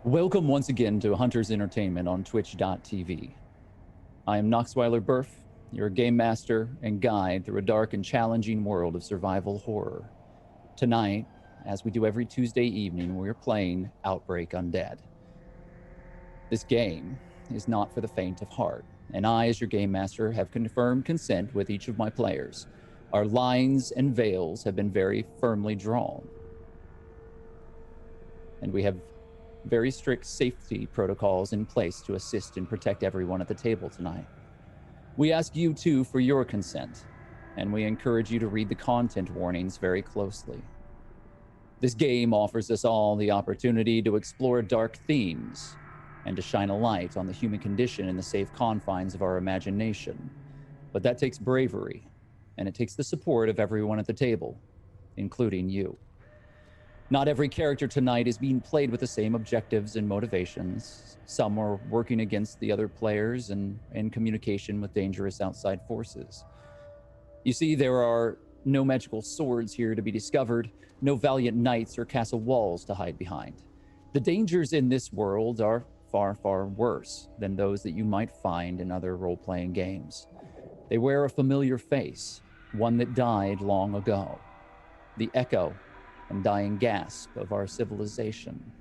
Welcome once again to Hunter's Entertainment on Twitch.tv. I am Noxweiler Burf, your game master and guide through a dark and challenging world of survival horror. Tonight, as we do every Tuesday evening, we're playing Outbreak Undead. This game is not for the faint of heart, and I, as your game master, have confirmed consent with each of my players. Our lines and veils have been very firmly drawn, and we have very strict safety protocols in place to assist and protect everyone at the table tonight. We ask you too for your consent, and we encourage you to read the content warnings very closely. This game offers us all the opportunity to explore dark themes and to shine a light on the human condition in the safe confines of our imagination. But that takes bravery, and it takes the support of everyone at the table, including you. Not every character tonight is being played with the same objectives and motivations. Some are working against the other players and in communication with dangerous outside forces. You see, there are no magical swords here to be discovered, no valiant knights or castle walls to hide behind. The dangers in this world are far, far worse than those that you might find in other role-playing games. They wear a familiar face, one that died long ago. The echo and dying gasp of our civilization,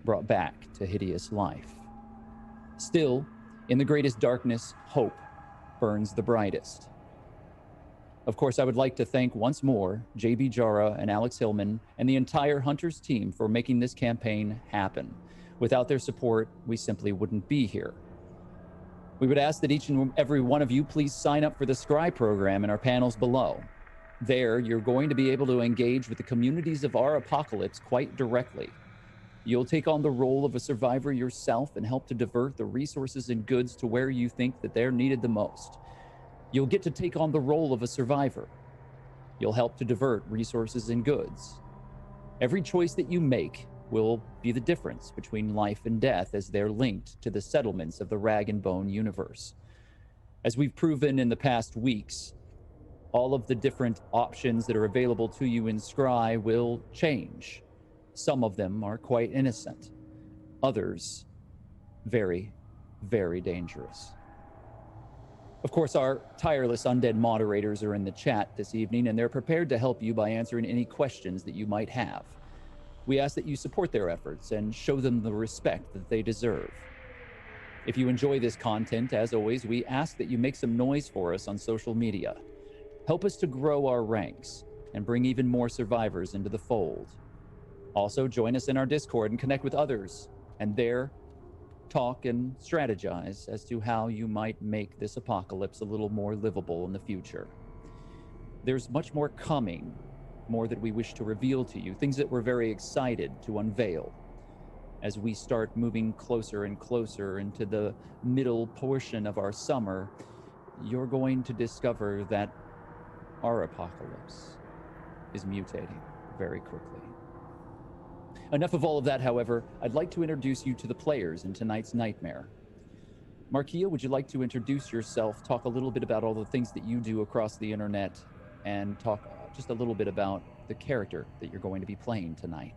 brought back to hideous life. Still, in the greatest darkness, hope burns the brightest. Of course, I would like to thank once more JB Jara and Alex Hillman and the entire Hunters team for making this campaign happen. Without their support, we simply wouldn't be here. We would ask that each and every one of you please sign up for the Scry program in our panels below. There, you're going to be able to engage with the communities of our apocalypse quite directly. You'll take on the role of a survivor yourself and help to divert the resources and goods to where you think that they're needed the most. You'll get to take on the role of a survivor. You'll help to divert resources and goods. Every choice that you make will be the difference between life and death as they're linked to the settlements of the Rag and Bone universe. As we've proven in the past weeks, all of the different options that are available to you in Scry will change. Some of them are quite innocent. Others, very, very dangerous. Of course, our tireless Undead moderators are in the chat this evening, and they're prepared to help you by answering any questions that you might have. We ask that you support their efforts and show them the respect that they deserve. If you enjoy this content, as always, we ask that you make some noise for us on social media. Help us to grow our ranks and bring even more survivors into the fold. Also, join us in our Discord and connect with others, and there, talk and strategize as to how you might make this apocalypse a little more livable in the future. There's much more coming, more that we wish to reveal to you, things that we're very excited to unveil. As we start moving closer and closer into the middle portion of our summer, you're going to discover that our apocalypse is mutating very quickly. Enough of all of that, however. I'd like to introduce you to the players in tonight's nightmare. Markia, would you like to introduce yourself, talk a little bit about all the things that you do across the internet, and talk just a little bit about the character that you're going to be playing tonight?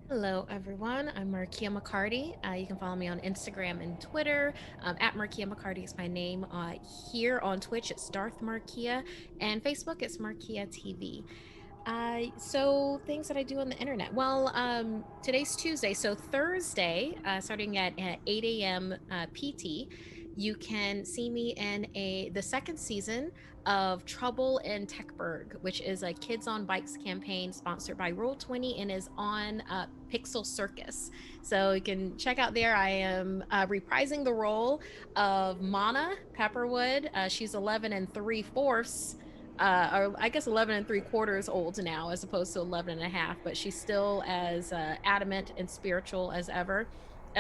Hello, everyone. I'm Markia McCarty. You can follow me on Instagram and Twitter. At Markia McCarty is my name. Here on Twitch, it's Darth Markia. And Facebook, it's Markia TV. So things that I do on the internet. Well, today's Tuesday. So Thursday, starting at 8 a.m. PT, you can see me in the second season of Trouble in Techburg, which is a Kids on Bikes campaign sponsored by Roll20 and is on Pixel Circus. So you can check out there. I am reprising the role of Mana Pepperwood. She's 11 3/4, or I guess 11 3/4 old now, as opposed to 11 and a half, but she's still as adamant and spiritual as ever.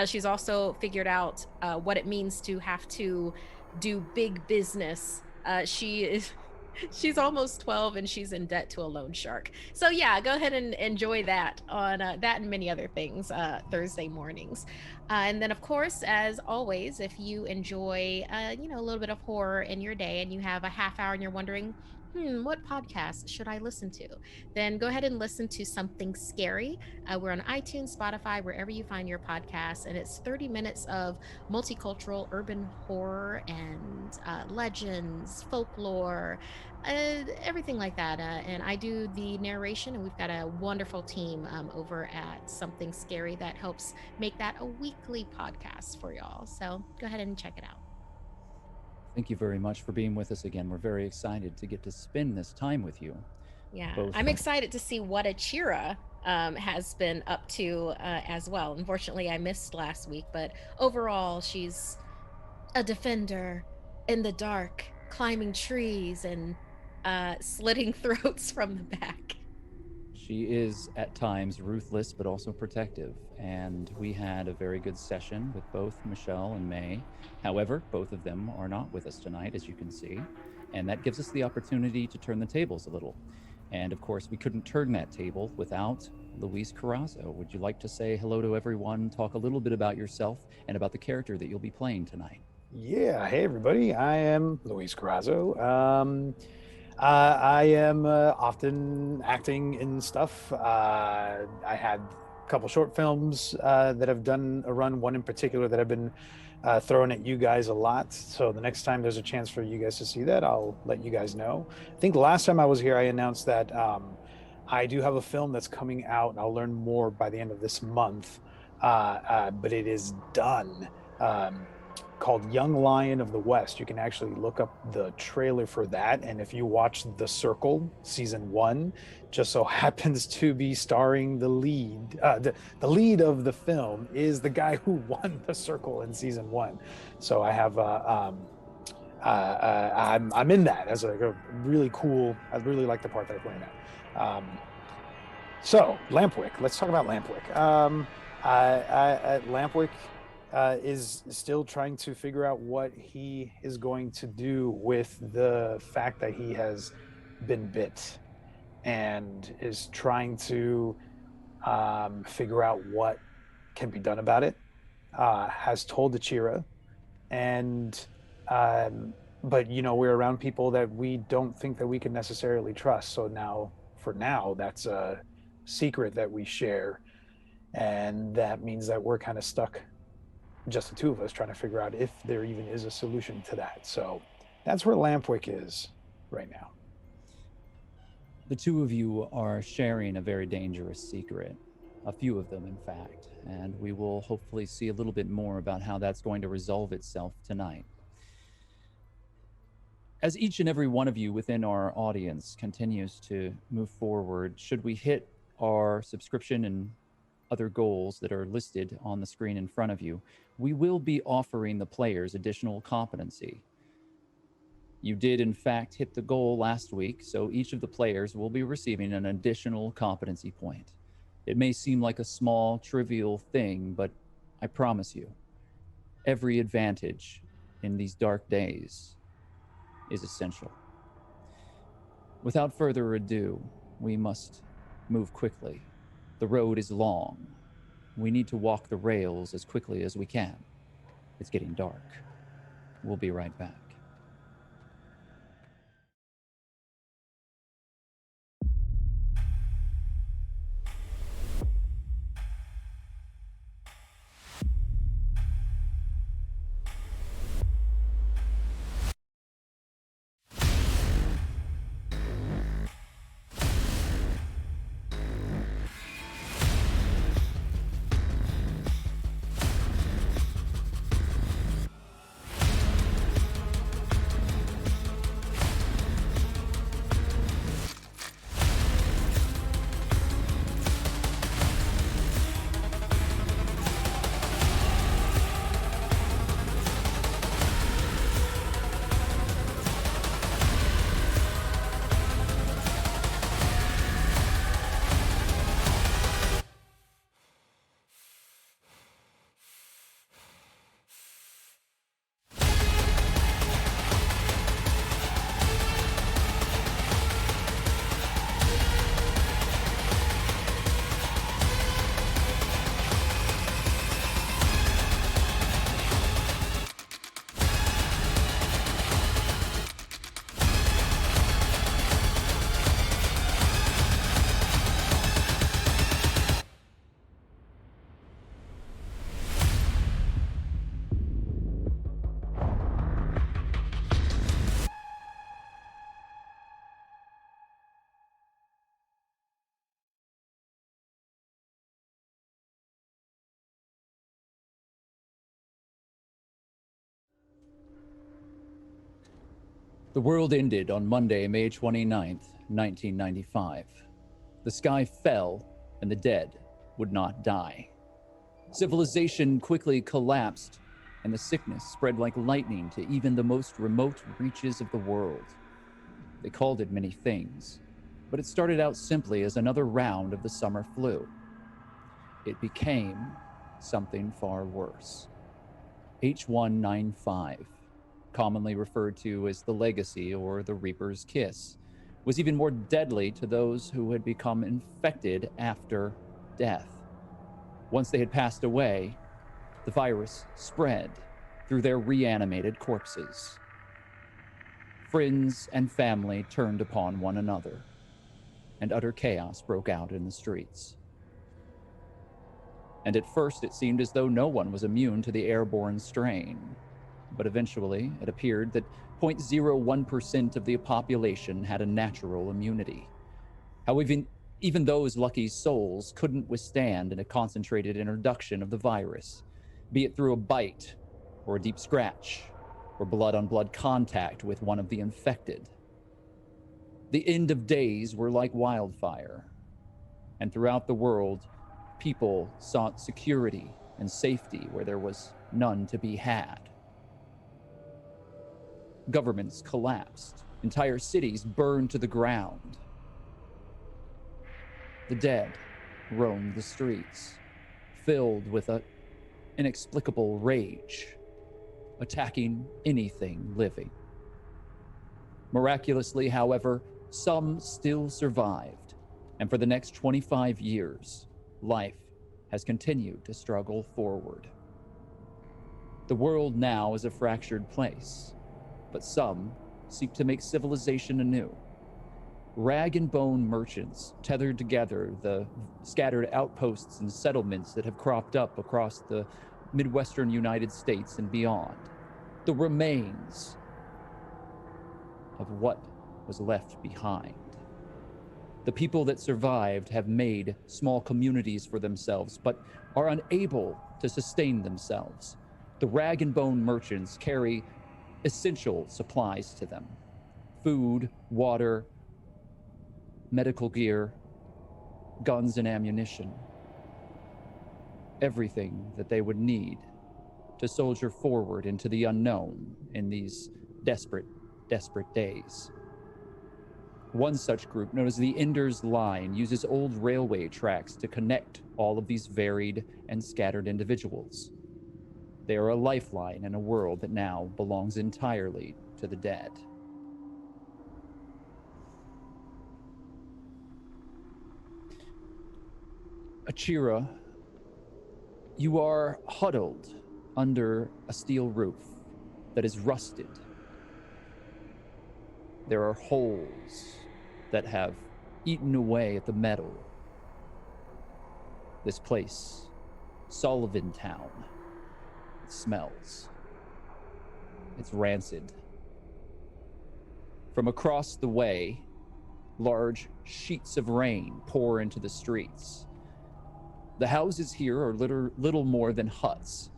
She's also figured out what it means to have to do big business. She's almost 12 and she's in debt to a loan shark. So yeah, go ahead and enjoy that on that and many other things Thursday mornings. And then of course, as always, if you enjoy a little bit of horror in your day and you have a half hour and you're wondering What podcast should I listen to? Then go ahead and listen to Something Scary. We're on iTunes, Spotify, wherever you find your podcasts. And it's 30 minutes of multicultural urban horror and legends, folklore, everything like that. And I do the narration, and we've got a wonderful team over at Something Scary that helps make that a weekly podcast for y'all. So go ahead and check it out. Thank you very much for being with us again. We're very excited to get to spend this time with you. Yeah, Both. I'm excited to see what Achira has been up to as well. Unfortunately, I missed last week, but overall, she's a defender in the dark, climbing trees and slitting throats from the back. She is at times ruthless but also protective, and we had a very good session with both Michelle and May. However, both of them are not with us tonight, as you can see, and that gives us the opportunity to turn the tables a little. And of course, we couldn't turn that table without Luis Carrazzo. Would you like to say hello to everyone, talk a little bit about yourself and about the character that you'll be playing tonight? Yeah, hey everybody, I am Luis Carrazzo. I am often acting in stuff. I had a couple short films that have done a run, one in particular that I've been throwing at you guys a lot. So the next time there's a chance for you guys to see that, I'll let you guys know. I think the last time I was here, I announced that I do have a film that's coming out. I'll learn more by the end of this month, but it is done. Called Young Lion of the West. You can actually look up the trailer for that. And if you watch The Circle season 1, just so happens to be starring the lead. The lead of the film is the guy who won The Circle in season 1. So I have I'm in that as a really cool. I really like the part that I play in that. So Lampwick. Let's talk about Lampwick. Lampwick is still trying to figure out what he is going to do with the fact that he has been bit, and is trying to figure out what can be done about it. Has told Achira, and but we're around people that we don't think that we can necessarily trust. So now, for now, that's a secret that we share, and that means that we're kind of stuck, just the two of us, trying to figure out if there even is a solution to that. So that's where Lampwick is right now. The two of you are sharing a very dangerous secret, a few of them, in fact, and we will hopefully see a little bit more about how that's going to resolve itself tonight. As each and every one of you within our audience continues to move forward, should we hit our subscription and other goals that are listed on the screen in front of you, we will be offering the players additional competency. You did, in fact, hit the goal last week, so each of the players will be receiving an additional competency point. It may seem like a small, trivial thing, but I promise you, every advantage in these dark days is essential. Without further ado, we must move quickly. The road is long. We need to walk the rails as quickly as we can. It's getting dark. We'll be right back. The world ended on Monday, May 29th, 1995. The sky fell, and the dead would not die. Civilization quickly collapsed, and the sickness spread like lightning to even the most remote reaches of the world. They called it many things, but it started out simply as another round of the summer flu. It became something far worse. H195, commonly referred to as the Legacy or the Reaper's Kiss, was even more deadly to those who had become infected after death. Once they had passed away, the virus spread through their reanimated corpses. Friends and family turned upon one another, and utter chaos broke out in the streets. And at first it seemed as though no one was immune to the airborne strain, but eventually it appeared that 0.01% of the population had a natural immunity. However, even those lucky souls couldn't withstand a concentrated introduction of the virus, be it through a bite or a deep scratch or blood-on-blood contact with one of the infected. The end of days were like wildfire, and throughout the world, people sought security and safety where there was none to be had. Governments collapsed, entire cities burned to the ground. The dead roamed the streets, filled with an inexplicable rage, attacking anything living. Miraculously, however, some still survived, and for the next 25 years, life has continued to struggle forward. The world now is a fractured place, but some seek to make civilization anew. Rag and bone merchants tethered together the scattered outposts and settlements that have cropped up across the Midwestern United States and beyond. The remains of what was left behind. The people that survived have made small communities for themselves, but are unable to sustain themselves. The rag and bone merchants carry essential supplies to them: food, water, medical gear, guns and ammunition. Everything that they would need to soldier forward into the unknown in these desperate days. One such group, known as the Ender's Line, uses old railway tracks to connect all of these varied and scattered individuals. They are a lifeline in a world that now belongs entirely to the dead. Achira, you are huddled under a steel roof that is rusted. There are holes that have eaten away at the metal. This place, Sullivan Town, it smells. It's rancid. From across the way, large sheets of rain pour into the streets. The houses here are little more than huts,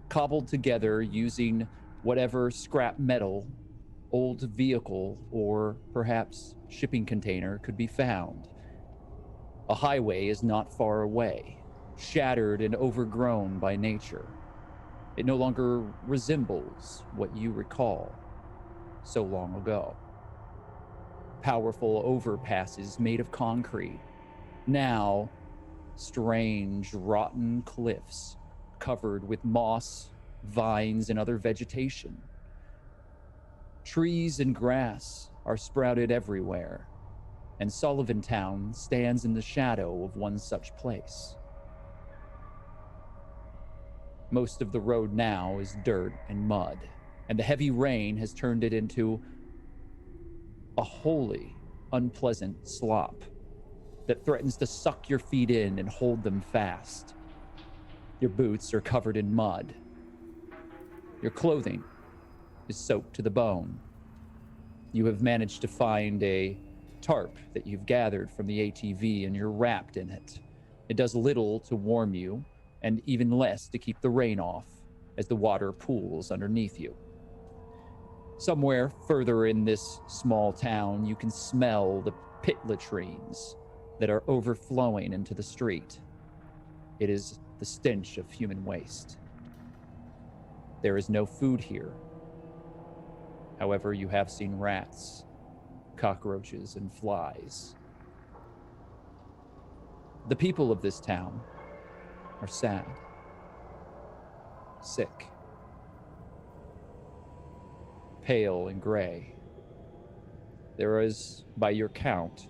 cobbled together using whatever scrap metal, old vehicle, or perhaps shipping container could be found. A highway is not far away, shattered and overgrown by nature. It no longer resembles what you recall so long ago. Powerful overpasses made of concrete, now strange, rotten cliffs covered with moss, vines, and other vegetation. Trees and grass are sprouted everywhere, and Sullivan Town stands in the shadow of one such place. Most of the road now is dirt and mud, and the heavy rain has turned it into a wholly unpleasant slop that threatens to suck your feet in and hold them fast. Your boots are covered in mud. Your clothing is soaked to the bone. You have managed to find a tarp that you've gathered from the ATV, and you're wrapped in it. It does little to warm you, and even less to keep the rain off as the water pools underneath you. Somewhere further in this small town, you can smell the pit latrines that are overflowing into the street. It is the stench of human waste. There is no food here. However, you have seen rats, cockroaches, and flies. The people of this town are sad, sick, pale and gray. There is, by your count,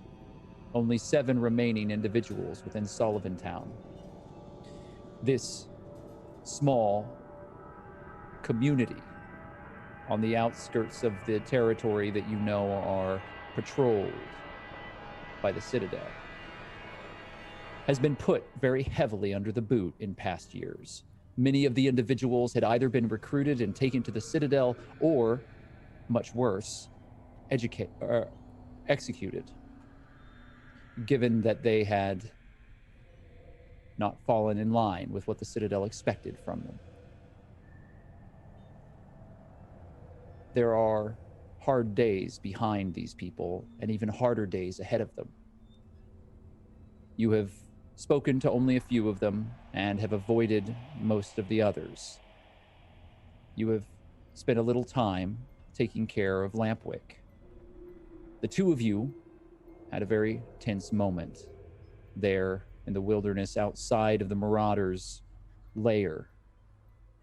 only 7 remaining individuals within Sullivan Town. This small community on the outskirts of the territory that you know are patrolled by the Citadel has been put very heavily under the boot in past years. Many of the individuals had either been recruited and taken to the Citadel or, much worse, executed, given that they had not fallen in line with what the Citadel expected from them. There are hard days behind these people and even harder days ahead of them. You have spoken to only a few of them and have avoided most of the others. You have spent a little time taking care of Lampwick. The two of you had a very tense moment there in the wilderness outside of the Marauders' lair,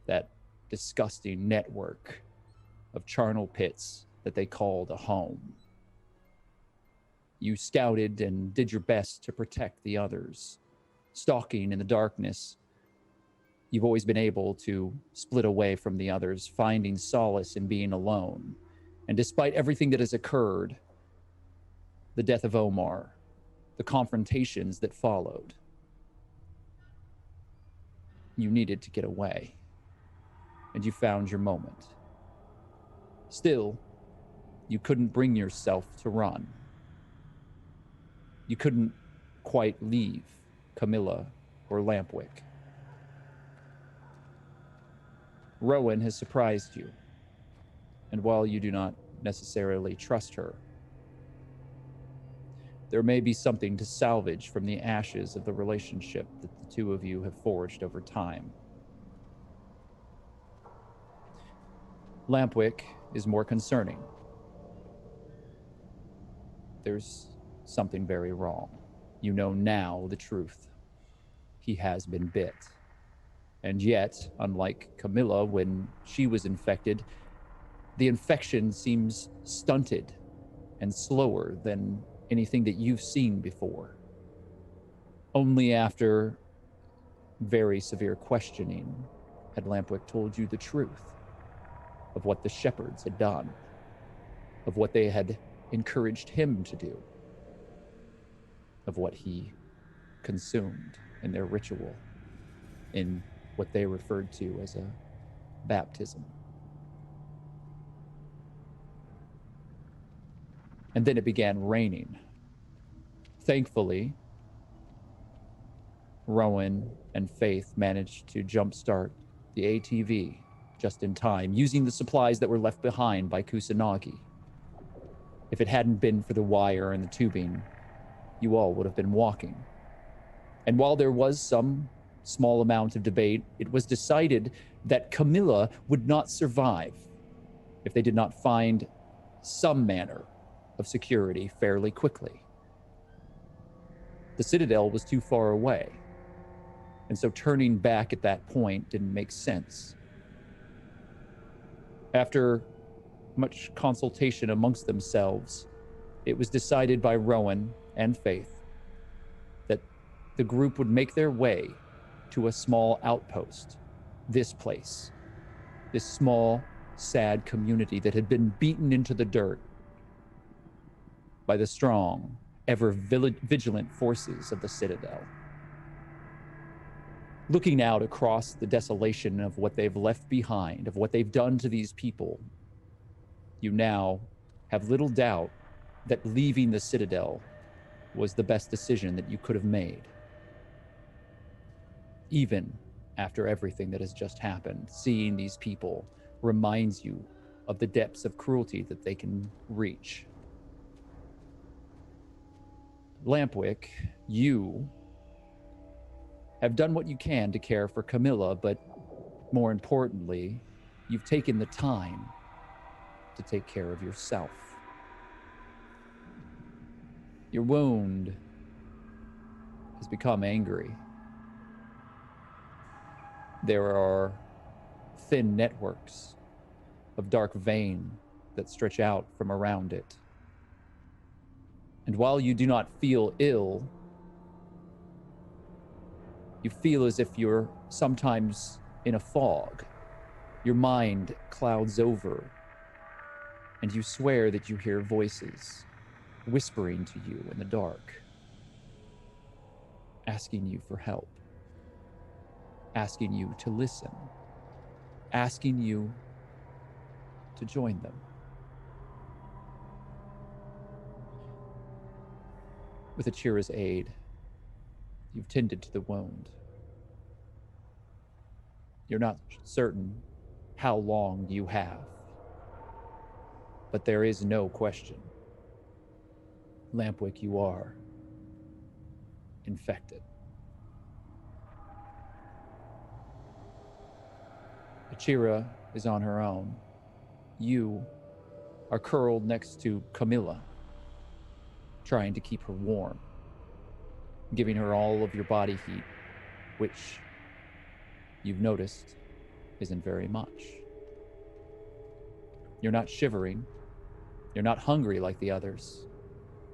that disgusting network of charnel pits that they called a home. You scouted and did your best to protect the others. Stalking in the darkness, you've always been able to split away from the others, finding solace in being alone. And despite everything that has occurred, the death of Omar, the confrontations that followed, you needed to get away, and you found your moment. Still, you couldn't bring yourself to run. You couldn't quite leave Camilla or Lampwick. Rowan has surprised you, and while you do not necessarily trust her, there may be something to salvage from the ashes of the relationship that the two of you have forged over time. Lampwick is more concerning. There's something very wrong. You know now the truth. He has been bit. And yet, unlike Camilla when she was infected, the infection seems stunted and slower than anything that you've seen before. Only after very severe questioning had Lampwick told you the truth of what the shepherds had done, of what they had encouraged him to do, of what he consumed in their ritual, in what they referred to as a baptism. And then it began raining. Thankfully, Rowan and Faith managed to jumpstart the ATV just in time, using the supplies that were left behind by Kusanagi. If it hadn't been for the wire and the tubing, you all would have been walking. And while there was some small amount of debate, it was decided that Camilla would not survive if they did not find some manner of security fairly quickly. The Citadel was too far away, and so turning back at that point didn't make sense. After much consultation amongst themselves, it was decided by Rowan and Faith that the group would make their way to a small outpost, this place, this small, sad community that had been beaten into the dirt by the strong, ever vigilant forces of the Citadel. Looking out across the desolation of what they've left behind, of what they've done to these people, you now have little doubt that leaving the Citadel was the best decision that you could have made. Even after everything that has just happened, seeing these people reminds you of the depths of cruelty that they can reach. Lampwick, you have done what you can to care for Camilla, but more importantly, you've taken the time to take care of yourself. Your wound has become angry. There are thin networks of dark vein that stretch out from around it. And while you do not feel ill, you feel as if you're sometimes in a fog. Your mind clouds over, and you swear that you hear voices whispering to you in the dark, asking you for help, asking you to listen, asking you to join them. With Achira's aid, you've tended to the wound. You're not certain how long you have, but there is no question. Lampwick, you are infected. Achira is on her own. You are curled next to Camilla, trying to keep her warm, giving her all of your body heat, which you've noticed isn't very much. You're not shivering. You're not hungry like the others.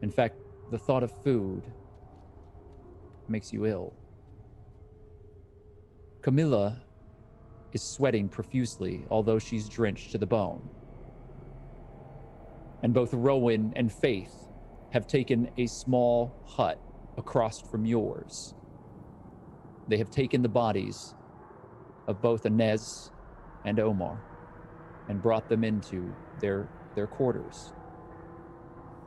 In fact, the thought of food makes you ill. Camilla is sweating profusely, although she's drenched to the bone. And both Rowan and Faith have taken a small hut across from yours. They have taken the bodies of both Inez and Omar and brought them into their quarters.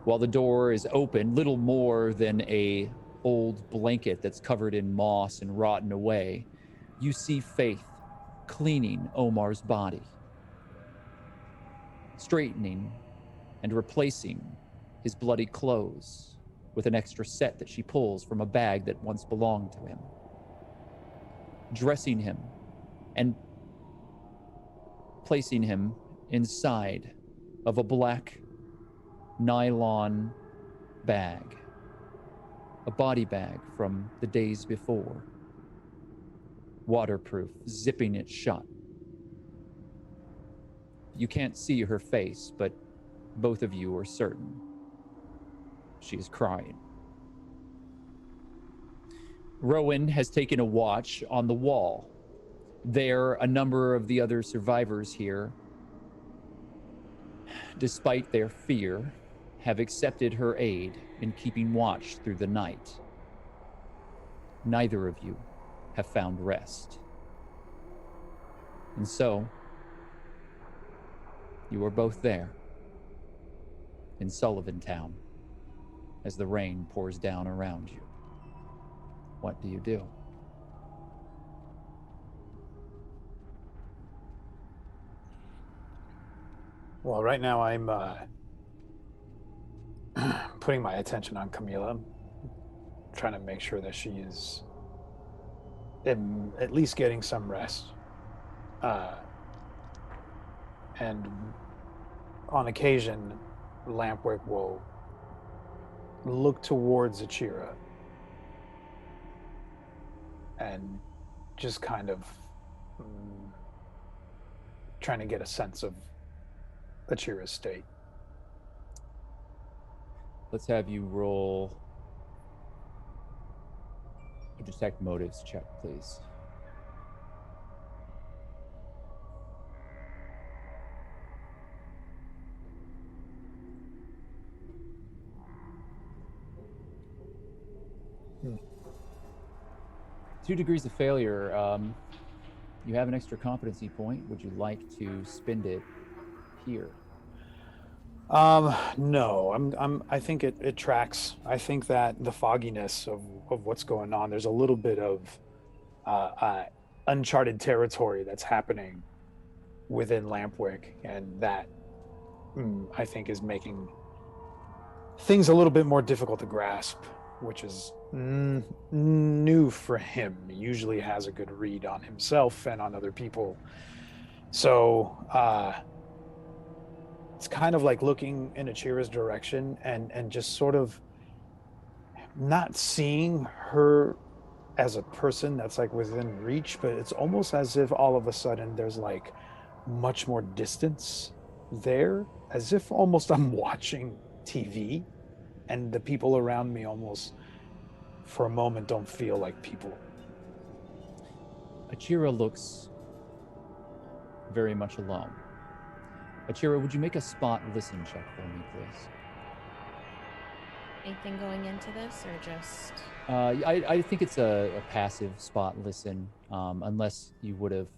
While the door is open, little more than a old blanket that's covered in moss and rotten away, you see Faith cleaning Omar's body, straightening and replacing his bloody clothes with an extra set that she pulls from a bag that once belonged to him, dressing him and placing him inside of a black nylon bag, a body bag from the days before, waterproof, zipping it shut. You can't see her face, but both of you are certain she is crying. Rowan has taken a watch on the wall. There, a number of the other survivors here, despite their fear, have accepted her aid in keeping watch through the night. Neither of you have found rest. And so, you are both there in Sullivan Town as the rain pours down around you. What do you do? Well, right now I'm putting my attention on Camila, trying to make sure that she is at least getting some rest. And on occasion, Lampwick will look towards Achira and just kind of trying to get a sense of Achira's state. Let's have you roll a detect motives check, please. Hmm. 2 degrees of failure. You have an extra competency point. Would you like to spend it here? No, I think it tracks. I think that the fogginess of what's going on, there's a little bit of uncharted territory that's happening within Lampwick, and that I think is making things a little bit more difficult to grasp, which is new for him. He usually has a good read on himself and on other people. So it's kind of like looking in Achira's direction and just sort of not seeing her as a person that's like within reach, but it's almost as if all of a sudden there's like much more distance there, as if almost I'm watching TV and the people around me almost for a moment don't feel like people. Achira looks very much alone. Achira, would you make a spot listen check for me, please? Anything going into this, or just? I think it's a passive spot listen, unless you would have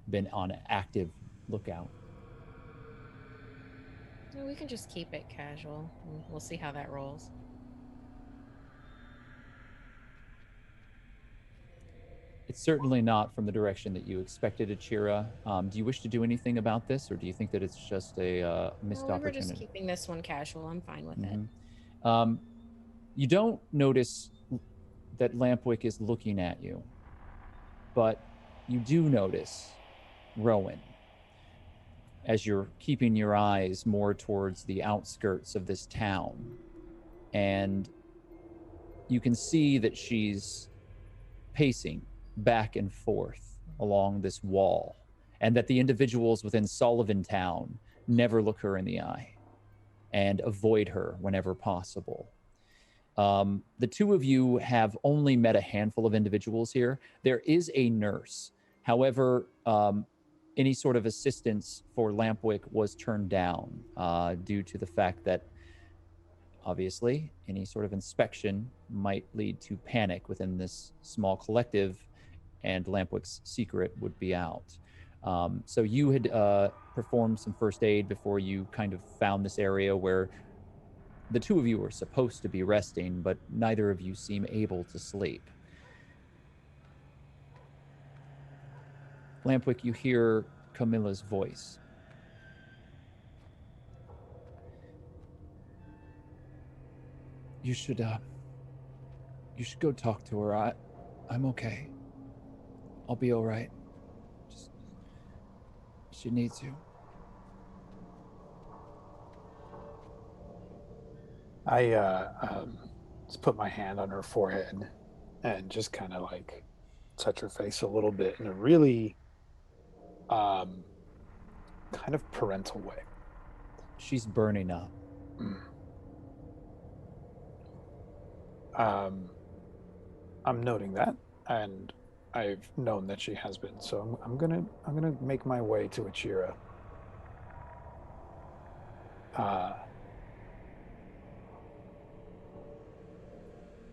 been on active lookout. No, we can just keep it casual. We'll see how that rolls. It's certainly not from the direction that you expected, Achira. Do you wish to do anything about this, or do you think that it's just a missed No, we were just opportunity? keeping this one casual. I'm fine with it. You don't notice that Lampwick is looking at you, but you do notice Rowan as you're keeping your eyes more towards the outskirts of this town. And you can see that she's pacing back and forth along this wall, and that the individuals within Sullivan Town never look her in the eye and avoid her whenever possible. The two of you have only met a handful of individuals here. There is a nurse. However, any sort of assistance for Lampwick was turned down due to the fact that, obviously, any sort of inspection might lead to panic within this small collective, and Lampwick's secret would be out. So you had performed some first aid before you kind of found this area where the two of you were supposed to be resting, but neither of you seem able to sleep. Lampwick, you hear Camilla's voice. You should go talk to her. I'm okay. I'll be all right. Just, she needs you. I just put my hand on her forehead and just kind of like touch her face a little bit in a really kind of parental way. She's burning up. I'm noting that, and I've known that she has been. So I'm gonna make my way to Achira.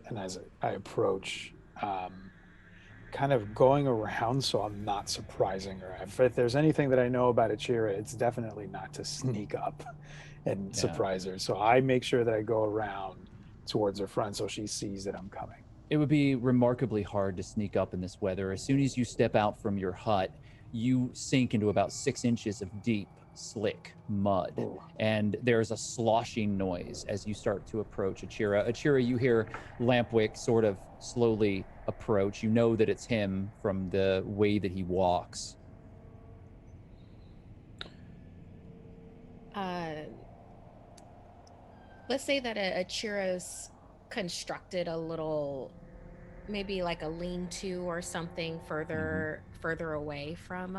And as I approach, kind of going around so I'm not surprising her. If there's anything that I know about Achira, it's definitely not to sneak up and surprise her. So I make sure that I go around towards her front so she sees that I'm coming. It would be remarkably hard to sneak up in this weather. As soon as you step out from your hut, you sink into about 6 inches of deep, slick mud. Ooh. And there's a sloshing noise as you start to approach Achira. Achira, you hear Lampwick sort of slowly approach. You know that it's him from the way that he walks. Let's say that Achira's constructed a little, maybe like a lean-to or something further away from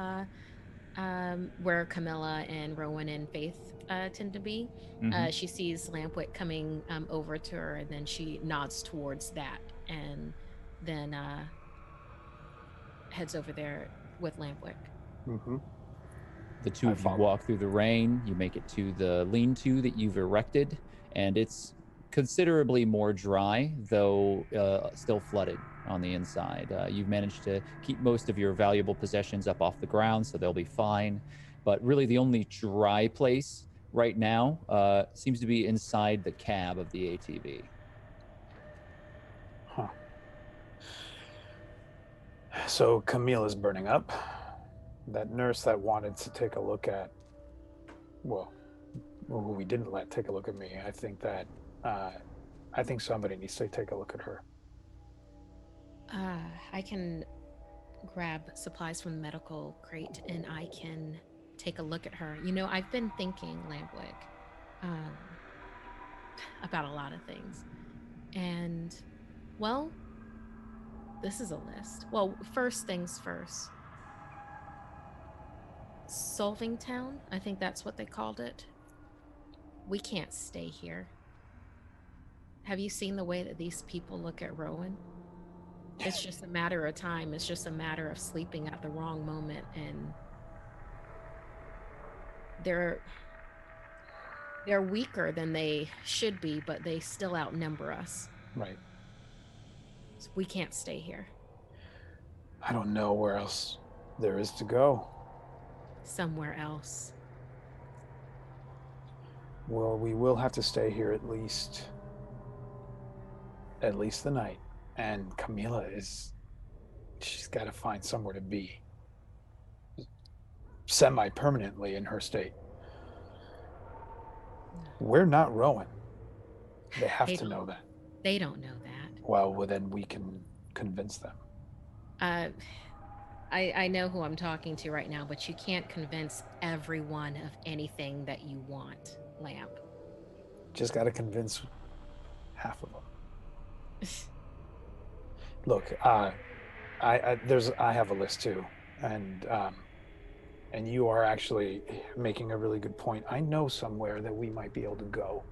where Camilla and Rowan and Faith tend to be. She sees Lampwick coming over to her, and then she nods towards that, and then heads over there with Lampwick. The two of you walk through the rain. You make it to the lean-to that you've erected, and it's considerably more dry, though still flooded on the inside. You've managed to keep most of your valuable possessions up off the ground, so they'll be fine. But really the only dry place right now seems to be inside the cab of the ATV. Huh. So Camille is burning up. That nurse that wanted to take a look at, well, who we didn't let take a look at me. I think somebody needs to take a look at her. I can grab supplies from the medical crate and I can take a look at her. I've been thinking, Lampwick, um, about a lot of things. And, well, this is a list. Well, first things first. Solving Town, I think that's what they called it. We can't stay here. Have you seen the way that these people look at Rowan? It's just a matter of time. It's just a matter of sleeping at the wrong moment, and they're they're weaker than they should be, but they still outnumber us. Right. So we can't stay here. I don't know where else there is to go. Somewhere else. Well, we will have to stay here at least the night. And she's got to find somewhere to be semi-permanently in her state. We're not Rowan. They have to know that. They don't know that. Well, then we can convince them. I know who I'm talking to right now, but you can't convince everyone of anything that you want, Lamp. Just got to convince half of them. Look, I have a list too, and you are actually making a really good point. I know somewhere that we might be able to go.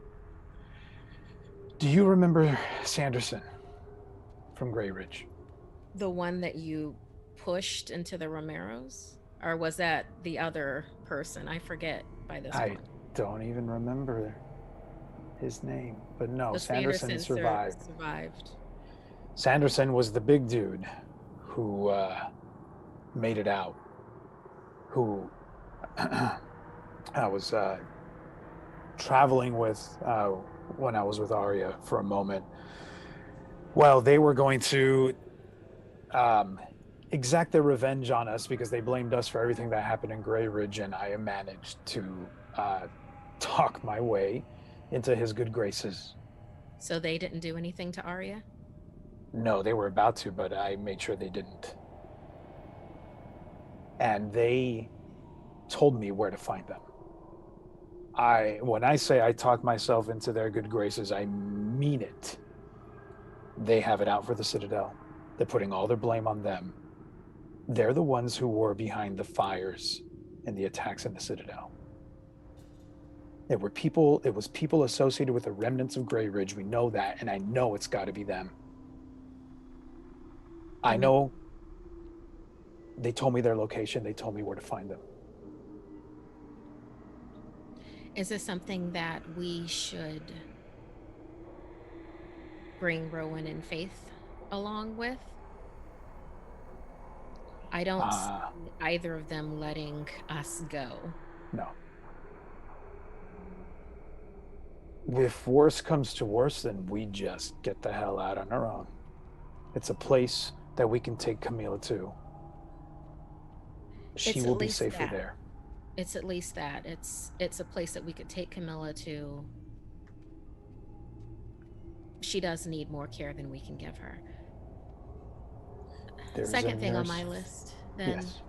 Do you remember Sanderson from Grey Ridge? The one that you pushed into the Romeros? Or was that the other person? I forget by this point. I don't even remember his name, but no, The Sanderson survived. Survived. Sanderson was the big dude who made it out. Who I was traveling with when I was with Arya for a moment. Well, they were going to exact their revenge on us because they blamed us for everything that happened in Grey Ridge, and I managed to talk my way into his good graces. So they didn't do anything to Arya? No, they were about to, but I made sure they didn't. And they told me where to find them. When I say I talked myself into their good graces, I mean it. They have it out for the Citadel. They're putting all their blame on them. They're the ones who were behind the fires and the attacks in the Citadel. It was people associated with the remnants of Grey Ridge. We know that, and I know it's got to be them. I know they told me their location. They told me where to find them. Is this something that we should bring Rowan and Faith along with? I don't see either of them letting us go. No. If worse comes to worse, then we just get the hell out on our own. It's a place that we can take Camilla to. She will be safer there. It's at least that. It's a place that we could take Camilla to. She does need more care than we can give her. Second thing on my list, then. Yes.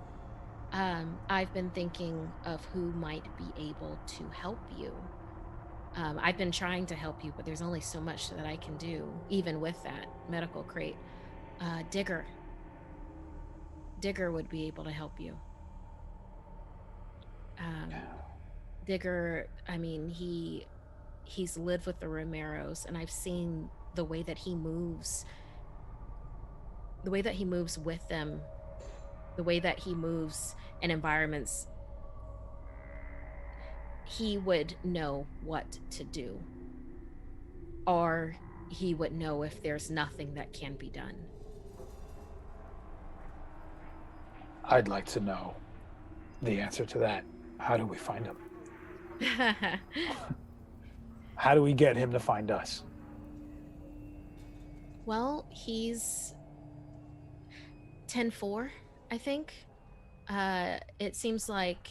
I've been thinking of who might be able to help you. I've been trying to help you, but there's only so much that I can do, even with that medical crate. Digger. Digger would be able to help you. Digger, I mean, he's lived with the Romeros, and I've seen the way that he moves with them, the way that he moves in environments. He would know what to do, or he would know if there's nothing that can be done. I'd like to know the answer to that. How do we find him? How do we get him to find us? Well, he's 10-4, I think. It seems like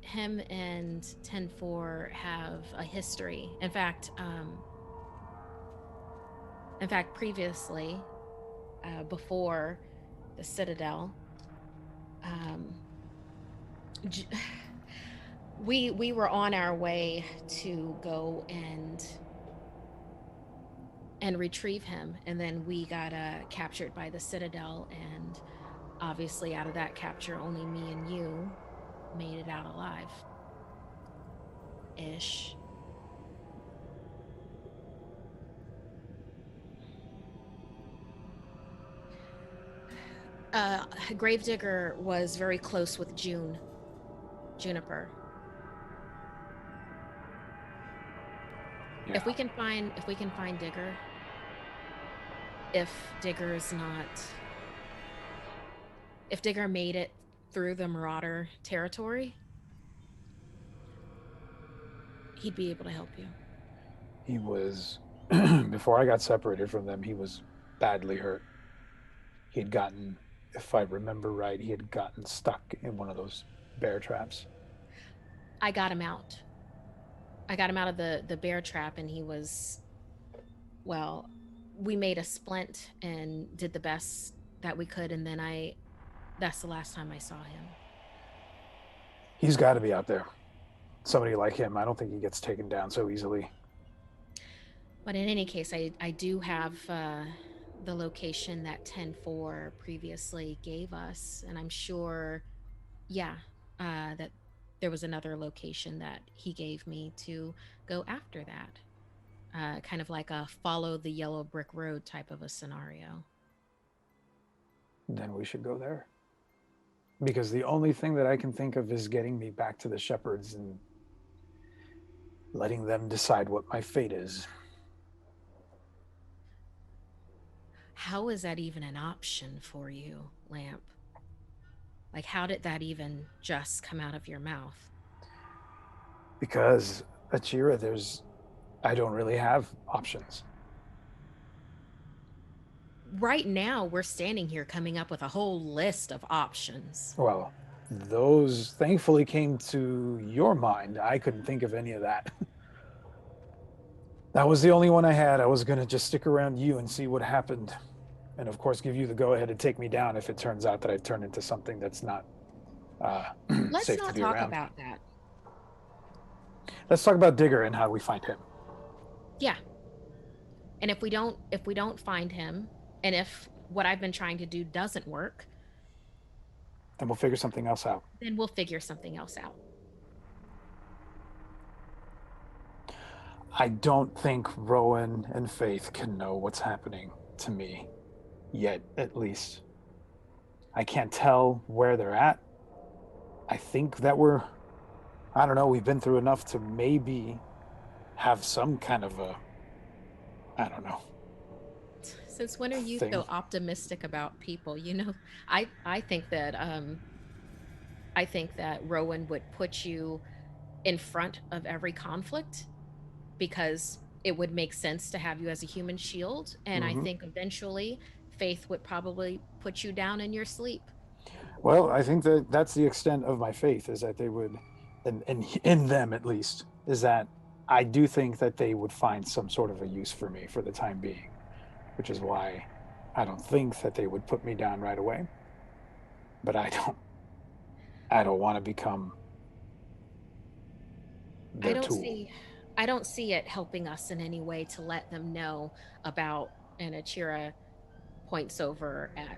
him and 10-4 have a history. In fact, previously, before the Citadel, um, j- we were on our way to go and retrieve him, and then we got captured by the Citadel, and obviously out of that capture, only me and you made it out alive, ish. Uh, Gravedigger was very close with Juniper. Yeah. If we can find Digger, if Digger is not if Digger made it through the Marauder territory, he'd be able to help you. He was, before I got separated from them, he was badly hurt. He had gotten, if I remember right, he had gotten stuck in one of those bear traps. I got him out. I got him out of the bear trap, and he was, well, we made a splint and did the best that we could, and then I that's the last time I saw him. He's got to be out there. Somebody like him, I don't think he gets taken down so easily. But in any case, I do have the location that 10-4 previously gave us, and I'm sure, yeah, that there was another location that he gave me to go after that. Kind of like a follow the yellow brick road type of a scenario. Then we should go there. Because the only thing that I can think of is getting me back to the shepherds and letting them decide what my fate is. How is that even an option for you, Lamp? Like, how did that even just come out of your mouth? Because, Achira, I don't really have options. Right now, we're standing here coming up with a whole list of options. Well, those thankfully came to your mind. I couldn't think of any of that. That was the only one I had. I was going to just stick around you and see what happened. And of course, give you the go ahead to take me down if it turns out that I've turned into something that's not uh, Let's safe to not be talk around. about that. Let's talk about Digger and how we find him. Yeah. And if we don't find him, and if what I've been trying to do doesn't work, And we'll figure something else out. then we'll figure something else out. I don't think Rowan and Faith can know what's happening to me yet, at least. I can't tell where they're at. I think that I don't know, we've been through enough to maybe have some kind of I don't know, Since when are you thing. so optimistic about people? I think that Rowan would put you in front of every conflict because it would make sense to have you as a human shield, and I Mm-hmm. think eventually Faith would probably put you down in your sleep. Well, I think that that's the extent of my faith is that they would, in them at least, is that I do think that they would find some sort of a use for me for the time being, which is why I don't think that they would put me down right away. But I don't want to become I their don't tool. see I don't see it helping us in any way to let them know about, and Achira points over at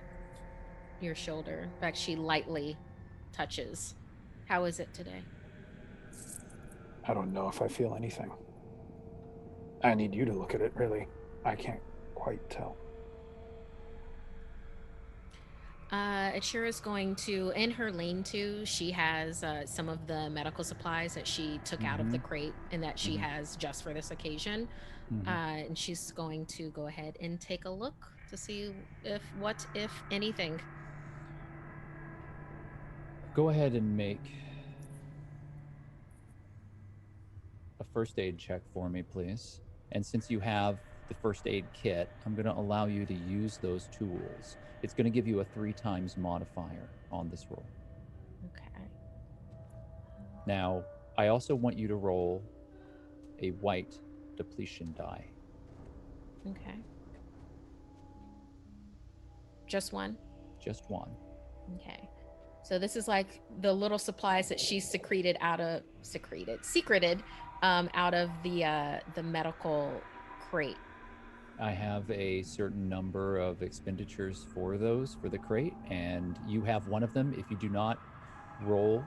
your shoulder. In fact, she lightly touches. How is it today? I don't know if I feel anything. I need you to look at it, really. I can't quite tell. Achira is going to, in her lean-to, she has some of the medical supplies that she took out of the crate and that she has just for this occasion. And she's going to go ahead and take a look to see if anything. Go ahead and make a first aid check for me, please. And since you have the first aid kit, I'm going to allow you to use those tools. It's going to give you a 3 times modifier on this roll. Okay. Now, I also want you to roll a white depletion die. Okay. Just one? Just one. Okay. So this is like the little supplies that she secreted out of out of the medical crate. I have a certain number of expenditures for those for the crate, and you have one of them. If you do not roll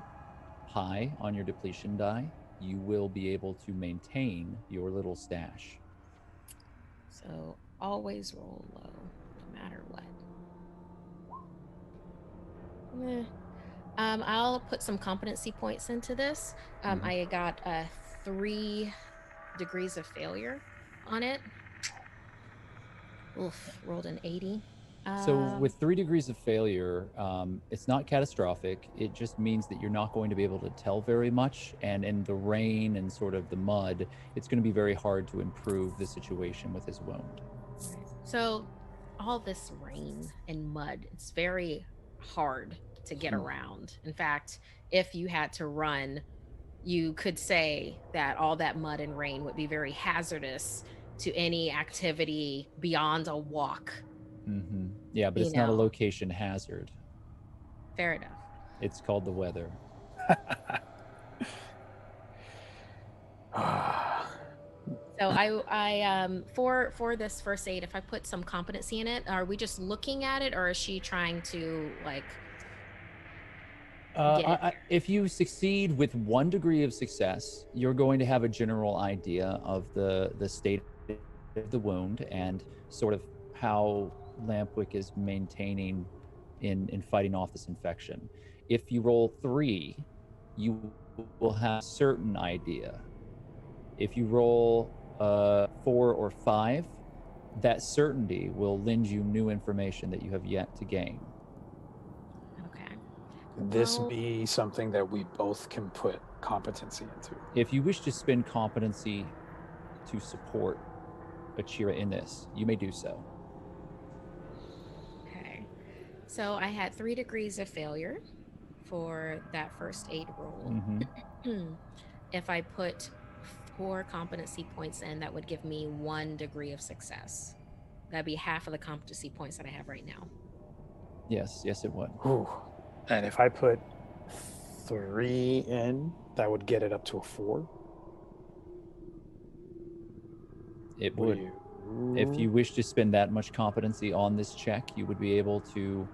high on your depletion die, you will be able to maintain your little stash. So always roll low, no matter what. Meh. I'll put some competency points into this. Mhm. I got 3 degrees of failure on it. Oof, rolled an 80. So, with 3 degrees of failure, it's not catastrophic. It just means that you're not going to be able to tell very much. And in the rain and sort of the mud, it's going to be very hard to improve the situation with his wound. So all this rain and mud, it's very hard to get around. In fact, if you had to run, you could say that all that mud and rain would be very hazardous to any activity beyond a walk. Mm-hmm. Yeah, but You it's not a know, location hazard. fair enough. It's called the weather. So for this first aid, if I put some competency in it, are we just looking at it, or is she trying to like get it there? If you succeed with 1 degree of success, you're going to have a general idea of the state of the wound and sort of how Lampwick is maintaining in fighting off this infection. If you roll 3, you will have a certain idea. If you roll 4 or 5, that certainty will lend you new information that you have yet to gain. Okay. Could this Well- be something that we both can put competency into? If you wish to spend competency to support Achira in this, you may do so. Okay. So I had 3 degrees of failure for that first aid roll. Mm-hmm. If I put 4 competency points in, that would give me 1 degree of success. That'd be half of the competency points that I have right now. Yes, it would. Ooh. And if I put 3 in, that would get it up to a 4. It What would. do you? If you wish to spend that much competency on this check, you would be able to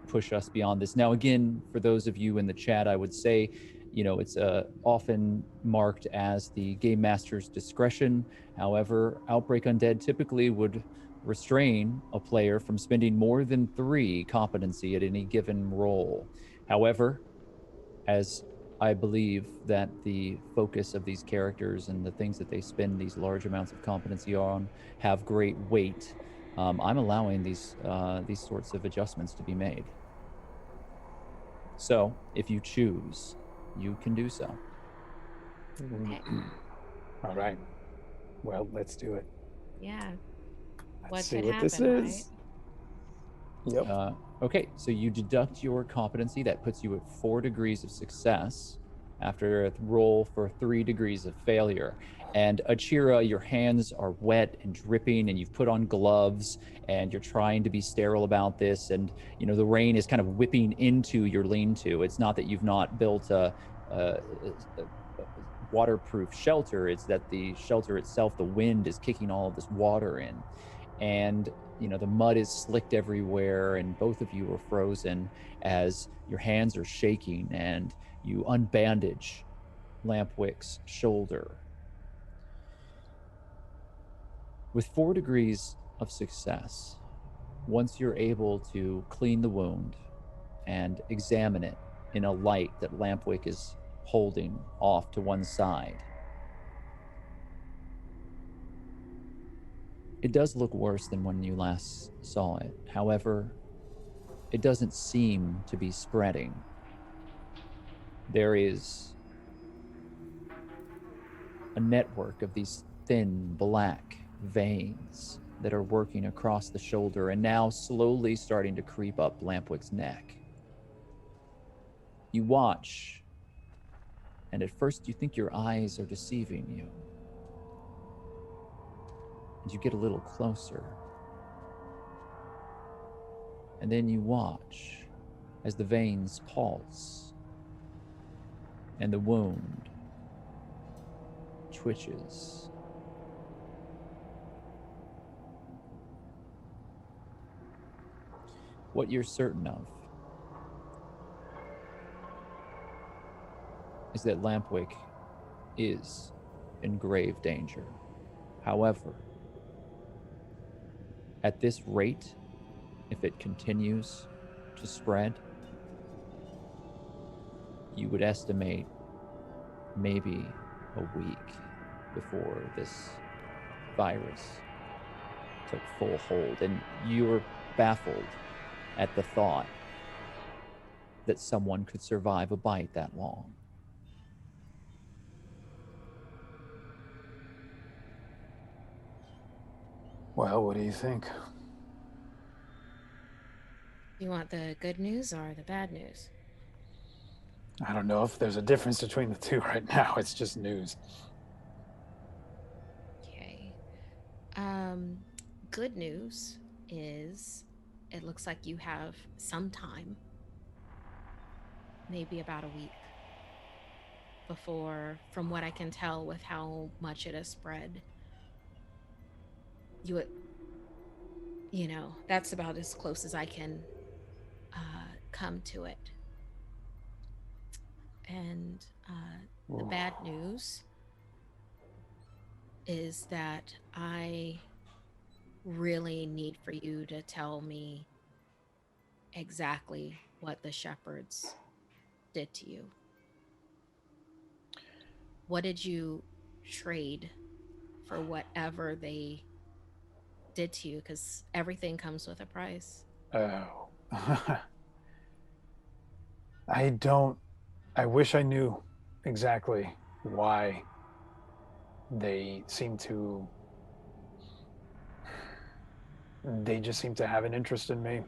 push us beyond this. Now, again, for those of you in the chat, I would say, it's often marked as the game master's discretion. However, Outbreak Undead typically would restrain a player from spending more than 3 competency at any given roll. However, as I believe that the focus of these characters and the things that they spend these large amounts of competency on have great weight, I'm allowing these sorts of adjustments to be made. So, if you choose, you can do so. Okay. All right. Well, let's do it. Yeah. Let's What see could what this happen, is. Yep. Okay, so you deduct your competency. That puts you at 4 degrees of success after a roll for 3 degrees of failure. And Achira, your hands are wet and dripping, and you've put on gloves, and you're trying to be sterile about this. And the rain is kind of whipping into your lean-to. It's not that you've not built a waterproof shelter. It's that the shelter itself, the wind is kicking all of this water in, and the mud is slicked everywhere, and both of you are frozen as your hands are shaking, and you unbandage Lampwick's shoulder. With 4 degrees of success, once you're able to clean the wound and examine it in a light that Lampwick is holding off to one side, it does look worse than when you last saw it. However, it doesn't seem to be spreading. There is a network of these thin black veins that are working across the shoulder and now slowly starting to creep up Lampwick's neck. You watch, and at first you think your eyes are deceiving you. And you get a little closer. And then you watch as the veins pulse and the wound twitches. What you're certain of is that Lampwick is in grave danger. However, at this rate, if it continues to spread, you would estimate maybe a week before this virus took full hold. And you're baffled at the thought that someone could survive a bite that long. Well, what do you think? You want the good news or the bad news? I don't know if there's a difference between the two right now. It's just news. Okay. Good news is it looks like you have some time, maybe about a week, before, from what I can tell with how much it has spread, that's about as close as I can come to it. And the bad news is that I really need for you to tell me exactly what the shepherds did to you. What did you trade for whatever they did to you? Because everything comes with a price. Oh. I wish I knew exactly why they just seem to have an interest in me.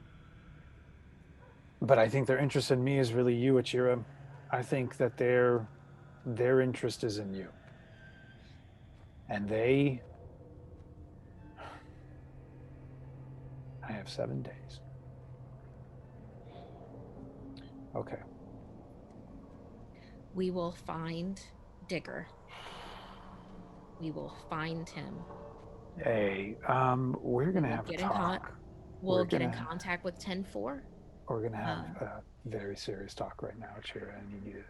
But I think their interest in me is really you, Achira. I think that their interest is in you. And I have 7 days. Okay. We will find Digger. We will find him. Hey, we're gonna have a talk. We'll get in contact with 10-4. We're gonna have a very serious talk right now, Achira, and you need to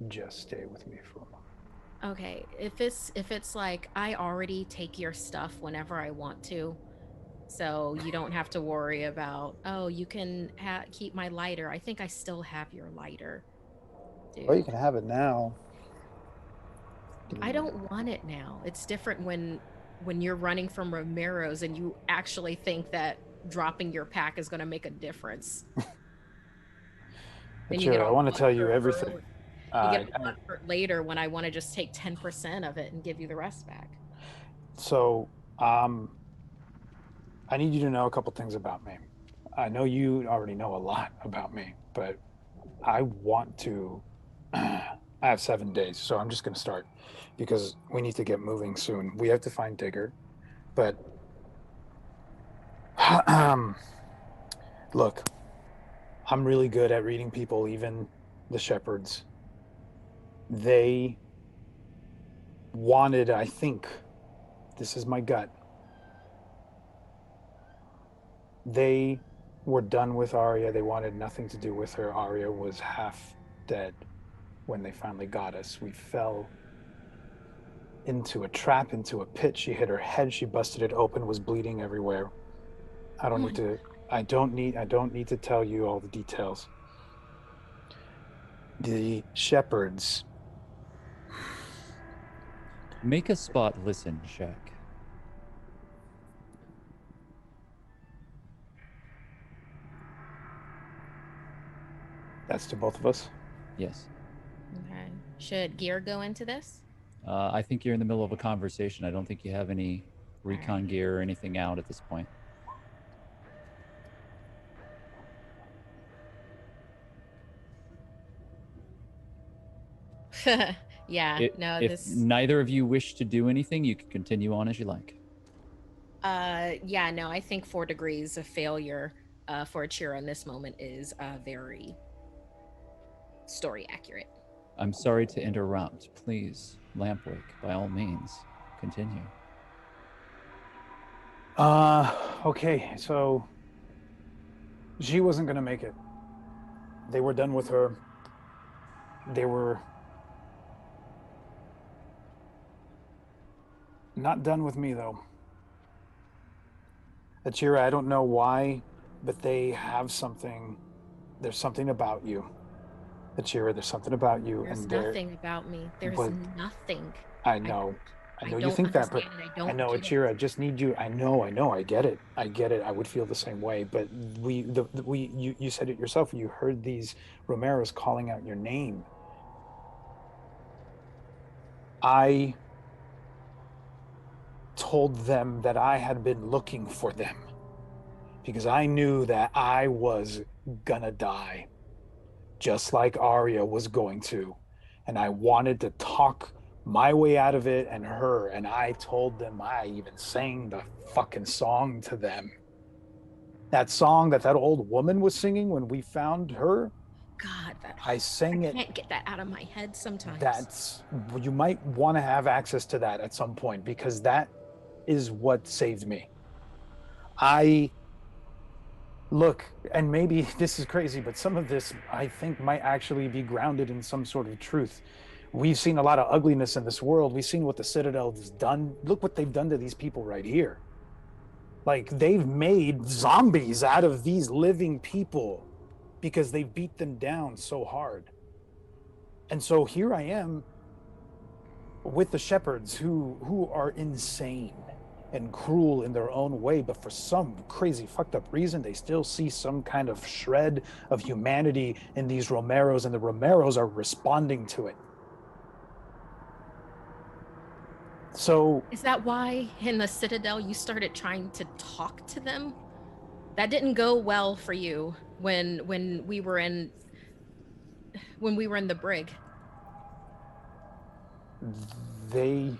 just stay with me for a moment. Okay, if it's like I already take your stuff whenever I want to, so you don't have to worry about, oh, you can keep my lighter. I think I still have your lighter, dude. Well, you can have it now. I don't want it now. It's different when you're running from Romero's and you actually think that dropping your pack is going to make a difference. But sure, I want to tell you everything. You get a hurt later when I want to just take 10% of it and give you the rest back. So, I need you to know a couple things about me. I know you already know a lot about me, but I want to. I have 7 days, so I'm just going to start because we need to get moving soon. We have to find Digger, but look, I'm really good at reading people, even the shepherds. They wanted, I think, this is my gut, they were done with Arya. They wanted nothing to do with her. Arya was half dead when they finally got us. We fell into a trap, into a pit. She hit her head. She busted it open, was bleeding everywhere. I don't need to tell you all the details. The shepherds. Make a spot listen check. That's to both of us? Yes. Okay. Should gear go into this? I think you're in the middle of a conversation. I don't think you have any recon gear or anything out at this point. Yeah, no, If this neither of you wish to do anything, you can continue on as you like. yeah, no, I think 4 degrees of failure for Achira in this moment is very story accurate. I'm sorry to interrupt. Please, Lampwick, by all means, continue. Okay, so she wasn't gonna make it. They were done with her. They were not done with me, though. Achira, I don't know why, but they have something. There's something about you. Achira, there's something about you, There's and they're, nothing about me. There's but nothing. I I know. don't I I know you don't think that, but understand it. I I don't know, get it. Achira, I just need you. I know, I get it. I get it. I would feel the same way. But you said it yourself. You heard these Romeros calling out your name. I told them that I had been looking for them because I knew that I was gonna die, just like Arya was going to. And I wanted to talk my way out of it and her. And I told them, I even sang the fucking song to them. That song that old woman was singing when we found her, God, that I I sang it. can't get that out of my head sometimes. That's, you might want to have access to that at some point because that is what saved me. I look, and maybe this is crazy, but some of this I think might actually be grounded in some sort of truth. We've seen a lot of ugliness in this world. We've seen what the Citadel has done. Look what they've done to these people right here. Like, they've made zombies out of these living people because they beat them down so hard. And so here I am with the shepherds who are insane and cruel in their own way, but for some crazy fucked up reason they still see some kind of shred of humanity in these Romeros, and the Romeros are responding to it. So Is that why in the Citadel you started trying to talk to them? That didn't go well for you when we were in the brig. they,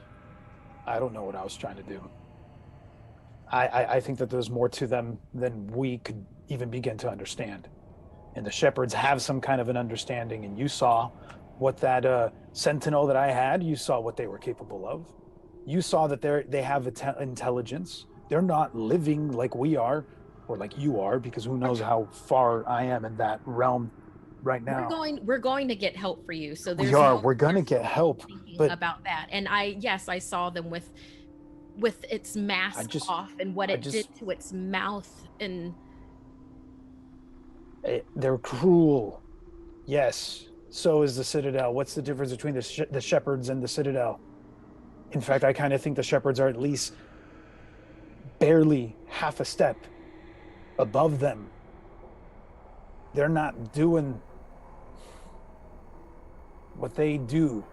I don't know what I was trying to do. I think that there's more to them than we could even begin to understand. And the shepherds have some kind of an understanding. And you saw what that sentinel that I had, you saw what they were capable of. You saw that they have intelligence. They're not living like we are or like you are, because who knows how far I am in that realm right now. We're going to get help for you. So We there's are. no We're gonna get help, thinking but about that. And yes, I saw them with its I mask just, off and what I it did just, to its mouth and they're cruel. Yes. So is the Citadel. What's the difference between the shepherds and the Citadel? In fact, I kind of think the shepherds are at least barely half a step above them. They're not doing what they do.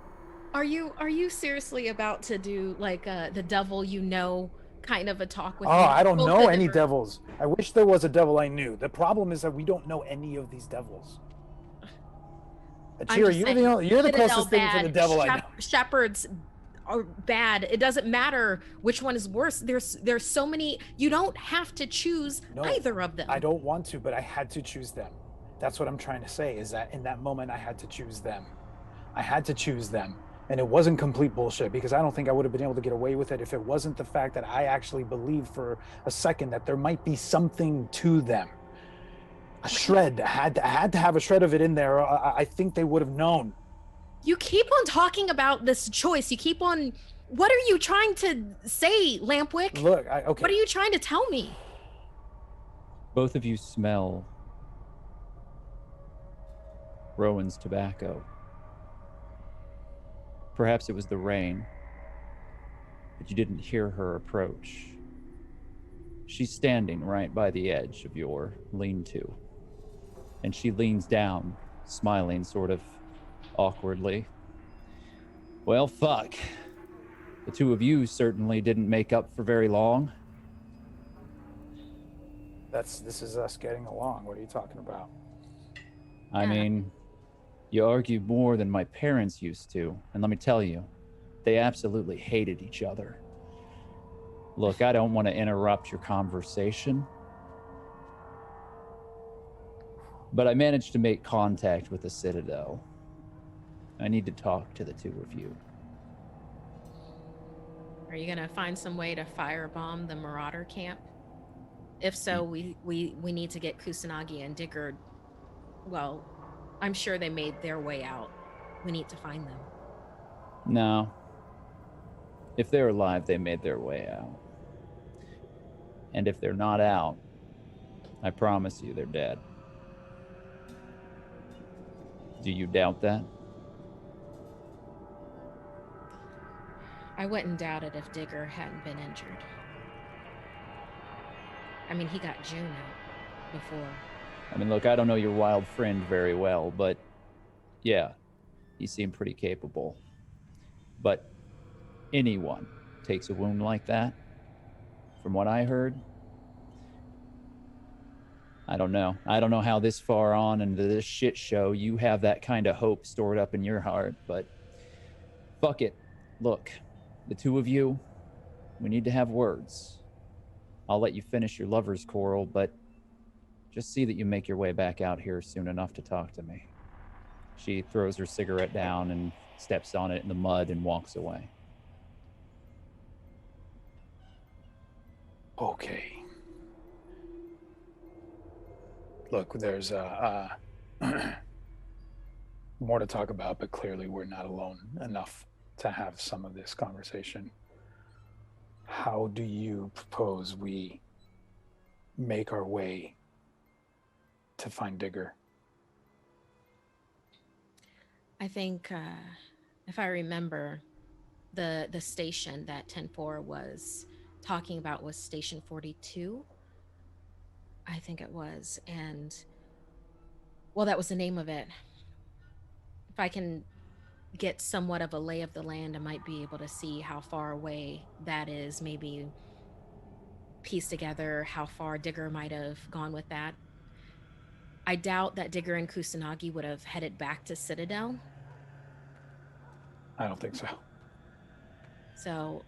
are you seriously about to do like the devil kind of a talk Oh, with me? I don't Both know of them any are devils. I wish there was a devil I knew. The problem is that we don't know any of these devils. I'm Achira, just saying, you're the Citadel closest thing to the bad, devil I know. shepherds are bad. It doesn't matter which one is worse. There's so many. You don't have to choose No, either of them. I don't want to, but I had to choose them. That's what I'm trying to say, is that in that moment I had to choose them. I had to choose them. And it wasn't complete bullshit, because I don't think I would have been able to get away with it if it wasn't the fact that I actually believed for a second that there might be something to them. A shred. I had to have a shred of it in there. I think they would have known. You keep on talking about this choice. You keep on. What are you trying to say, Lampwick? Look, okay. What are you trying to tell me? Both of you smell Rowan's tobacco. Perhaps it was the rain, but you didn't hear her approach. She's standing right by the edge of your lean-to, and she leans down, smiling sort of awkwardly. Well, fuck. The two of you certainly didn't make up for very long. This is us getting along. What are you talking about? I mean, You argued more than my parents used to, and let me tell you, they absolutely hated each other. Look, I don't want to interrupt your conversation, but I managed to make contact with the Citadel. I need to talk to the two of you. Are you gonna find some way to firebomb the Marauder camp? If so, we need to get Kusanagi and Digger. Well, I'm sure they made their way out. We need to find them. No. If they're alive, they made their way out. And if they're not out, I promise you they're dead. Do you doubt that? I wouldn't doubt it if Digger hadn't been injured. I mean, he got June out before. I mean, look, I don't know your wild friend very well, but yeah, he seemed pretty capable. But anyone takes a wound like that, from what I heard, I don't know. I don't know how this far on into this shit show you have that kind of hope stored up in your heart, but fuck it. Look, the two of you, we need to have words. I'll let you finish your lover's quarrel, but just see that you make your way back out here soon enough to talk to me. She throws her cigarette down and steps on it in the mud and walks away. Okay. Look, there's more to talk about, but clearly we're not alone enough to have some of this conversation. How do you propose we make our way to find Digger? I think, if I remember, the station that 10-4 was talking about was Station 42. I think it was, and well, that was the name of it. If I can get somewhat of a lay of the land, I might be able to see how far away that is, maybe piece together how far Digger might have gone with that. I doubt that Digger and Kusanagi would have headed back to Citadel. I don't think so. So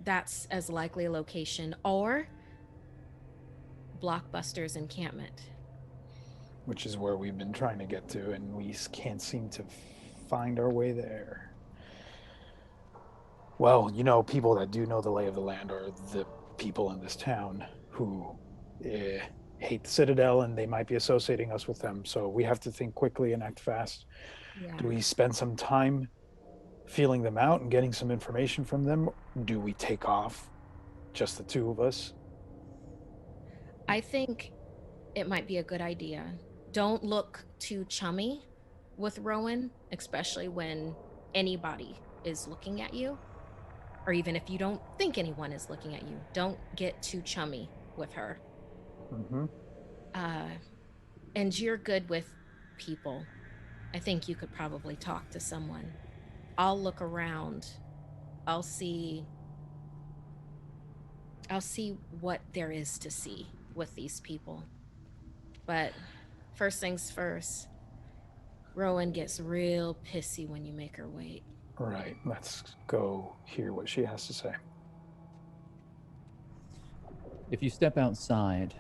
that's as likely a location, or Blockbuster's encampment. Which is where we've been trying to get to, and we can't seem to find our way there. Well, people that do know the lay of the land are the people in this town who hate the Citadel, and they might be associating us with them. So we have to think quickly and act fast. Yeah. Do we spend some time feeling them out and getting some information from them? Do we take off, just the two of us? I think it might be a good idea. Don't look too chummy with Rowan, especially when anybody is looking at you, or even if you don't think anyone is looking at you. Don't get too chummy with her. Mm-hmm. And you're good with people. I think you could probably talk to someone. I'll look around. I'll see what there is to see with these people. But first things first, Rowan gets real pissy when you make her wait. Right. Let's go hear what she has to say. If you step outside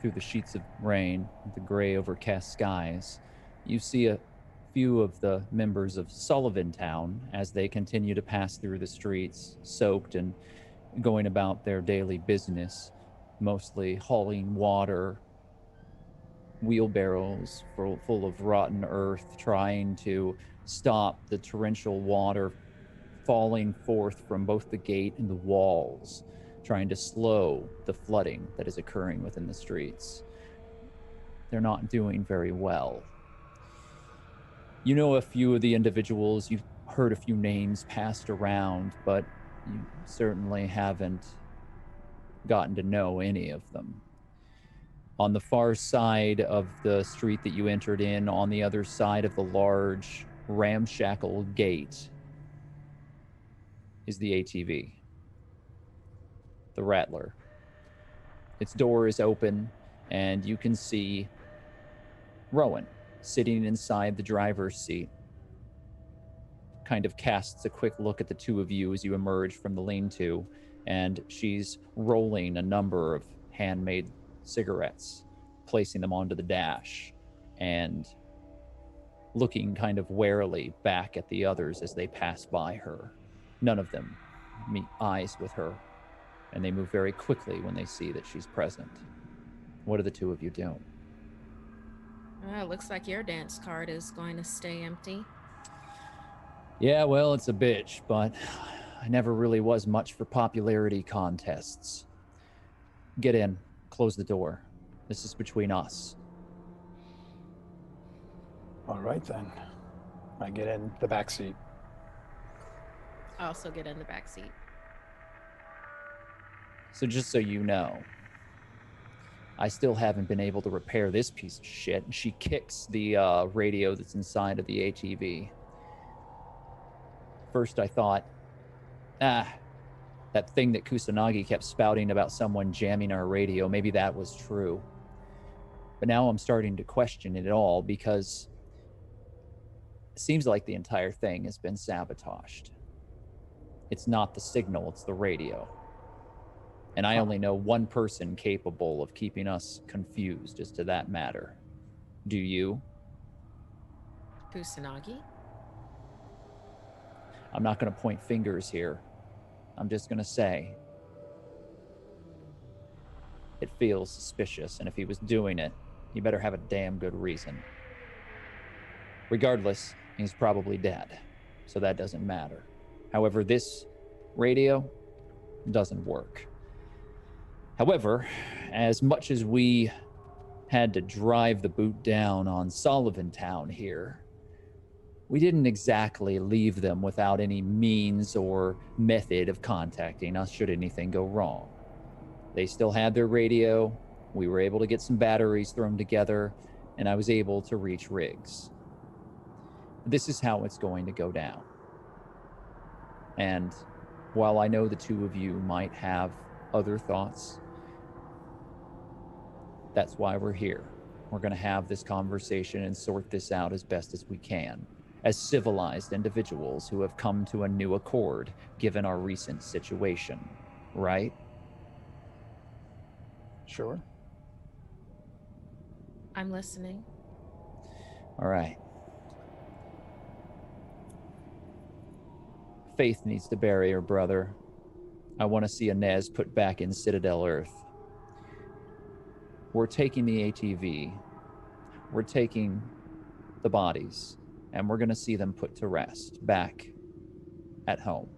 through the sheets of rain, the gray overcast skies, you see a few of the members of Sullivan Town as they continue to pass through the streets, soaked and going about their daily business, mostly hauling water, wheelbarrows full of rotten earth, trying to stop the torrential water falling forth from both the gate and the walls, trying to slow the flooding that is occurring within the streets. They're not doing very well. You know a few of the individuals, you've heard a few names passed around, but you certainly haven't gotten to know any of them. On the far side of the street that you entered in, on the other side of the large ramshackle gate, is the ATV, the Rattler. Its door is open, and you can see Rowan sitting inside the driver's seat, kind of casts a quick look at the two of you as you emerge from the lean-to, and she's rolling a number of handmade cigarettes, placing them onto the dash, and looking kind of warily back at the others as they pass by her. None of them meet eyes with her, and they move very quickly when they see that she's present. What do the two of you do? Looks like your dance card is going to stay empty. Yeah, well, it's a bitch, but I never really was much for popularity contests. Get in, close the door. This is between us. All right, then. I get in the back seat. I also get in the back seat. So just so you know, I still haven't been able to repair this piece of shit. She kicks the radio that's inside of the ATV. First I thought, that thing that Kusanagi kept spouting about someone jamming our radio, maybe that was true. But now I'm starting to question it all because it seems like the entire thing has been sabotaged. It's not the signal, it's the radio. And I only know one person capable of keeping us confused as to that matter. Do you? Kusanagi? I'm not going to point fingers here. I'm just going to say it feels suspicious, and if he was doing it, he better have a damn good reason. Regardless, he's probably dead, so that doesn't matter. However, this radio doesn't work. However, as much as we had to drive the boot down on Sullivan Town here, we didn't exactly leave them without any means or method of contacting us should anything go wrong. They still had their radio, we were able to get some batteries thrown together, and I was able to reach Riggs. This is how it's going to go down. And while I know the two of you might have other thoughts, that's why we're here. We're going to have this conversation and sort this out as best as we can, as civilized individuals who have come to a new accord given our recent situation, right? Sure. I'm listening. All right. Faith needs to bury her brother. I want to see Inez put back in Citadel Earth. We're taking the ATV. We're taking the bodies, and we're going to see them put to rest back at home.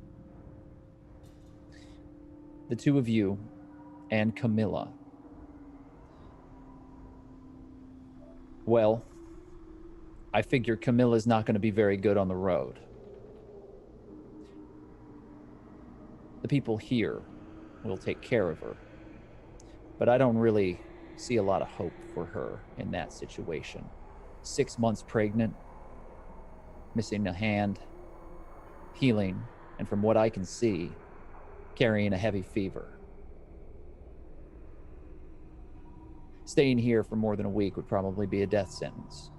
The two of you and Camilla. Well, I figure Camilla's not going to be very good on the road. The people here will take care of her, but I don't really see a lot of hope for her in that situation. 6 months pregnant, missing a hand, healing, and from what I can see, carrying a heavy fever. Staying here for more than a week would probably be a death sentence.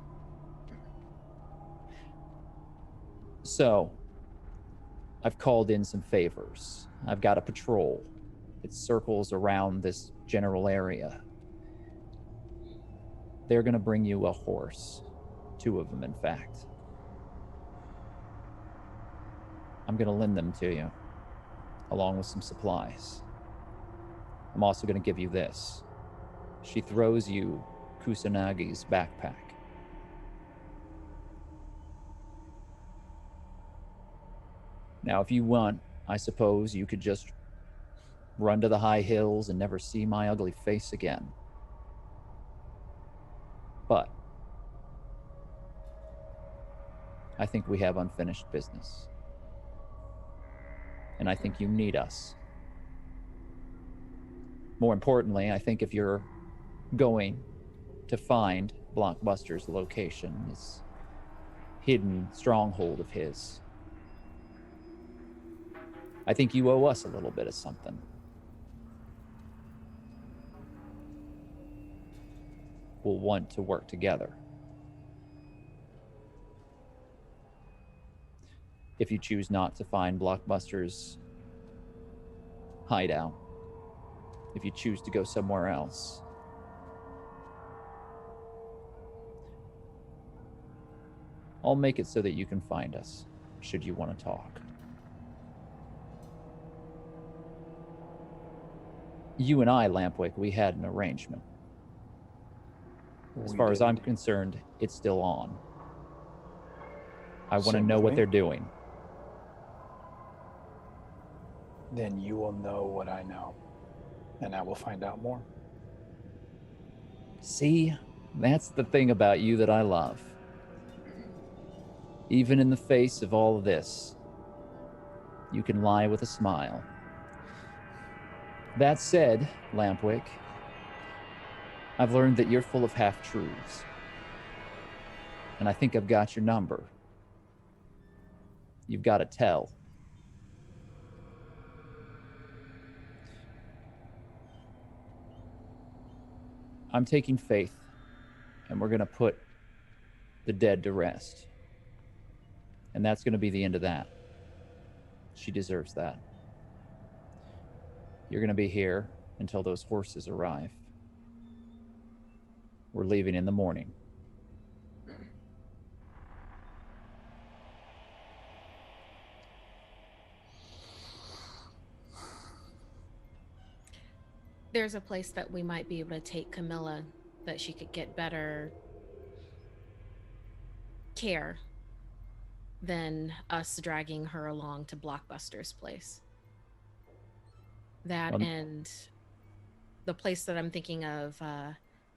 So, I've called in some favors. I've got a patrol that circles around this general area. They're going to bring you a horse. 2 of them, in fact. I'm going to lend them to you, along with some supplies. I'm also going to give you this. She throws you Kusanagi's backpack. Now, if you want, I suppose you could just run to the high hills and never see my ugly face again. But I think we have unfinished business. And I think you need us. More importantly, I think if you're going to find Blockbuster's location, this hidden stronghold of his, I think you owe us a little bit of something. We'll want to work together. if you choose not to find Blockbuster's hideout, if you choose to go somewhere else. I'll make it so that you can find us, should you want to talk. You and I, Lampwick, we had an arrangement. As far as I'm concerned, it's still on. I want to know what they're doing. Then you will know what I know, and I will find out more. See, that's the thing about you that I love. Even in the face of all of this, you can lie with a smile. That said, Lampwick, I've learned that you're full of half-truths. And I think I've got your number. You've got to tell. I'm taking Faith, and we're going to put the dead to rest. And that's going to be the end of that. She deserves that. You're going to be here until those horses arrive. We're leaving in the morning. There's a place that we might be able to take Camilla that she could get better care than us dragging her along to Blockbuster's place. That and the place that I'm thinking of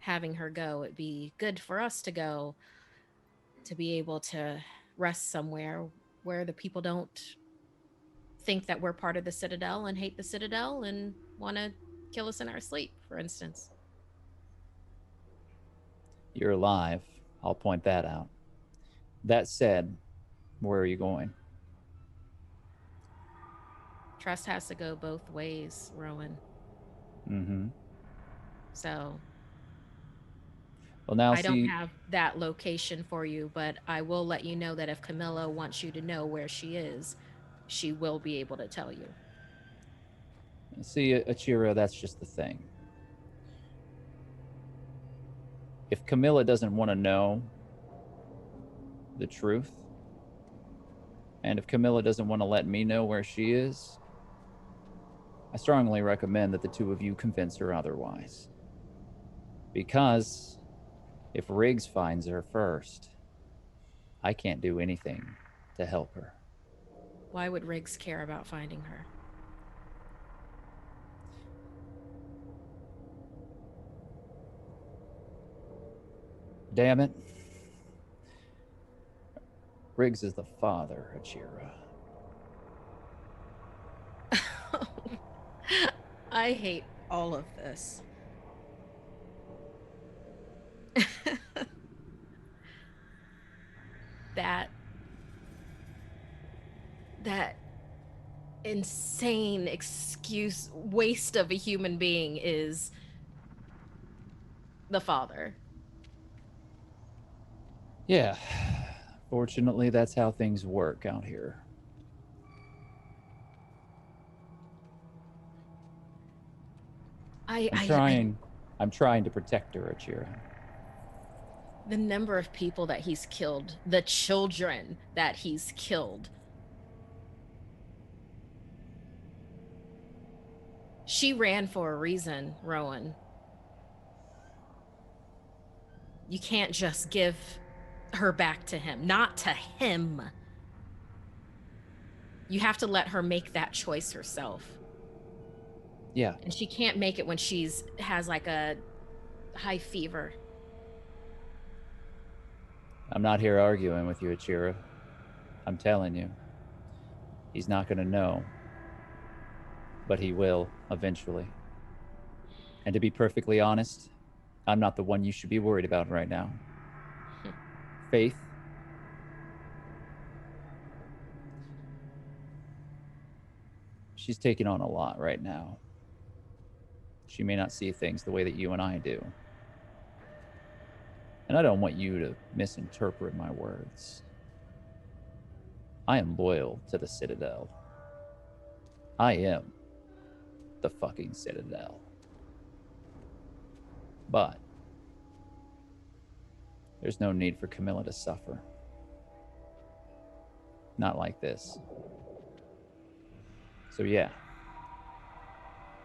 having her go, it'd be good for us to go to be able to rest somewhere where the people don't think that we're part of the Citadel and hate the Citadel and want to kill us in our sleep, for instance. You're alive. I'll point that out. That said, where are you going? Trust has to go both ways, Rowan. Mm-hmm. So well, now I don't have that location for you, but I will let you know that if Camilla wants you to know where she is, she will be able to tell you. See, Achiro, that's just the thing. If Camilla doesn't want to know the truth, and if Camilla doesn't want to let me know where she is, I strongly recommend that the two of you convince her otherwise. Because if Riggs finds her first, I can't do anything to help her. Why would Riggs care about finding her? Damn it. Riggs is the father, Achira. I hate all of this. that insane excuse waste of a human being is the father. Yeah. Fortunately, that's how things work out here. I'm trying to protect her, Achira. The number of people that he's killed, the children that he's killed. She ran for a reason, Rowan. You can't just give her back to him. Not to him. You have to let her make that choice herself. Yeah. And she can't make it when has like a high fever. I'm not here arguing with you, Achira. I'm telling you. He's not going to know. But he will, eventually. And to be perfectly honest, I'm not the one you should be worried about right now. Faith. She's taking on a lot right now. She may not see things the way that you and I do. And I don't want you to misinterpret my words. I am loyal to the Citadel. I am the fucking Citadel. But there's no need for Camilla to suffer. Not like this. So yeah,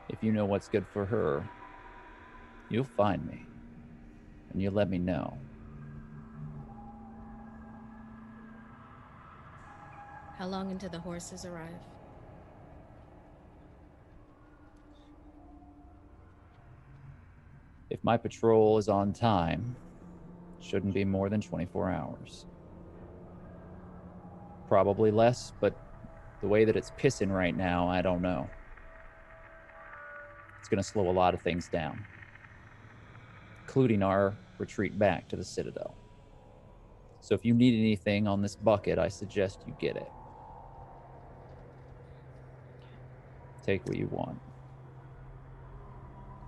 if you know what's good for her, you'll find me, and you'll let me know. How long until the horses arrive? If my patrol is on time, shouldn't be more than 24 hours. Probably less, but the way that it's pissing right now, I don't know. It's going to slow a lot of things down, including our retreat back to the Citadel. So if you need anything on this bucket, I suggest you get it. Take what you want.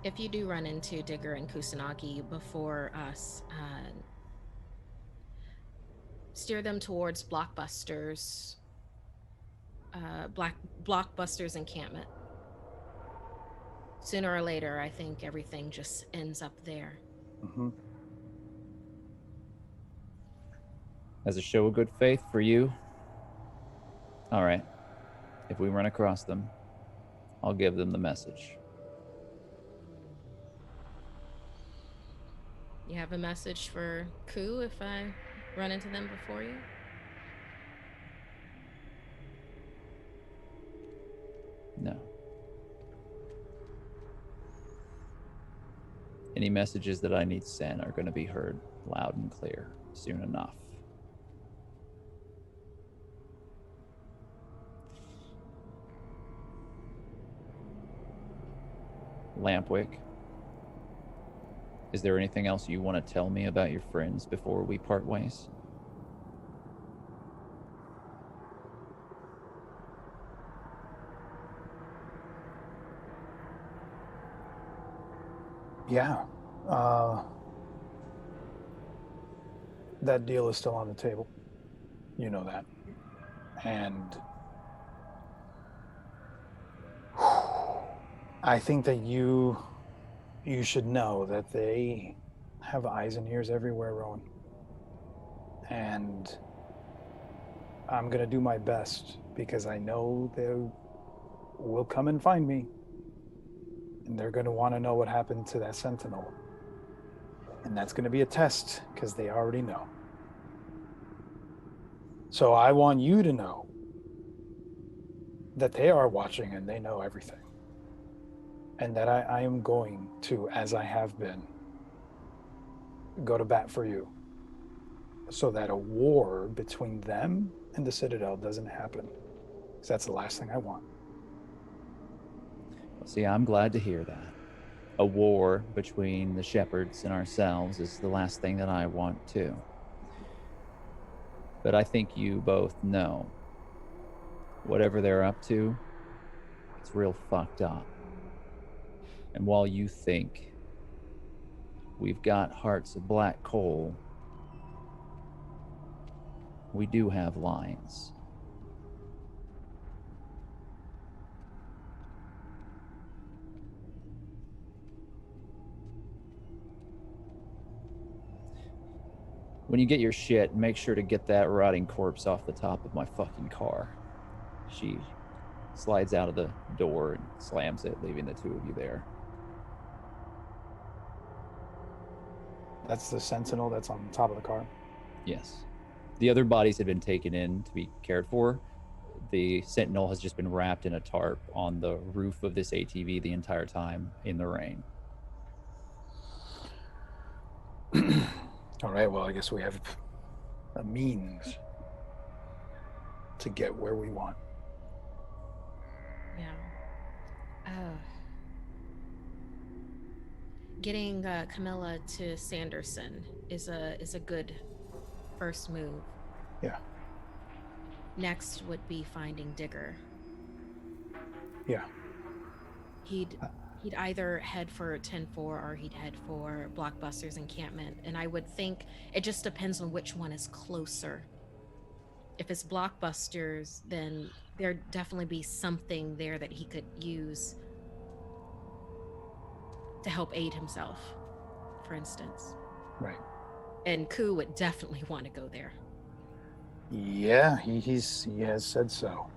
If you do run into Digger and Kusanagi before us, steer them towards Blockbuster's Blockbuster's encampment. Sooner or later, I think everything just ends up there. Mm-hmm. As a show of good faith for you, all right, if we run across them, I'll give them the message. You have a message for Ku if I run into them before you? No. Any messages that I need sent are going to be heard loud and clear soon enough. Lampwick, is there anything else you want to tell me about your friends before we part ways? Yeah. That deal is still on the table. You know that. And I think that you should know that they have eyes and ears everywhere, Rowan. And I'm going to do my best because I know they will come and find me. And they're going to want to know what happened to that sentinel. And that's going to be a test because they already know. So I want you to know that they are watching and they know everything. And that I am going to, as I have been, go to bat for you so that a war between them and the Citadel doesn't happen. Because that's the last thing I want. Well, see, I'm glad to hear that. A war between the shepherds and ourselves is the last thing that I want too. But I think you both know whatever they're up to, it's real fucked up. And while you think we've got hearts of black coal, we do have lines. When you get your shit, make sure to get that rotting corpse off the top of my fucking car. She slides out of the door and slams it, leaving the two of you there. That's the sentinel that's on top of the car? Yes. The other bodies have been taken in to be cared for. The sentinel has just been wrapped in a tarp on the roof of this ATV the entire time in the rain. All right, well, I guess we have a means to get where we want. Yeah. Getting Camilla to Sanderson is a good first move. Yeah. Next would be finding Digger. Yeah. He'd either head for 10-4 or he'd head for Blockbuster's encampment. And I would think it just depends on which one is closer. if it's blockbusters, then there'd definitely be something there that he could use to help aid himself, for instance. Right. And Ku would definitely want to go there. Yeah, he has said so.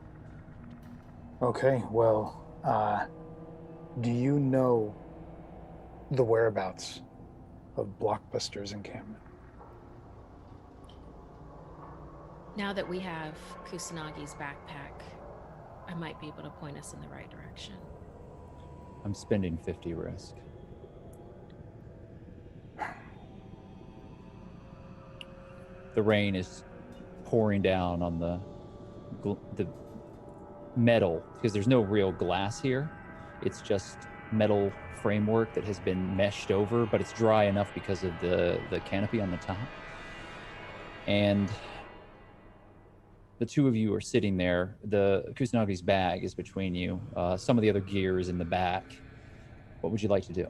Okay, well, do you know the whereabouts of Blockbuster's encampment? Now that we have Kusanagi's backpack, I might be able to point us in the right direction. I'm spending 50 risk. The rain is pouring down on the metal because there's no real glass here. It's just metal framework that has been meshed over, but it's dry enough because of the canopy on the top. And the two of you are sitting there. The Kusanagi's bag is between you. Some of the other gear is in the back. What would you like to do?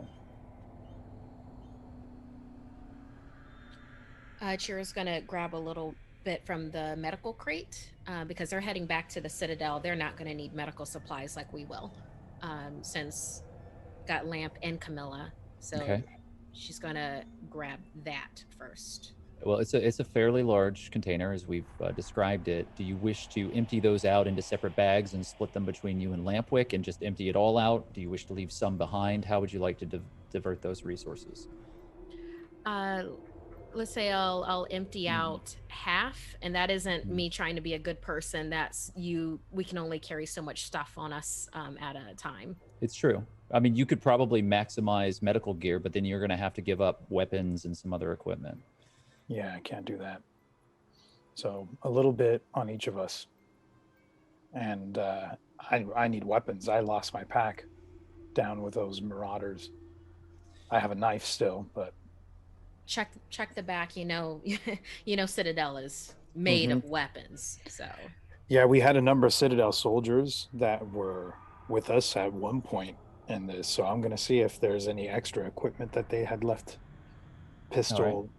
Chira's gonna grab a little bit from the medical crate because they're heading back to the Citadel. They're not gonna need medical supplies like we will, since got Lamp and Camilla. So Okay. she's gonna grab that first. Well, it's a fairly large container as we've described it. Do you wish to empty those out into separate bags and split them between you and Lampwick and just empty it all out? Do you wish to leave some behind? How would you like to divert those resources? Uh, let's say I'll empty out half, and that isn't Mhm. me trying to be a good person. That's you. We can only carry so much stuff on us at a time. It's true. I mean, you could probably maximize medical gear, but then you're going to have to give up weapons and some other equipment. Yeah, I can't do that. So a little bit on each of us. And I need weapons. I lost my pack down with those marauders. I have a knife still, but Check the back. Citadel is made of weapons. So yeah, we had a number of Citadel soldiers that were with us at one point in this. So I'm going to see if there's any extra equipment that they had left. Pistol.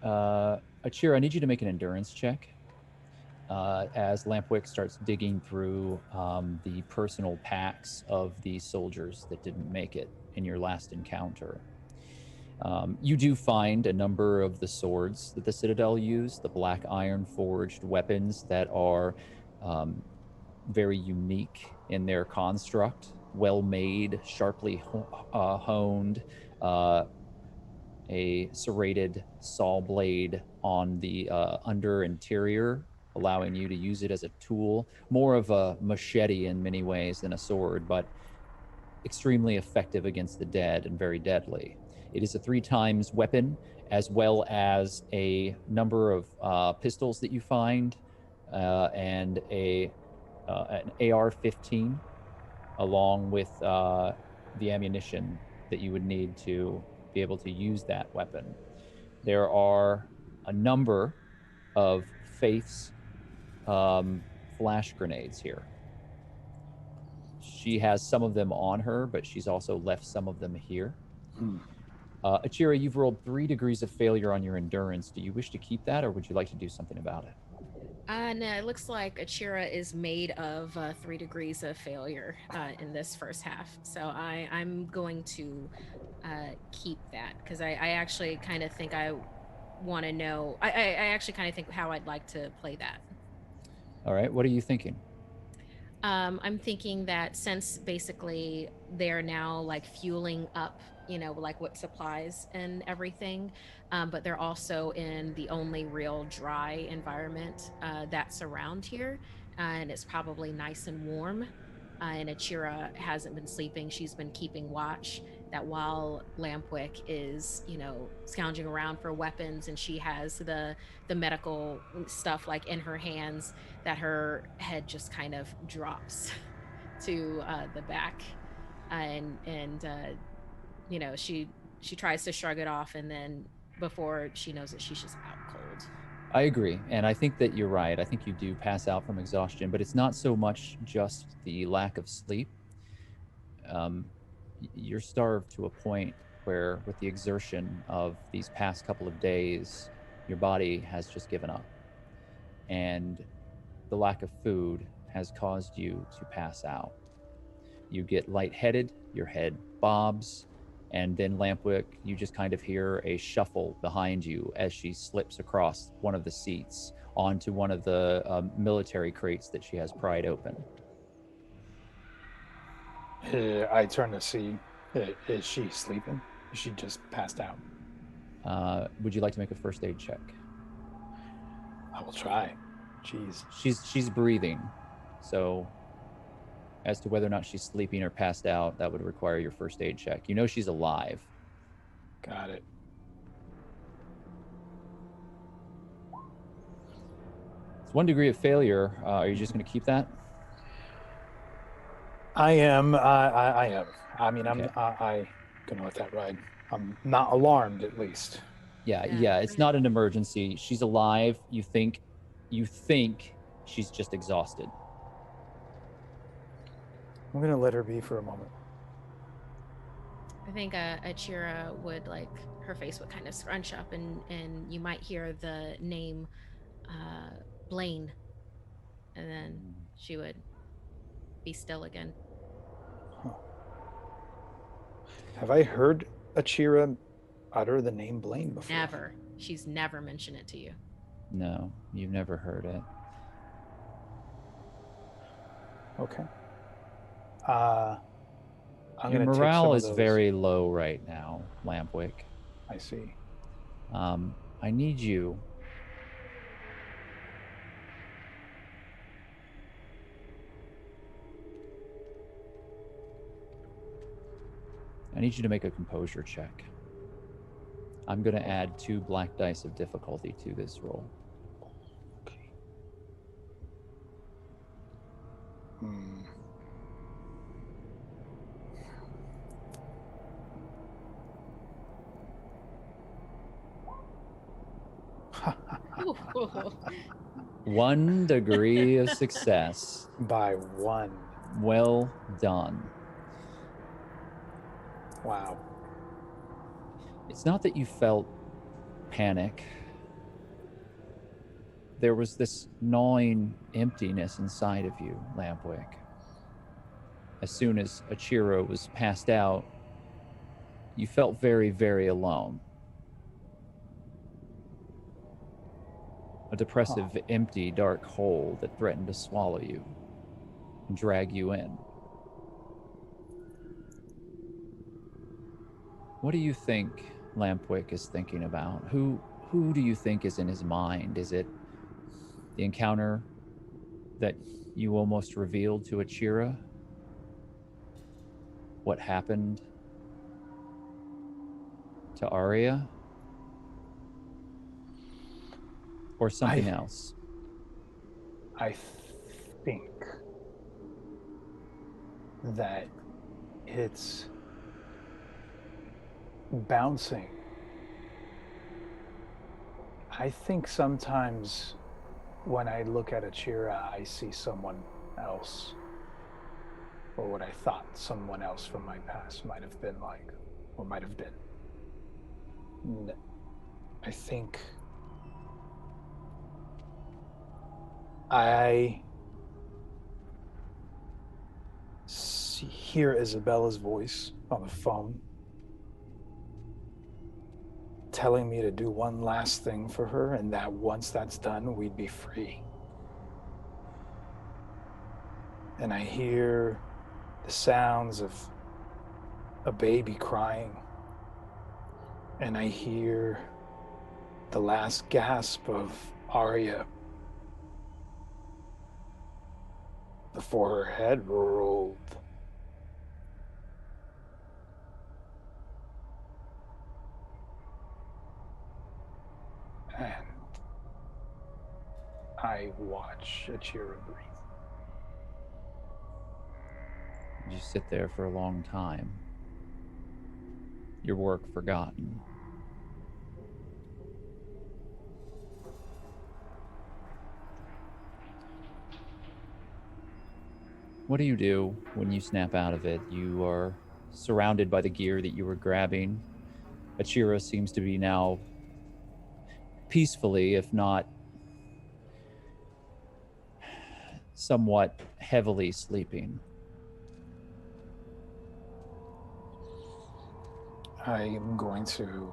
Achira, I need you to make an endurance check. As Lampwick starts digging through the personal packs of the soldiers that didn't make it in your last encounter. You do find a number of the swords that the Citadel used, the black iron forged weapons that are very unique in their construct, well made, sharply honed, a serrated saw blade on the under interior, allowing you to use it as a tool, more of a machete in many ways than a sword, but extremely effective against the dead and very deadly. It is a 3 times weapon, as well as a number of pistols that you find, and an AR-15, along with the ammunition that you would need to be able to use that weapon. There are a number of Faith's flash grenades here. She has some of them on her, but she's also left some of them here. Achira, you've rolled 3 degrees of failure on your endurance. Do you wish to keep that, or would you like to do something about it? no, it looks like Achira is made of 3 degrees of failure in this first half. So I'm going to keep that because I actually kind of think I want to know. I actually kind of think how I'd like to play that. All right, what are you thinking? I'm thinking that since basically they're now like fueling up, like what supplies and everything, but they're also in the only real dry environment that's around here, and it's probably nice and warm. And Achira hasn't been sleeping; she's been keeping watch. That while Lampwick is, scrounging around for weapons, and she has the medical stuff like in her hands, that her head just kind of drops to the back, and she tries to shrug it off, and then before she knows it, she's just out cold. I agree, and I think that you're right. I think you do pass out from exhaustion, but it's not so much just the lack of sleep. You're starved to a point where, with the exertion of these past couple of days, your body has just given up. and the lack of food has caused you to pass out. You get lightheaded, your head bobs, and then Lampwick, you just kind of hear a shuffle behind you as she slips across one of the seats onto one of the military crates that she has pried open. I turn to see, is she sleeping? Is she just passed out? Would you like to make a first aid check? I will try. Jeez. She's breathing, so as to whether or not she's sleeping or passed out, that would require your first aid check. You know she's alive. Got it. It's 1 degree of failure. Are you just going to keep that? I am. I am. I mean, Okay. I'm gonna let that ride. I'm not alarmed, at least. Yeah. It's not an emergency. She's alive. You think she's just exhausted. I'm gonna let her be for a moment. I think Achira would, like, her face would kind of scrunch up, and you might hear the name Blaine, and then she would be still again. Huh. Have I heard Achira utter the name Blaine before? Never. She's never mentioned it to you. No, you've never heard it. Okay. Your morale is very low right now, Lampwick. I see. I need you to make a composure check. I'm going to add 2 black dice of difficulty to this roll. Okay. Ooh. 1 degree of success. By 1. Well done. Wow. It's not that you felt panic. There was this gnawing emptiness inside of you, Lampwick. As soon as Achiro was passed out, you felt very, very alone. A depressive, empty, dark hole that threatened to swallow you and drag you in. What do you think Lampwick is thinking about? Who do you think is in his mind? Is it the encounter that you almost revealed to Achira? What happened to Arya? Or something else? I think that it's bouncing. I think sometimes when I look at Achira, I see someone else, or what I thought someone else from my past might have been like, or might have been. I think I hear Isabella's voice on the phone telling me to do one last thing for her, and that once that's done, we'd be free. And I hear the sounds of a baby crying, and I hear the last gasp of Arya before her head rolled. And I watch Achira breathe. You sit there for a long time. Your work forgotten. What do you do when you snap out of it? You are surrounded by the gear that you were grabbing. Achira seems to be now peacefully, if not somewhat heavily sleeping. I am going to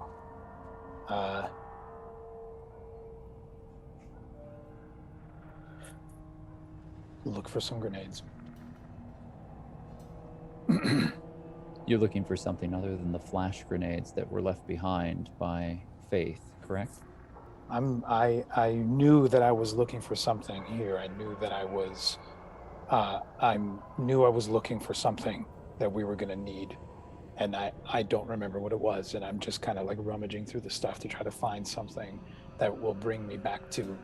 look for some grenades. You're looking for something other than the flash grenades that were left behind by Faith, correct? I knew that I was looking for something here. I knew that I was looking for something that we were gonna need. And I don't remember what it was, and I'm just kind of like rummaging through the stuff to try to find something that will bring me back to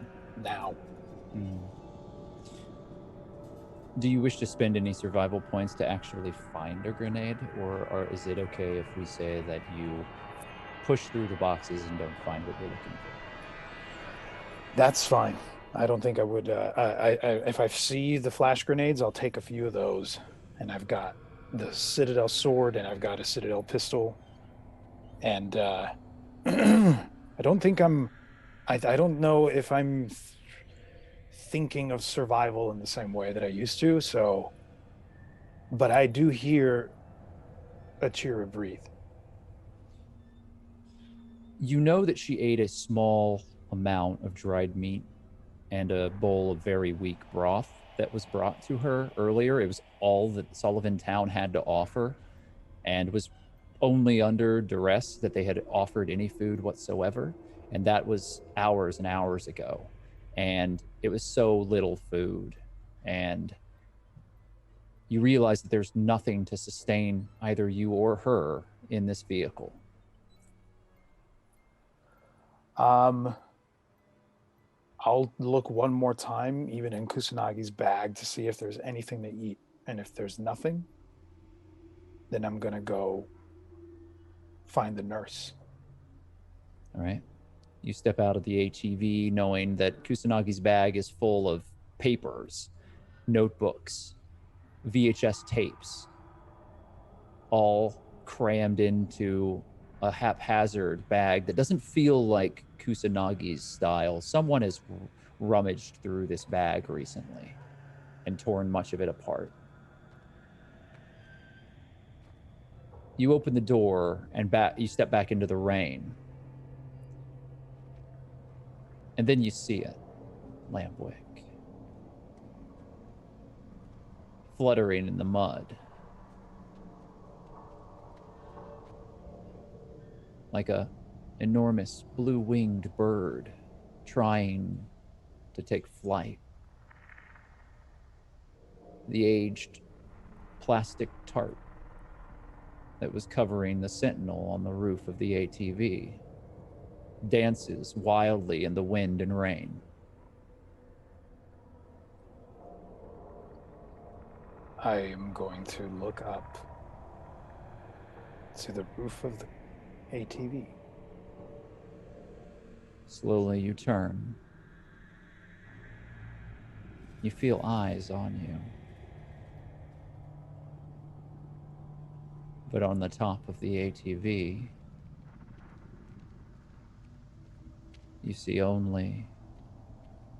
now. Do you wish to spend any survival points to actually find a grenade, or is it okay if we say that you push through the boxes and don't find what you're looking for? That's fine. I don't think I would. If I see the flash grenades, I'll take a few of those. And I've got the Citadel sword, and I've got a Citadel pistol. And I don't think I'm. I don't know if I'm thinking of survival in the same way that I used to. So, but I do hear a cheer of breathe. You know that she ate a small amount of dried meat and a bowl of very weak broth that was brought to her earlier. It was all that Sullivan Town had to offer, and was only under duress that they had offered any food whatsoever. And that was hours and hours ago. And it was so little food. And you realize that there's nothing to sustain either you or her in this vehicle. I'll look one more time, even in Kusanagi's bag, to see if there's anything to eat. And if there's nothing, then I'm going to go find the nurse. All right. You step out of the ATV knowing that Kusanagi's bag is full of papers, notebooks, VHS tapes, all crammed into a haphazard bag that doesn't feel like Kusanagi's style. Someone has rummaged through this bag recently and torn much of it apart. You open the door and you step back into the rain. And then you see it, Lampwick, fluttering in the mud, like a enormous blue-winged bird trying to take flight. The aged plastic tarp that was covering the sentinel on the roof of the ATV dances wildly in the wind and rain. I am going to look up to the roof of the ATV. Slowly you turn. You feel eyes on you. But on the top of the ATV, you see only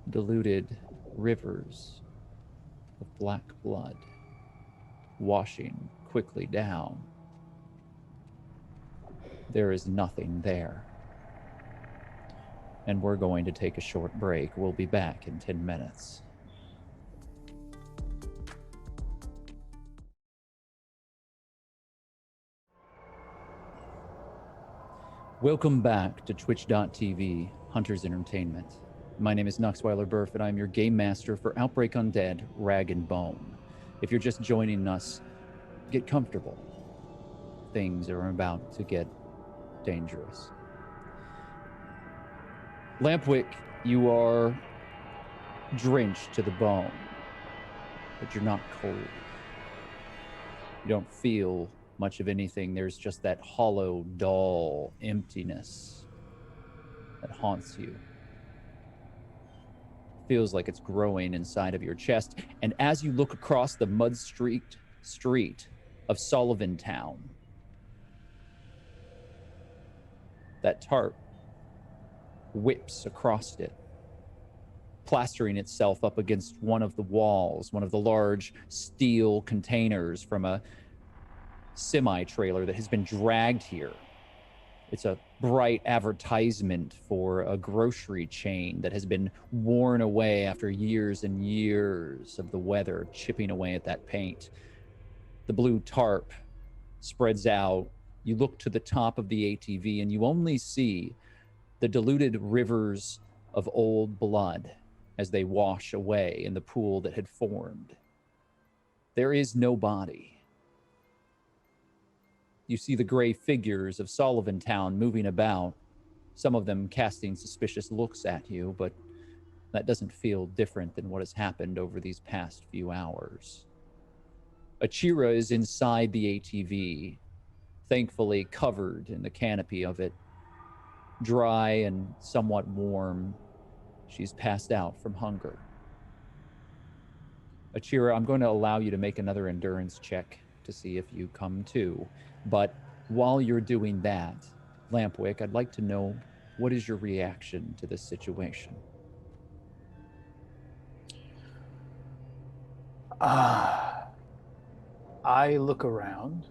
diluted rivers of black blood washing quickly down. There is nothing there. And we're going to take a short break. We'll be back in 10 minutes. Welcome back to Twitch.tv, Hunters Entertainment. My name is Nuxweiler Burf, and I'm your game master for Outbreak Undead, Rag and Bone. If you're just joining us, get comfortable. Things are about to get dangerous. Lampwick, you are drenched to the bone, but you're not cold. You don't feel much of anything. There's just that hollow, dull emptiness that haunts you. Feels like it's growing inside of your chest. And as you look across the mud-streaked street of Sullivan Town, that tarp whips across it, plastering itself up against one of the walls, one of the large steel containers from a semi-trailer that has been dragged here. It's a bright advertisement for a grocery chain that has been worn away after years and years of the weather chipping away at that paint. The blue tarp spreads out. You look to the top of the ATV and you only see the diluted rivers of old blood as they wash away in the pool that had formed. There is no body. You see the gray figures of Sullivan Town moving about, some of them casting suspicious looks at you, but that doesn't feel different than what has happened over these past few hours. Achira is inside the ATV, thankfully covered in the canopy of it, dry and somewhat warm. She's passed out from hunger. Achira, I'm going to allow you to make another endurance check to see if you come to. But while you're doing that, Lampwick, I'd like to know, what is your reaction to this situation? I look around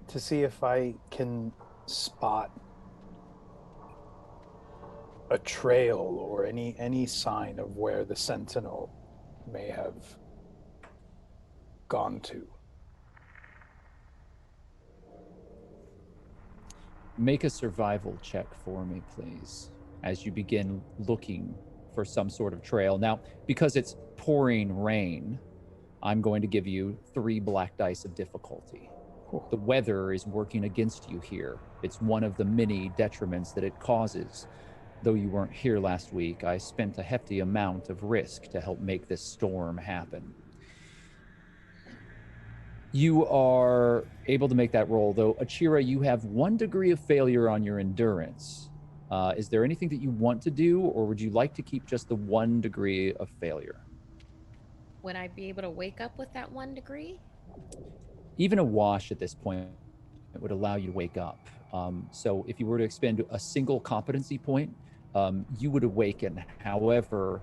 to see if I can spot a trail or any sign of where the sentinel may have gone to. Make a survival check for me, please, as you begin looking for some sort of trail. Now, because it's pouring rain, I'm going to give you 3 black dice of difficulty. The weather is working against you here. It's one of the many detriments that it causes. Though you weren't here last week, I spent a hefty amount of risk to help make this storm happen. You are able to make that roll, though. Achira, you have 1 degree of failure on your endurance. Is there anything that you want to do, or would you like to keep just the 1 degree of failure? Would I be able to wake up with that 1 degree? Even a wash at this point would allow you to wake up. So if you were to expend a single competency point, you would awaken. However,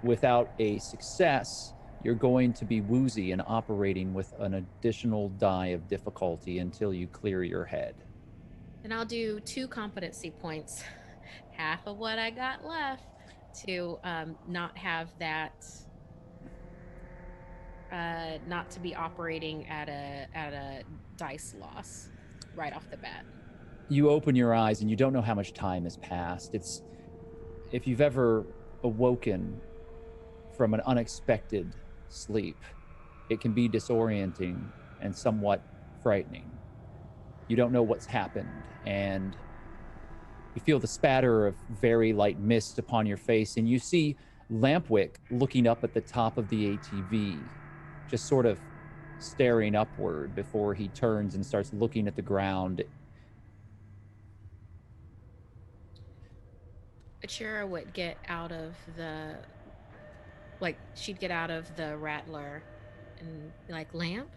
without a success, you're going to be woozy and operating with an additional die of difficulty until you clear your head. Then I'll do 2 competency points, half of what I got left, to not have that, not to be operating at a dice loss right off the bat. You open your eyes and you don't know how much time has passed. It's, if you've ever awoken from an unexpected sleep, it can be disorienting and somewhat frightening. You don't know what's happened, and you feel the spatter of very light mist upon your face, and you see Lampwick looking up at the top of the ATV, just sort of staring upward before he turns and starts looking at the ground. Achira would get out of the, like, she'd get out of the rattler and be like, Lamp?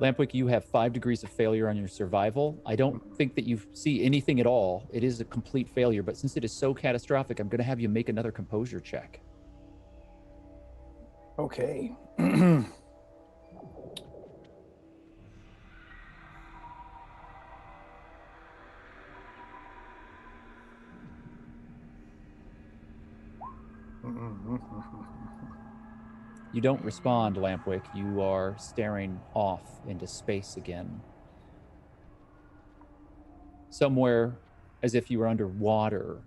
Lampwick, you have 5 degrees of failure on your survival. I don't think that you see anything at all. It is a complete failure, but since it is so catastrophic, I'm going to have you make another composure check. Okay. You don't respond, Lampwick. You are staring off into space again. Somewhere, as if you were underwater,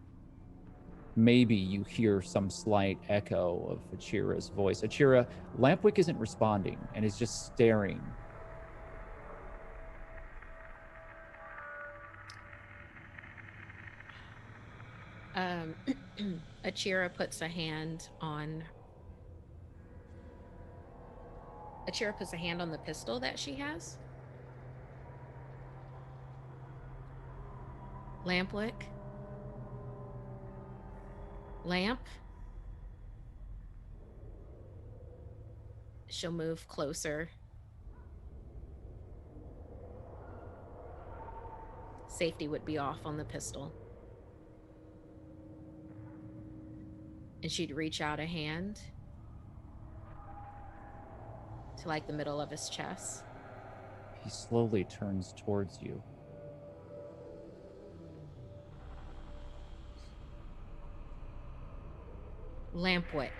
maybe you hear some slight echo of Achira's voice. Achira, Lampwick isn't responding and is just staring. Achira puts a hand on the pistol that she has. Lampwick? Lamp? She'll move closer. safety would be off on the pistol. And she'd reach out a hand to like the middle of his chest. He slowly turns towards you. Lampwick.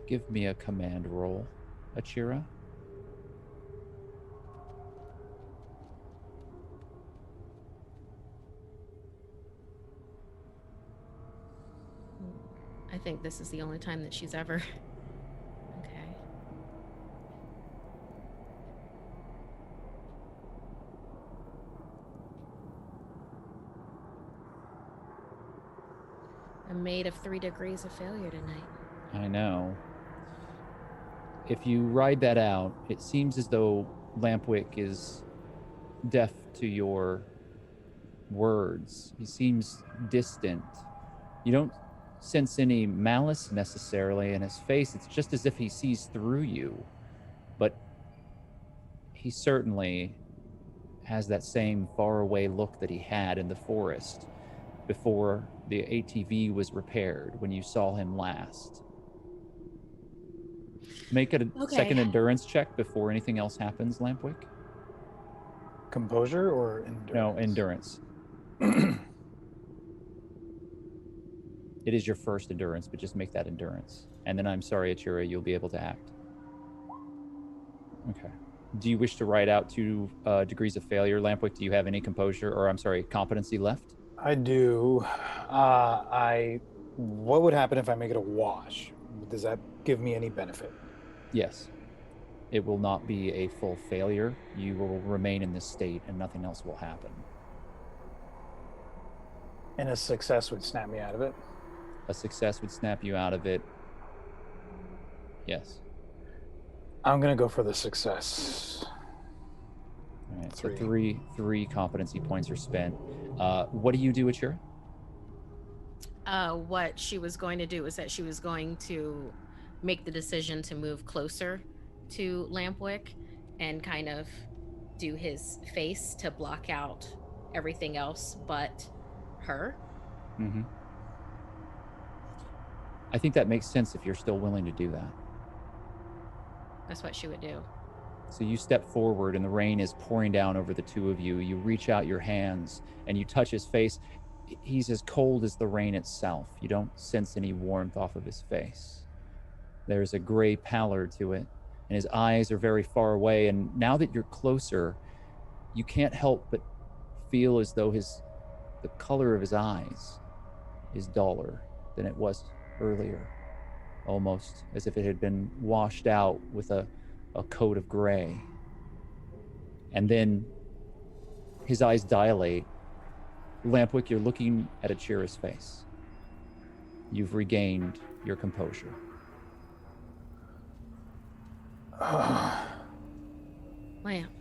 Give me a command roll, Achira. I think this is the only time that she's ever... Okay. I'm made of 3 degrees of failure tonight. I know. If you ride that out, it seems as though Lampwick is deaf to your words. He seems distant. You don't sense any malice necessarily in his face. It's just as if he sees through you. But he certainly has that same faraway look that he had in the forest before the ATV was repaired when you saw him last. Make a second endurance check before anything else happens, Lampwick. Composure or endurance? No, endurance. It is your first endurance, but just make that endurance. And then I'm sorry, Achira, you'll be able to act. Okay. Do you wish to write out 2 degrees of failure, Lampwick? Do you have any composure, or I'm sorry, competency left? I do. What would happen if I make it a wash? Does that give me any benefit? Yes. It will not be a full failure. You will remain in this state and nothing else will happen. And a success would snap me out of it? A success would snap you out of it. Yes. I'm going to go for the success. All right, so three competency points are spent. What do you do, Achira? What she was going to do is that she was going to make the decision to move closer to Lampwick and kind of do his face to block out everything else but her. Mm-hmm. I think that makes sense if you're still willing to do that. That's what she would do. So you step forward and the rain is pouring down over the two of you. You reach out your hands and you touch his face. He's as cold as the rain itself. You don't sense any warmth off of his face. There's a gray pallor to it, and his eyes are very far away. And now that you're closer, you can't help but feel as though the color of his eyes is duller than it was earlier, almost as if it had been washed out with a coat of gray. And then his eyes dilate. Lampwick, you're looking at Achira's face. You've regained your composure. Lamp.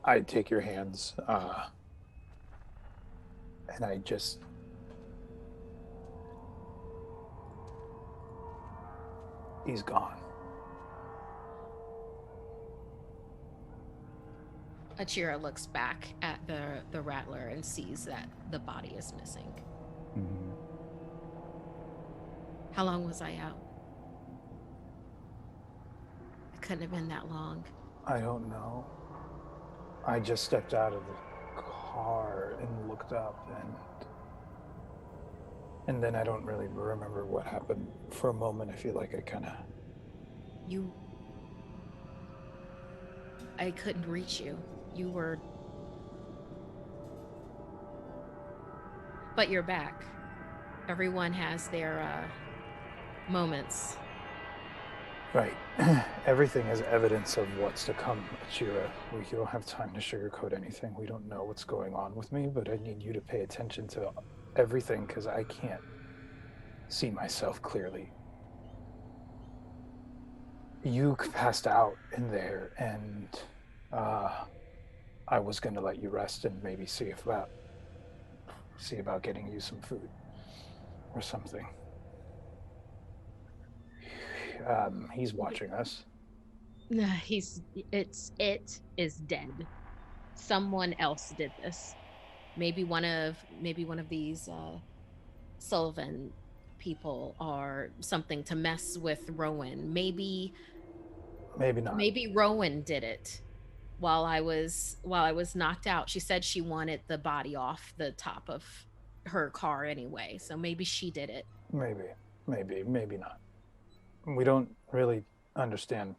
I take your hands, and I just... He's gone. Achira looks back at the rattler and sees that the body is missing. Mm-hmm. How long was I out? It couldn't have been that long. I don't know. I just stepped out of the car and looked up, and then I don't really remember what happened. For a moment, I feel like I kind of... I couldn't reach you. You were... But you're back. Everyone has their moments. Right. Everything is evidence of what's to come, Achira. We don't have time to sugarcoat anything. We don't know what's going on with me, but I need you to pay attention to everything because I can't see myself clearly. You passed out in there, and I was going to let you rest and maybe see about getting you some food or something. He's watching us. Nah, it is dead. Someone else did this. Maybe one of these Sullivan people or something to mess with Rowan. Maybe not. Maybe Rowan did it while I was knocked out. She said she wanted the body off the top of her car anyway, so maybe she did it. Maybe. Maybe not. We don't really understand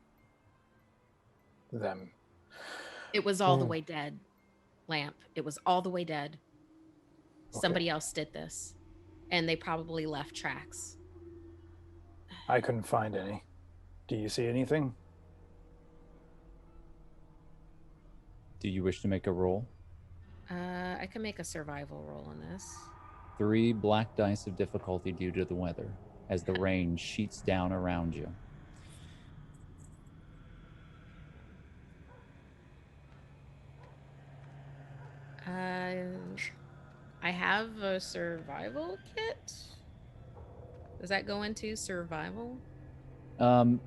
them. It was all the Hmm. way dead, Lamp. It was all the way dead. Okay. Somebody else did this, and they probably left tracks. I couldn't find any. Do you see anything? Do you wish to make a roll? I can make a survival roll on this. 3 black dice of difficulty due to the weather as the rain sheets down around you. I have a survival kit. Does that go into survival?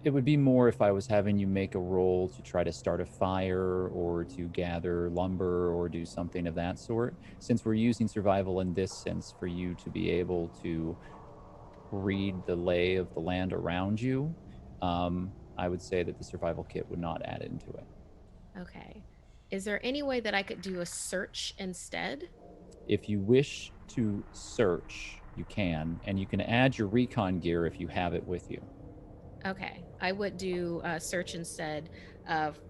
It would be more if I was having you make a roll to try to start a fire or to gather lumber or do something of that sort. Since we're using survival in this sense for you to be able to read the lay of the land around you, I would say that the survival kit would not add into it. Okay. Is there any way that I could do a search instead? If you wish to search, you can, and you can add your recon gear if you have it with you. Okay. I would do a search instead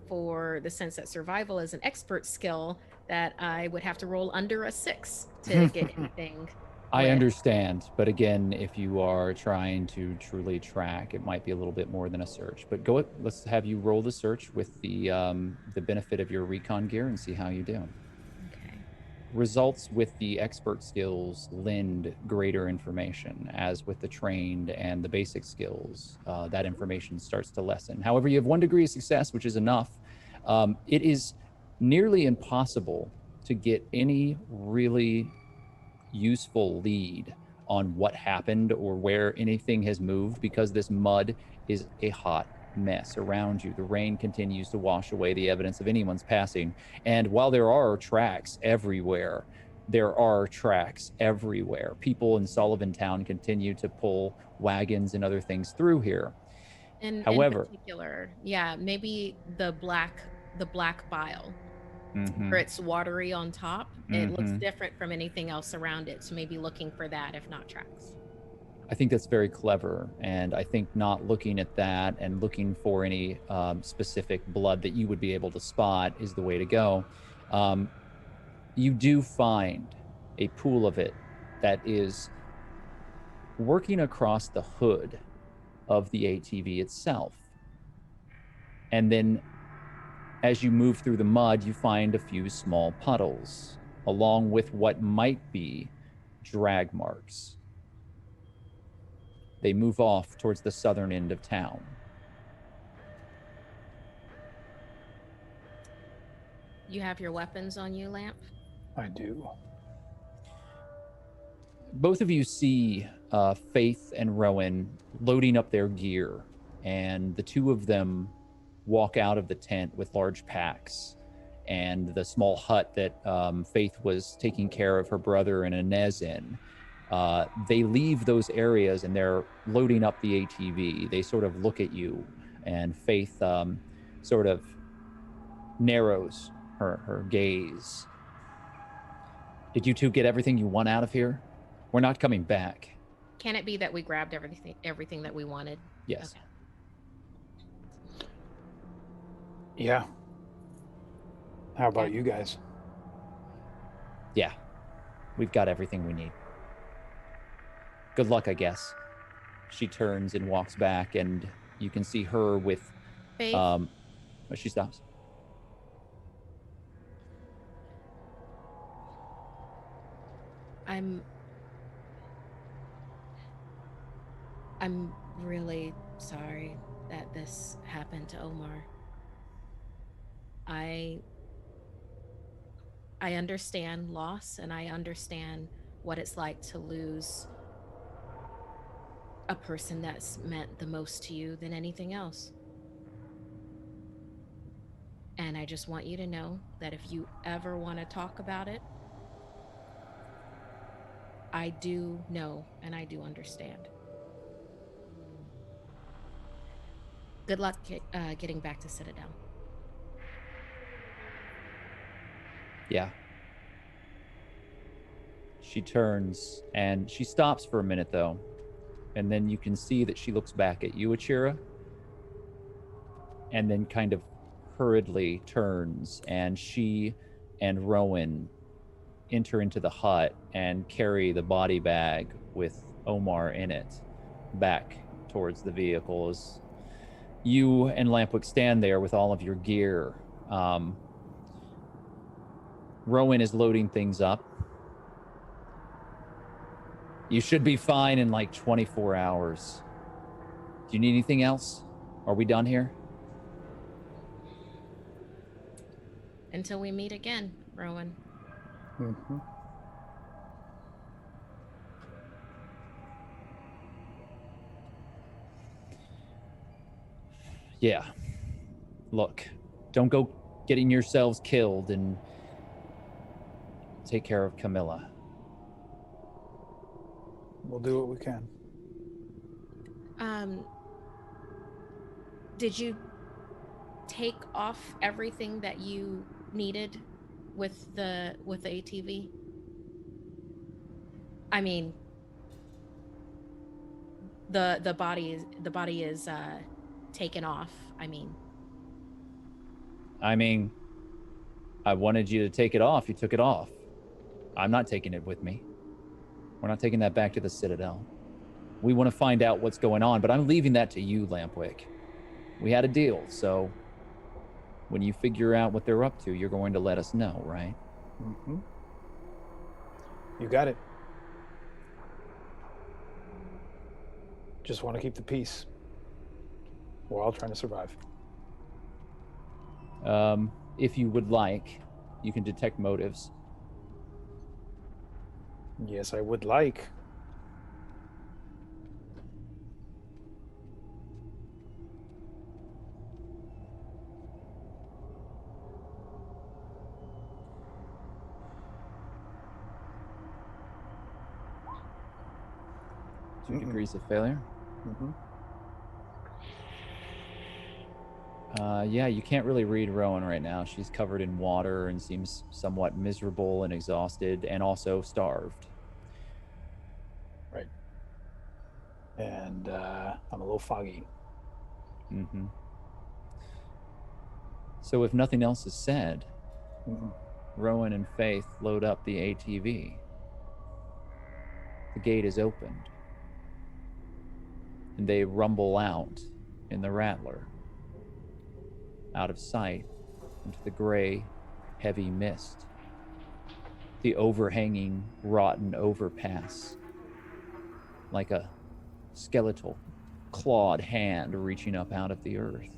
for the sense that survival is an expert skill that I would have to roll under a 6 to get anything I with. understand, but again, if you are trying to truly track, it might be a little bit more than a search. But let's have you roll the search with the benefit of your recon gear and see how you do. Okay. Results with the expert skills lend greater information, as with the trained and the basic skills, that information starts to lessen. However, you have 1 degree of success, which is enough. It is nearly impossible to get any really useful lead on what happened or where anything has moved because this mud is a hot mess around you. The rain continues to wash away the evidence of anyone's passing. And while there are tracks everywhere, people in Sullivan Town continue to pull wagons and other things through here. In However, particular, yeah, maybe the black bile mhm, where it's watery on top. It looks mhm. different from anything else around it. So maybe looking for that, if not tracks. I think that's very clever. And I think not looking at that and looking for any specific blood that you would be able to spot is the way to go. You do find a pool of it that is working across the hood of the ATV itself. And then as you move through the mud, you find a few small puddles, along with what might be drag marks. They move off towards the southern end of town. You have your weapons on you, Lamp? I do. Both of you see Faith and Rowan loading up their gear, and the two of them walk out of the tent with large packs. And the small hut that Faith was taking care of her brother and Inez in, they leave those areas and they're loading up the ATV. They sort of look at you, and Faith sort of narrows her gaze. Did you two get everything you want out of here? We're not coming back. Can it be that we grabbed everything that we wanted? Yes. Okay. Yeah. How about Yeah. you guys? Yeah. We've got everything we need. Good luck, I guess. She turns and walks back, and you can see her with Faith, she stops. I'm really sorry that this happened to Omar. I I understand loss and I understand what it's like to lose a person that's meant the most to you than anything else. And I just want you to know that if you ever want to talk about it, I do know and I do understand. Good luck getting back to Citadel. Yeah. She turns and she stops for a minute, though. And then you can see that she looks back at you, Achira, and then kind of hurriedly turns, and she and Rowan enter into the hut and carry the body bag with Omar in it back towards the vehicle as you and Lampwick stand there with all of your gear. Rowan is loading things up. You should be fine in like 24 hours. Do you need anything else? Are we done here? Until we meet again, Rowan. Mm-hmm. Yeah. Look, don't go getting yourselves killed, and take care of Camilla. We'll do what we can. Did you take off everything that you needed with the ATV? I mean, the body is taken off. I mean, I wanted you to take it off. You took it off. I'm not taking it with me. We're not taking that back to the Citadel. We want to find out what's going on, but I'm leaving that to you, Lampwick. We had a deal, so when you figure out what they're up to, you're going to let us know, right? Mm-hmm. You got it. Just want to keep the peace. We're all trying to survive. If you would like, you can detect motives. Yes, I would like. Two degrees of failure. Mm-hmm. Yeah, you can't really read Rowan right now. She's covered in water and seems somewhat miserable and exhausted and also starved. Right. And I'm a little foggy. Mm-hmm. So if nothing else is said, Rowan and Faith load up the ATV. The gate is opened, and they rumble out in the Rattler, out of sight into the gray, heavy mist. The overhanging, rotten overpass, like a skeletal, clawed hand reaching up out of the earth.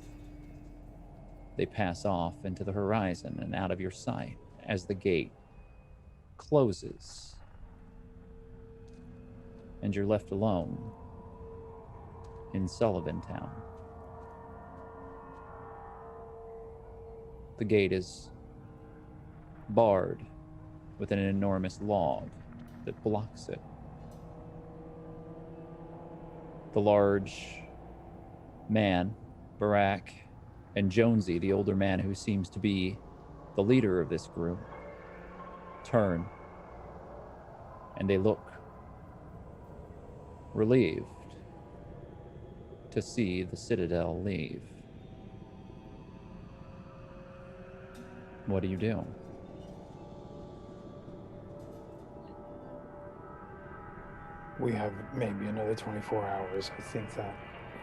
They pass off into the horizon and out of your sight as the gate closes, and you're left alone in Sullivan Town. The gate is barred with an enormous log that blocks it. The large man, Barak, and Jonesy, the older man who seems to be the leader of this group, turn, and they look relieved to see the Citadel leave. What do you do? We have maybe another 24 hours. I think that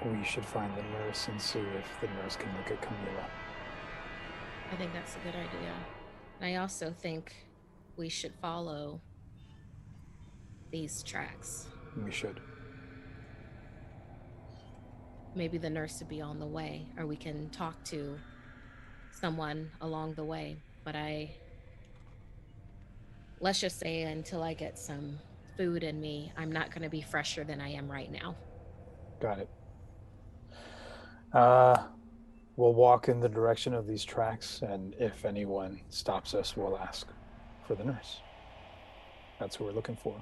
we should find the nurse and see if the nurse can look at Camilla. I think that's a good idea. And I also think we should follow these tracks. We should. Maybe the nurse would be on the way, or we can talk to someone along the way. But let's just say until I get some food in me, I'm not going to be fresher than I am right now. Got it. We'll walk in the direction of these tracks, and if anyone stops us, we'll ask for the nurse. That's who we're looking for.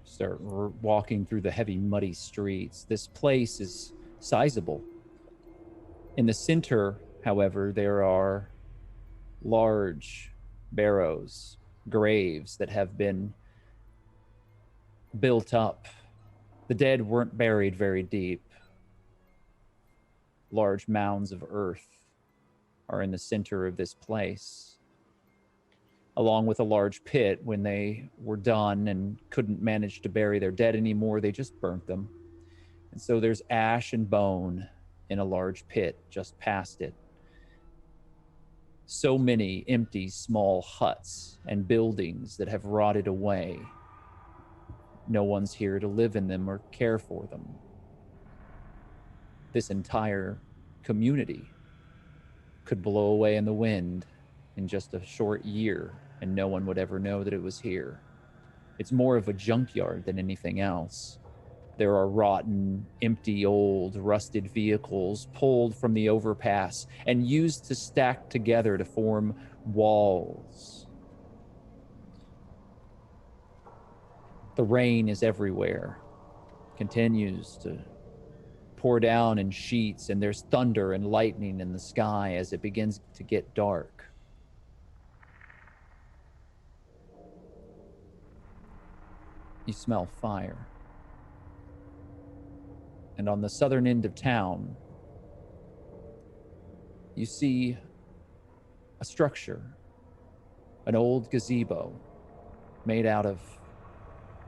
Start walking through the heavy, muddy streets. This place is sizable. In the center, however, there are large barrows, graves that have been built up. The dead weren't buried very deep. Large mounds of earth are in the center of this place, along with a large pit. When they were done and couldn't manage to bury their dead anymore, they just burnt them. And so there's ash and bone in a large pit just past it. So many empty small huts and buildings that have rotted away. No one's here to live in them or care for them. This entire community could blow away in the wind in just a short year, and no one would ever know that it was here. It's more of a junkyard than anything else. There are rotten, empty, old, rusted vehicles pulled from the overpass and used to stack together to form walls. The rain is everywhere, continues to pour down in sheets, and there's thunder and lightning in the sky as it begins to get dark. You smell fire. And on the southern end of town, you see a structure, an old gazebo made out of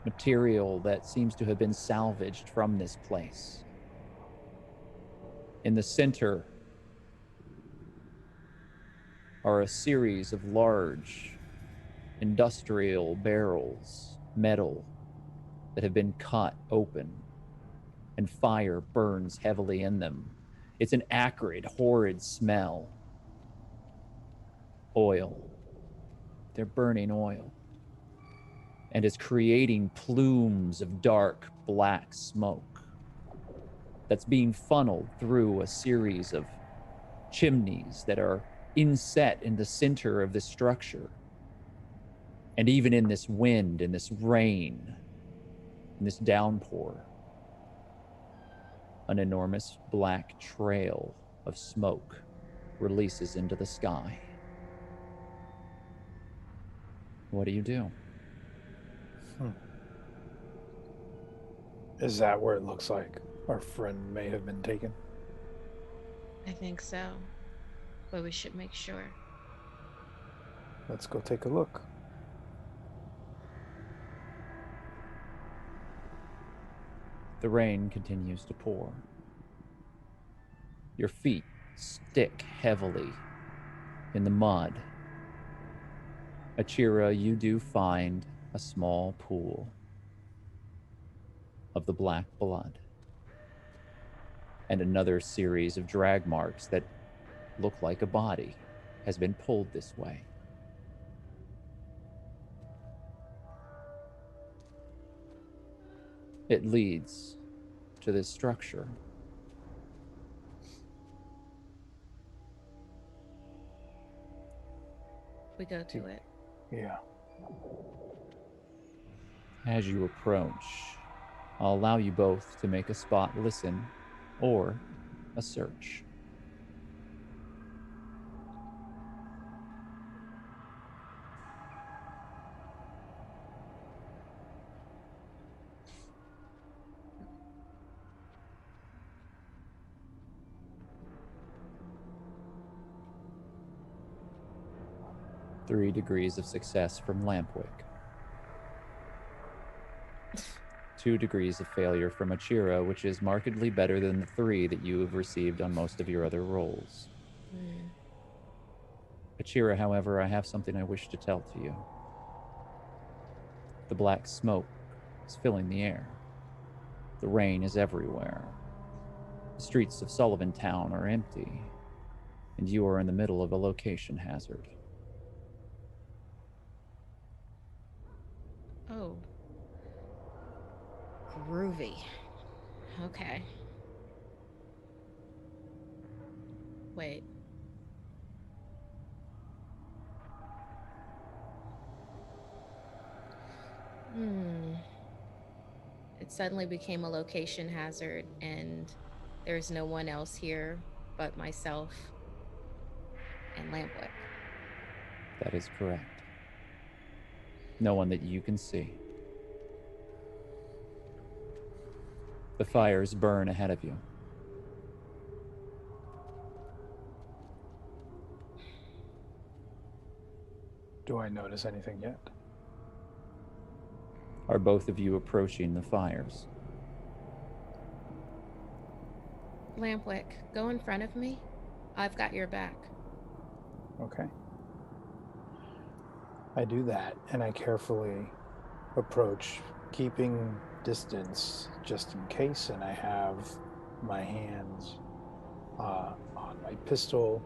material that seems to have been salvaged from this place. In the center are a series of large industrial barrels, metal, that have been cut open, and fire burns heavily in them. It's an acrid, horrid smell. Oil. They're burning oil. And it's creating plumes of dark, black smoke that's being funneled through a series of chimneys that are inset in the center of this structure. And even in this wind, in this rain, in this downpour, an enormous black trail of smoke releases into the sky. What do you do? Is that where it looks like our friend may have been taken? I think so. But we should make sure. Let's go take a look. The rain continues to pour. Your feet stick heavily in the mud. Achira, you do find a small pool of the black blood and another series of drag marks that look like a body has been pulled this way. It leads to this structure. We go to it. Yeah. As you approach, I'll allow you both to make a spot listen or a search. Three degrees of success from Lampwick. 2 degrees of failure from Achira, which is markedly better than the 3 that you have received on most of your other rolls. Achira, however, I have something I wish to tell to you. The black smoke is filling the air. The rain is everywhere. The streets of Sullivan Town are empty, and you are in the middle of a location hazard. Oh. Groovy. Okay. Wait. Hmm. It suddenly became a location hazard, and there's no one else here but myself and Lampwick. That is correct. No one that you can see. The fires burn ahead of you. Do I notice anything yet? Are both of you approaching the fires? Lampwick, go in front of me. I've got your back. Okay. I do that, and I carefully approach, keeping distance just in case, and I have my hands on my pistol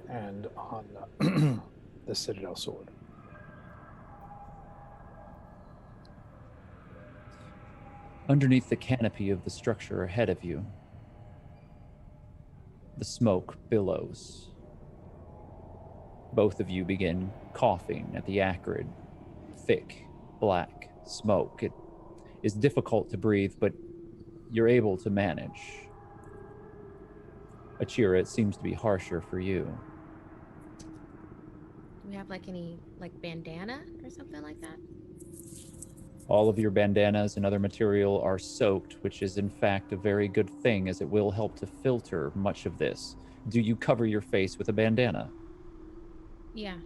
and on the Citadel sword. Underneath the canopy of the structure ahead of you, the smoke billows. Both of you begin coughing at the acrid, thick, black smoke. It is difficult to breathe, but you're able to manage. Achira, it seems to be harsher for you. Do we have like any like bandana or something like that? All of your bandanas and other material are soaked, which is in fact a very good thing as it will help to filter much of this. Do you cover your face with a bandana? Yeah.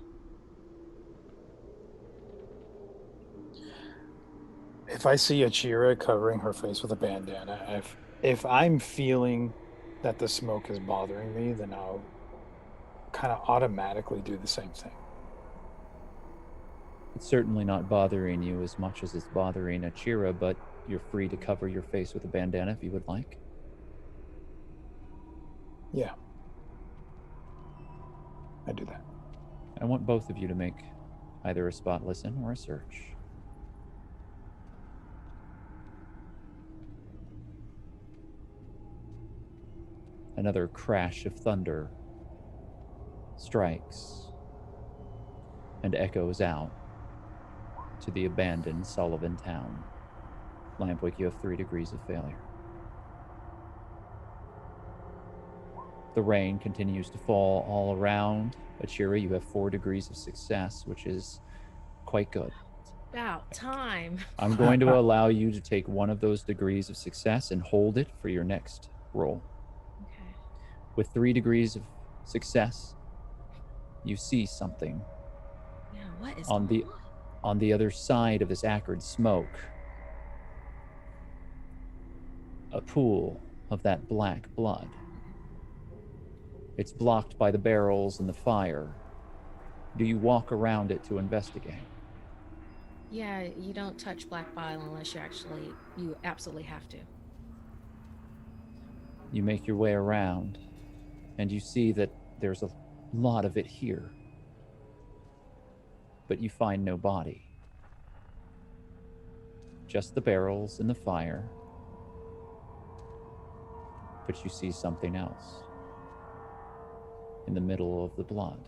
If I see Achira covering her face with a bandana, if I'm feeling that the smoke is bothering me, then I'll kind of automatically do the same thing. It's certainly not bothering you as much as it's bothering Achira, but you're free to cover your face with a bandana if you would like. Yeah. I do that. I want both of you to make either a spot listen or a search. Another crash of thunder strikes and echoes out to the abandoned Sullivan town. Lampwick, you have 3 degrees of failure. The rain continues to fall all around. Achira, you have 4 degrees of success, which is quite good. About time. I'm going to allow you to take one of those degrees of success and hold it for your next roll. Okay. With 3 degrees of success, you see something Yeah, what is on going the other side of this acrid smoke. A pool of that black blood. It's blocked by the barrels and the fire. Do you walk around it to investigate? Yeah, you don't touch black bile unless you absolutely have to. You make your way around, and you see that there's a lot of it here. But you find no body. Just the barrels and the fire. But you see something else. In the middle of the blood.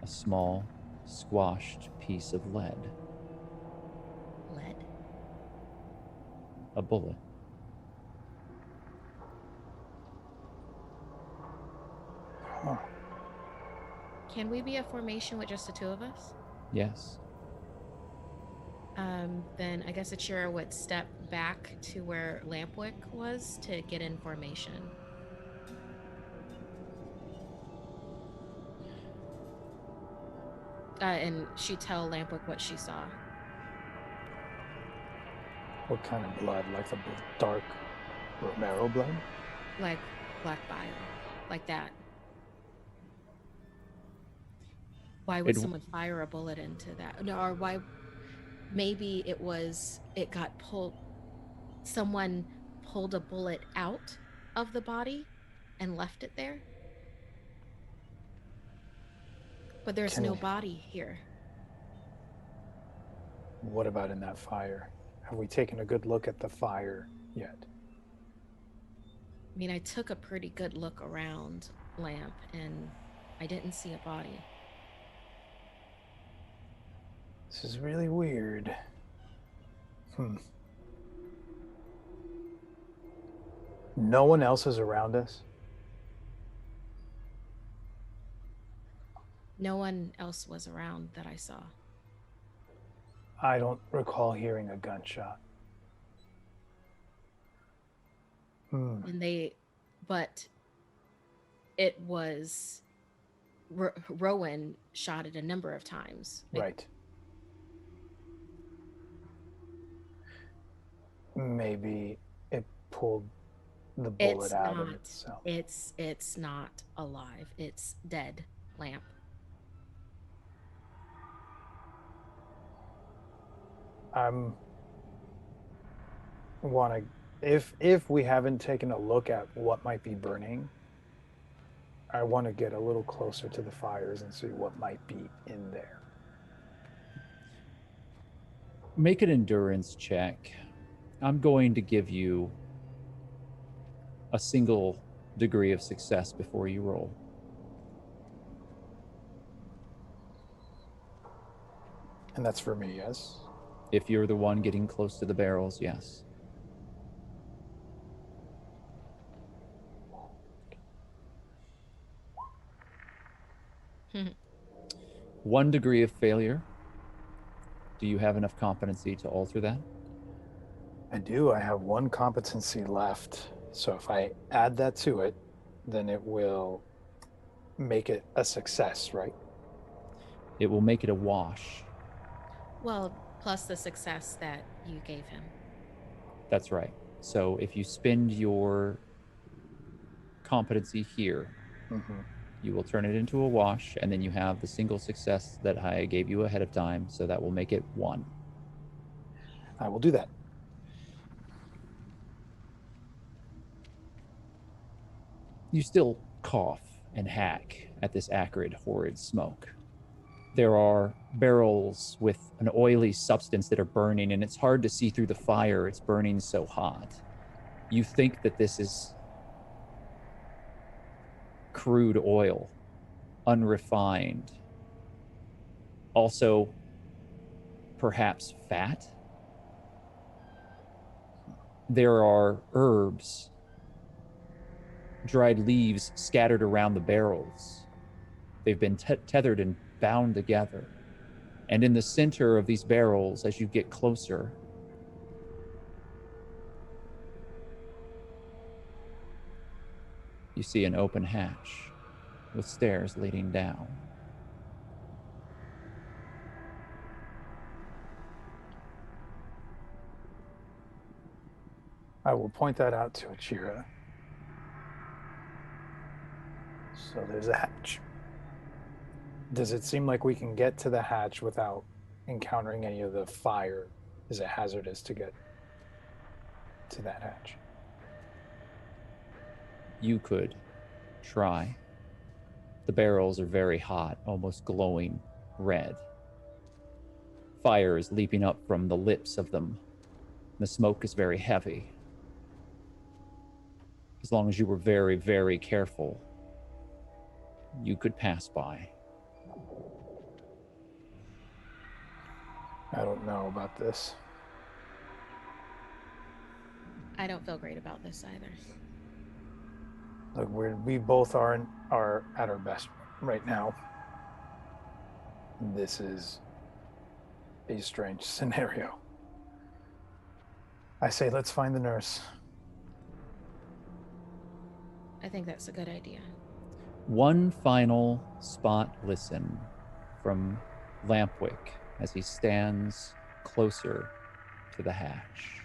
A small, squashed piece of lead. Lead? A bullet. Huh. Can we be a formation with just the two of us? Yes. Then I guess Achira would step back to where Lampwick was to get in formation. And she tell Lampwick what she saw. What kind of blood? Like the dark Romero blood? Like black bile. Like that. Why would someone fire a bullet into that? No, or why maybe it got pulled, someone pulled a bullet out of the body and left it there. But there's no body here. What about in that fire? Have we taken a good look at the fire yet? I mean, I took a pretty good look around Lamp and I didn't see a body. This is really weird. No one else is around us? No one else was around that I saw. I don't recall hearing a gunshot. And but it was, Rowan shot it a number of times. Right. Maybe it pulled the bullet out of itself. It's not alive. It's dead, Lamp. I'm want to if we haven't taken a look at what might be burning, I want to get a little closer to the fires and see what might be in there. Make an endurance check. I'm going to give you a single degree of success before you roll. And that's for me, yes? If you're the one getting close to the barrels, yes. One degree of failure. Do you have enough competency to alter that? I do. I have one competency left. So if I add that to it, then it will make it a success, right? It will make it a wash. Well, plus the success that you gave him. That's right. So if you spend your competency here, you will turn it into a wash, and then you have the single success that I gave you ahead of time, so that will make it 1. I will do that. You still cough and hack at this acrid, horrid smoke. There are barrels with an oily substance that are burning, and it's hard to see through the fire. It's burning so hot. You think that this is crude oil, unrefined. Also, perhaps fat. There are herbs, dried leaves scattered around the barrels. They've been tethered and bound together. And in the center of these barrels, as you get closer, you see an open hatch with stairs leading down. I will point that out to Achira. So there's a hatch. Does it seem like we can get to the hatch without encountering any of the fire? Is it hazardous to get to that hatch? You could try. The barrels are very hot, almost glowing red. Fire is leaping up from the lips of them. The smoke is very heavy. As long as you were very, very careful, you could pass by. I don't know about this. I don't feel great about this either. Look, we both are at our best right now. This is a strange scenario. I say let's find the nurse. I think that's a good idea. One final spot listen from Lampwick as he stands closer to the hatch.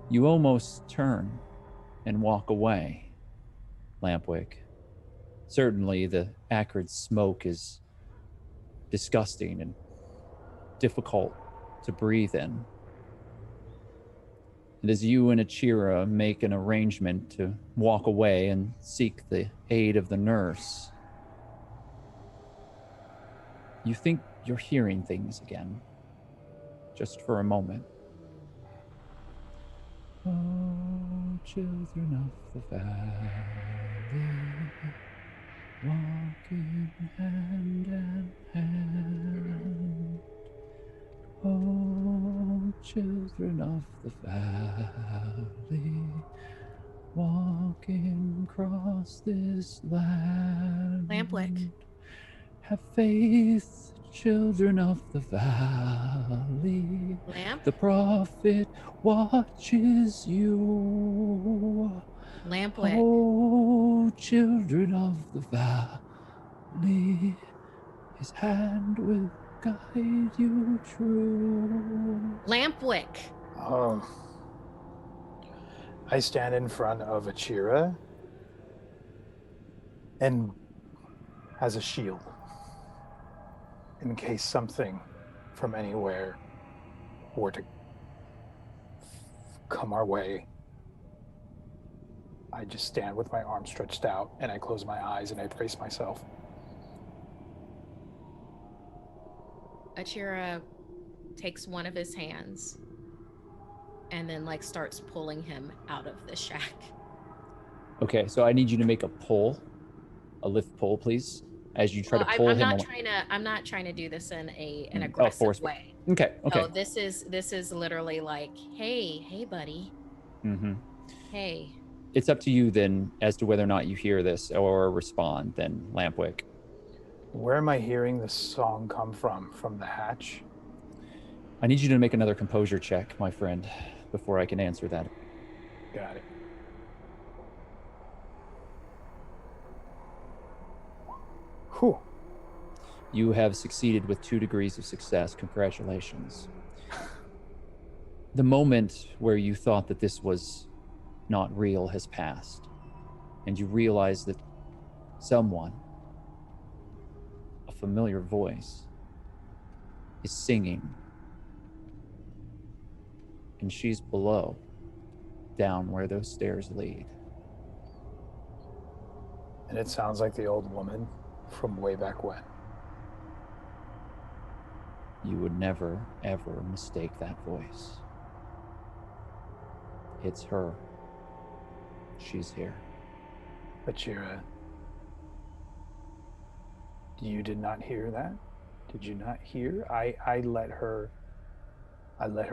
You almost turn and walk away, Lampwick. Certainly the acrid smoke is disgusting and difficult to breathe in. And as you and Achira make an arrangement to walk away and seek the aid of the nurse, you think you're hearing things again, just for a moment. Oh, children of the valley, walking hand in hand. Oh, children of the valley, walking across this land. Lampwick. Have faith, children of the valley. Lamp? The prophet watches you. Lampwick. Oh, children of the valley, his hand will guide you true. Lampwick. I stand in front of Achira and as a shield in case something from anywhere were to come our way. I just stand with my arms stretched out and I close my eyes and I brace myself. Achira takes one of his hands and then like starts pulling him out of the shack. Okay, so I need you to make a lift pull, please, as you try to pull him. I'm not trying to do this in an aggressive way. Okay. So this is literally like, hey, buddy. Mm-hmm. Hey. It's up to you then as to whether or not you hear this or respond. Then Lampwick. Where am I hearing this song come from? From the hatch? I need you to make another composure check, my friend, before I can answer that. Got it. Whew. You have succeeded with 2 degrees of success. Congratulations. The moment where you thought that this was not real has passed, and you realize that someone, a familiar voice, is singing, and she's below, down where those stairs lead. And it sounds like the old woman from way back when. You would never, ever mistake that voice. It's her. She's here. Achira, you did not hear that? Did you not hear? I let her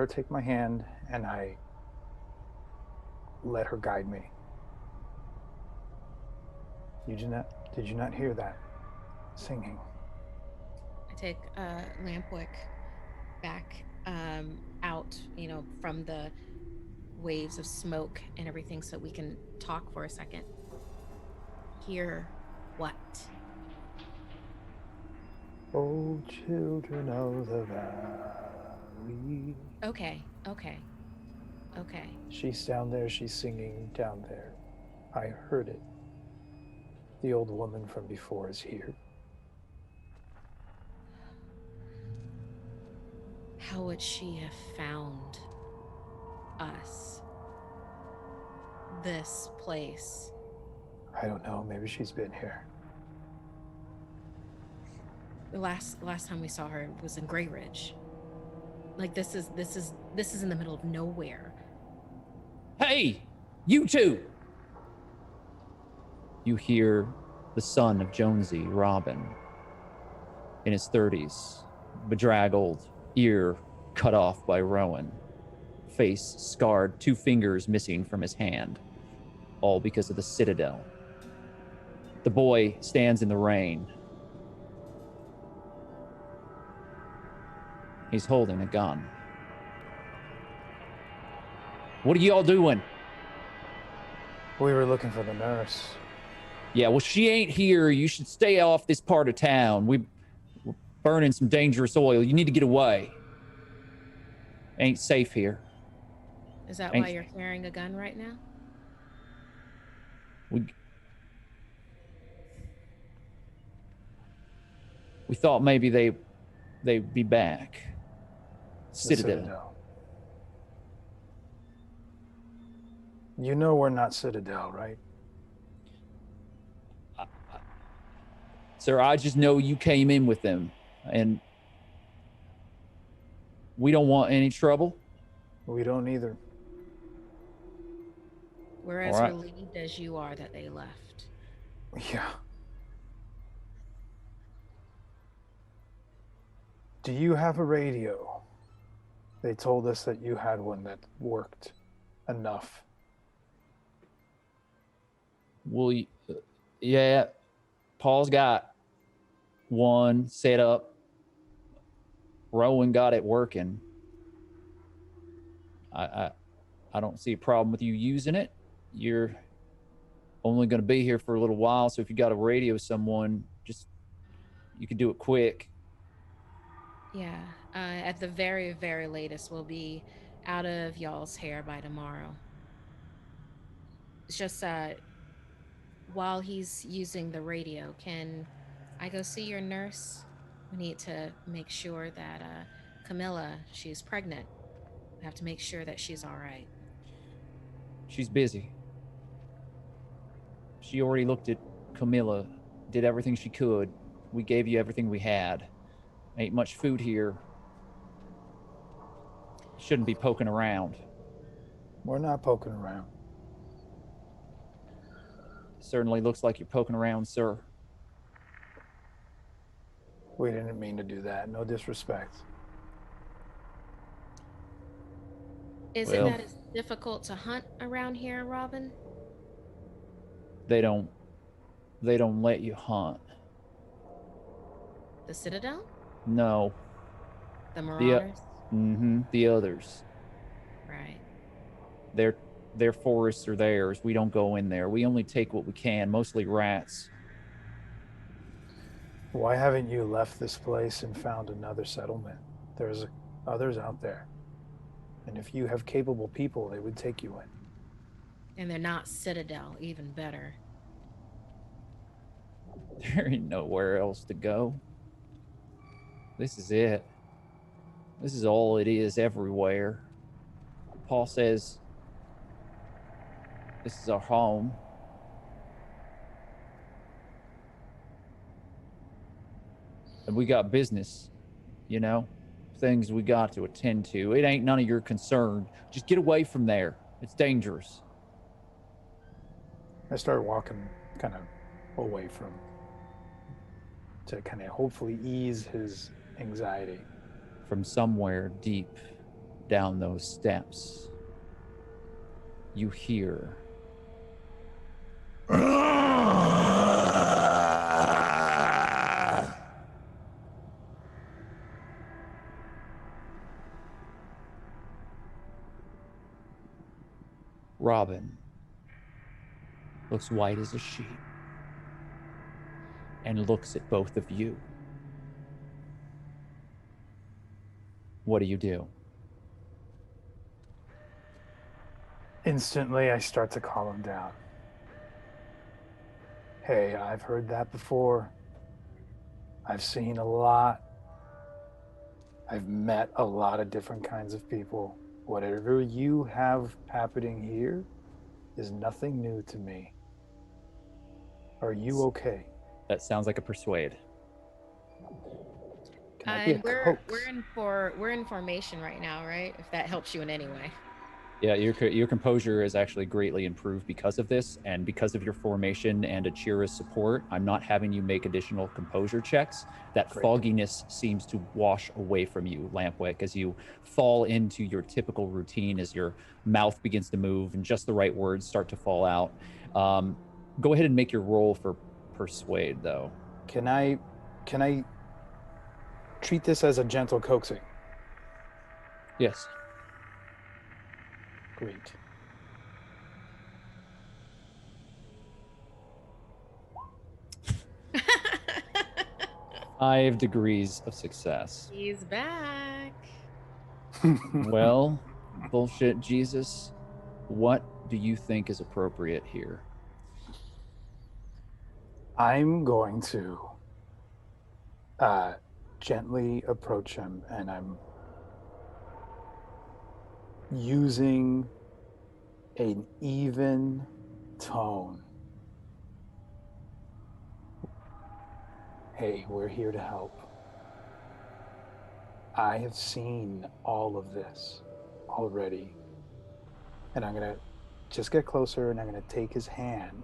take my hand and I let her guide me. Did you not hear that singing? I take Lampwick back out, from the waves of smoke and everything so we can talk for a second. Hear what? Oh, children of the valley. Okay. She's down there, she's singing down there. I heard it. The old woman from before is here. How would she have found us? This place? I don't know, maybe she's been here. The last time we saw her was in Grey Ridge. Like this is in the middle of nowhere. Hey, you two! You hear the son of Jonesy, Robin, in his 30s, bedraggled, ear cut off by Rowan, face scarred, 2 fingers missing from his hand, all because of the Citadel. The boy stands in the rain. He's holding a gun. What are y'all doing? We were looking for the nurse. Yeah, well, she ain't here. You should stay off this part of town. We're burning some dangerous oil. You need to get away. Ain't safe here. Is that why you're carrying a gun right now? We thought maybe they'd be back. Citadel. You know we're not Citadel, right? Sir, I just know you came in with them, and we don't want any trouble. We don't either. We're as All right. relieved as you are that they left. Yeah. Do you have a radio? They told us that you had one that worked enough. Well, yeah, Paul's got one set up. Rowan got it working. I don't see a problem with you using it. You're only going to be here for a little while, so if you got to radio someone, just you can do it quick. Yeah. At the very, very latest, we'll be out of y'all's hair by tomorrow. It's just while he's using the radio, can I go see your nurse? We need to make sure that Camilla, she's pregnant. We have to make sure that she's all right. She's busy. She already looked at Camilla, did everything she could. We gave you everything we had. Ain't much food here. Shouldn't be poking around. We're not poking around. Certainly looks like you're poking around, sir. We didn't mean to do that. No disrespect. Is it that it's difficult to hunt around here, Robin? They don't let you hunt. The Citadel? No. The Marauders? The others. Right. Their forests are theirs. We don't go in there. We only take what we can, mostly rats. Why haven't you left this place and found another settlement? There's others out there. And if you have capable people, they would take you in. And they're not Citadel, even better. There ain't nowhere else to go. This is it. This is all it is everywhere. Paul says this is our home. And we got business, you know? Things we got to attend to. It ain't none of your concern. Just get away from there. It's dangerous. I start walking kind of away from to kind of hopefully ease his anxiety. From somewhere deep down those steps, you hear Robin looks white as a sheet and looks at both of you. What do you do? Instantly, I start to calm him down. Hey, I've heard that before. I've seen a lot. I've met a lot of different kinds of people. Whatever you have happening here is nothing new to me. Are you okay? That sounds like a persuade. Can I be a coax? We're in formation right now, right? If that helps you in any way. Yeah, your composure is actually greatly improved because of this, and because of your formation and Achira's support. I'm not having you make additional composure checks. That Great. fogginess seems to wash away from you, Lampwick, as you fall into your typical routine, as your mouth begins to move and just the right words start to fall out. Go ahead and make your roll for persuade, though. Can I treat this as a gentle coaxing? Yes. Great. Five degrees of success. He's back. Well, bullshit Jesus, what do you think is appropriate here? I'm going to gently approach him, and I'm using an even tone. Hey, we're here to help. I have seen all of this already. And I'm going to just get closer and I'm going to take his hand.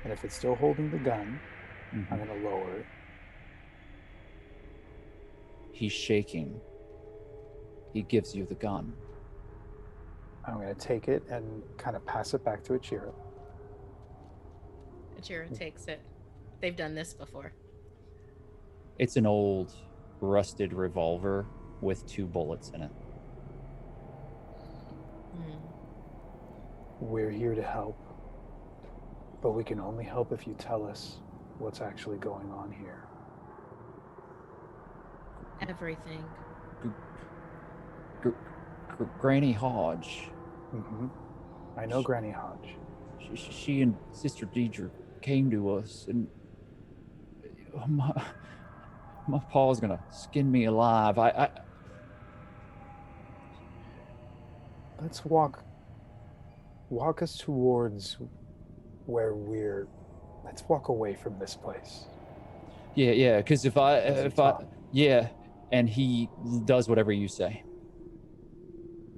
And if it's still holding the gun, I'm going to lower it. He's shaking. He gives you the gun. I'm going to take it and kind of pass it back to Ichiro. Ichiro takes it. They've done this before. It's an old, rusted revolver with 2 bullets in it. We're here to help, but we can only help if you tell us what's actually going on here. Everything. Granny Hodge. Mm-hmm. I know Granny Hodge. She and Sister Deidre came to us, and my pa's gonna skin me alive. Let's walk us towards where let's walk away from this place. Yeah, because if I, yeah, and he does whatever you say.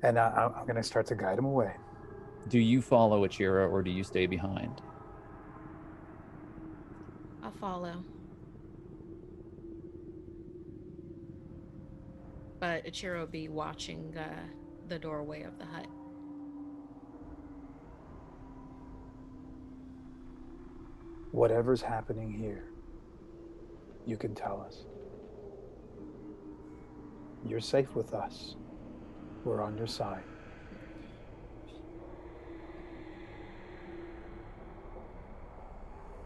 And I'm going to start to guide him away. Do you follow Ichiro or do you stay behind? I'll follow. But Ichiro will be watching the doorway of the hut. Whatever's happening here, you can tell us. You're safe with us. We're on your side.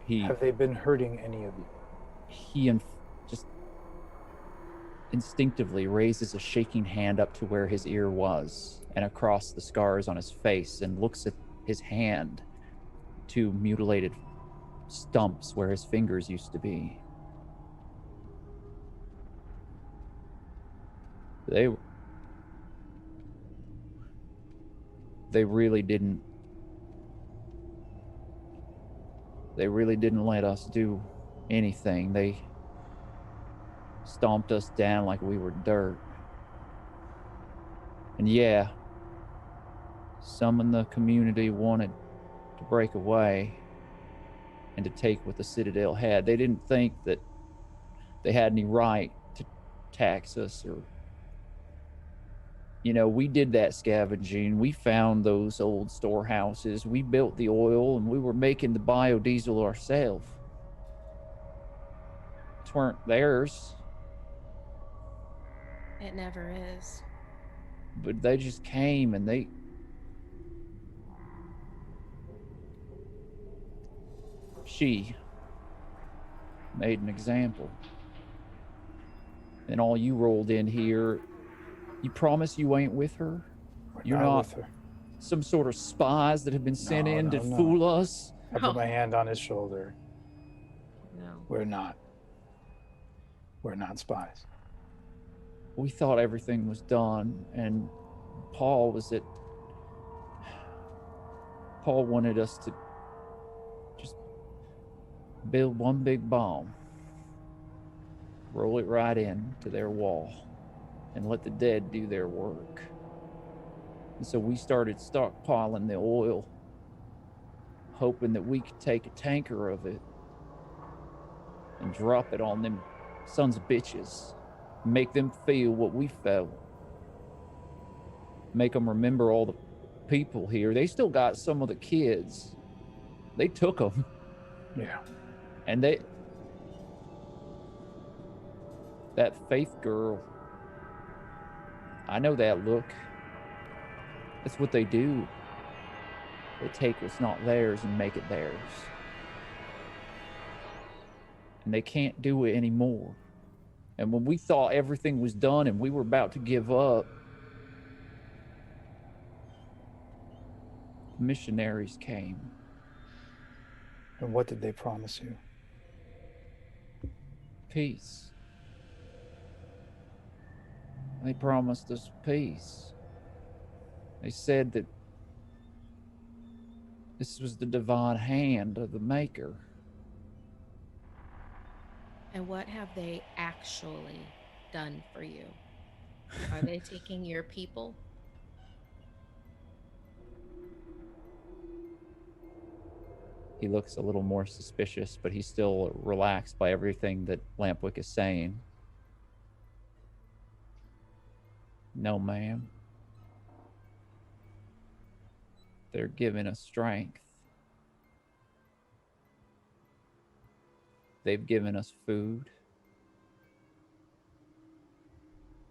Have they been hurting any of you? He just instinctively raises a shaking hand up to where his ear was and across the scars on his face and looks at his hand, 2 mutilated stumps where his fingers used to be. They really didn't let us do anything. They stomped us down like we were dirt. And yeah, some in the community wanted to break away and to take what the Citadel had. They didn't think that they had any right to tax us or... You know, we did that scavenging. We found those old storehouses. We built the oil, and we were making the biodiesel ourselves. It weren't theirs. It never is. But they just came and she made an example. And all you rolled in here, you promise you ain't with her? You're not with her. Some sort of spies that have been sent in to fool us? I put my hand on his shoulder. No. We're not. We're not spies. We thought everything was done, and Paul wanted us to just build one big bomb, roll it right in to their wall, and let the dead do their work. And so we started stockpiling the oil, hoping that we could take a tanker of it and drop it on them sons of bitches, make them feel what we felt, make them remember all the people here. They still got some of the kids. They took them. Yeah. And that Faith girl, I know that look. That's what they do. They take what's not theirs and make it theirs. And they can't do it anymore. And when we thought everything was done and we were about to give up, missionaries came. And what did they promise you? Peace. They promised us peace. They said that this was the divine hand of the Maker. And what have they actually done for you? Are they taking your people? He looks a little more suspicious, but he's still relaxed by everything that Lampwick is saying. No, ma'am. They're giving us strength. They've given us food.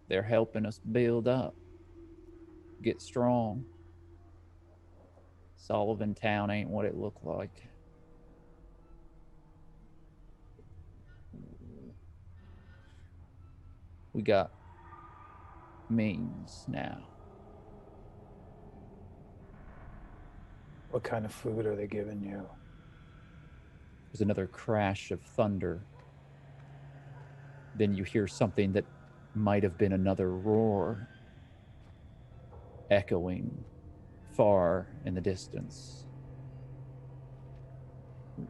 They're helping us build up, get strong. Sullivan Town ain't what it looked like. We got means now. What kind of food are they giving you? There's another crash of thunder. Then you hear something that might have been another roar echoing far in the distance.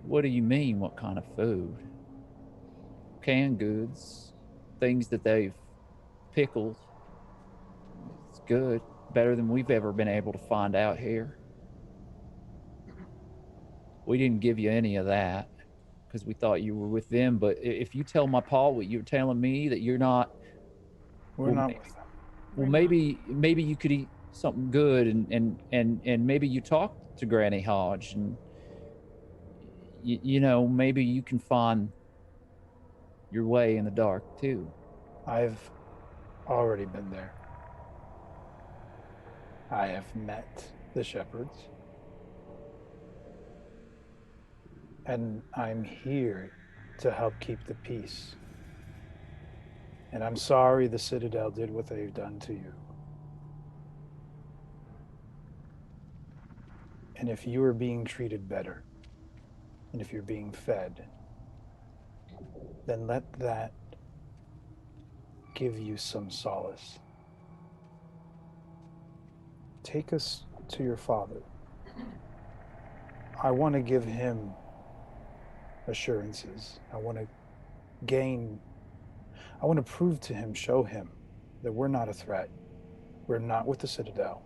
What do you mean, what kind of food? Canned goods, things that they've pickled. It's good, better than we've ever been able to find out here. We didn't give you any of that because we thought you were with them. But if you tell my pa what you're telling me, that you're not, We're not with them. well, maybe you could eat something good, and maybe you talk to Granny Hodge, and you know, maybe you can find your way in the dark too. I've already been there. I have met the shepherds. And I'm here to help keep the peace. And I'm sorry the Citadel did what they've done to you. And if you are being treated better, and if you're being fed, then let that give you some solace. Take us to your father. I want to give him assurances. I want to prove to him, show him that we're not a threat. We're not with the Citadel.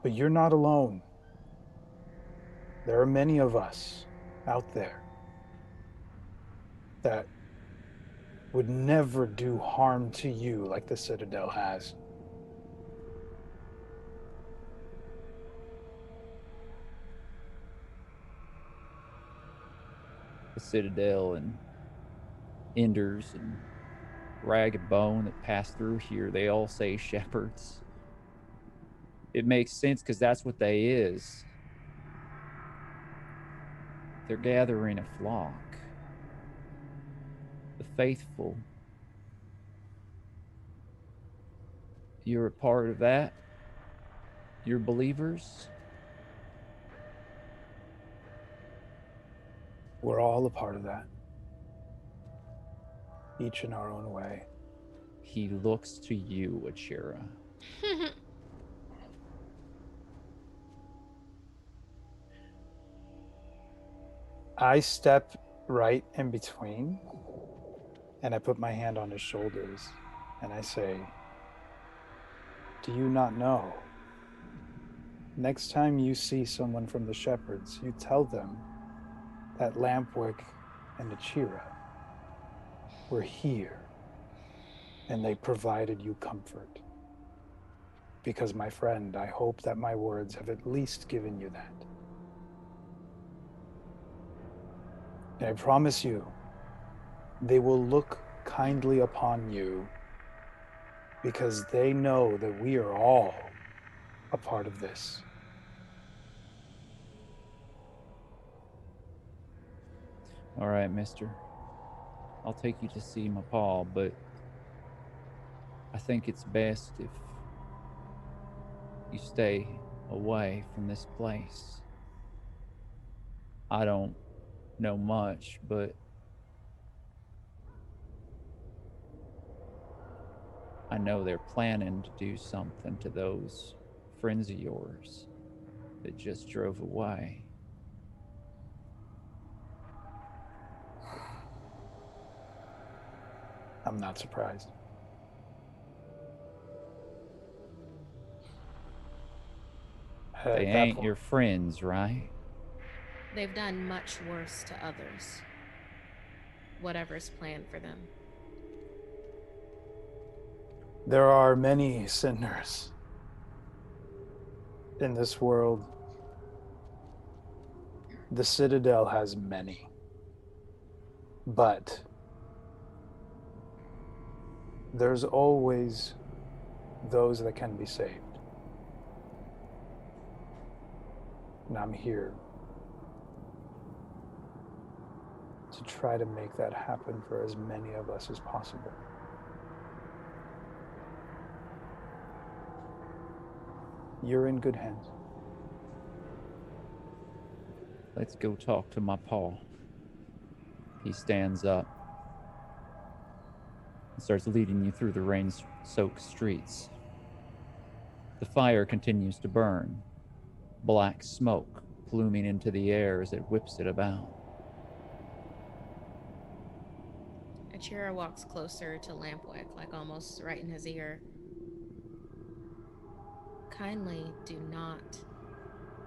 But you're not alone. There are many of us out there that would never do harm to you like the Citadel has. The Citadel and Enders and Ragged Bone that pass through here, they all say shepherds. It makes sense because that's what they is. They're gathering a flock. The faithful. You're a part of that? You're believers? We're all a part of that. Each in our own way. He looks to you, Achira. I step right in between and I put my hand on his shoulders and I say, do you not know? Next time you see someone from the shepherds, you tell them that Lampwick and Achira were here and they provided you comfort. Because, my friend, I hope that my words have at least given you that. And I promise you, they will look kindly upon you because they know that we are all a part of this. All right, mister. I'll take you to see my pa, but I think it's best if you stay away from this place. I don't know much, but I know they're planning to do something to those friends of yours that just drove away. I'm not surprised. They ain't your friends, right? They've done much worse to others. Whatever's planned for them. There are many sinners in this world. The Citadel has many. But there's always those that can be saved. And I'm here to try to make that happen for as many of us as possible. You're in good hands. Let's go talk to my pa. He stands up and starts leading you through the rain-soaked streets. The fire continues to burn, black smoke pluming into the air as it whips it about. Achira walks closer to Lampwick, like almost right in his ear. Kindly do not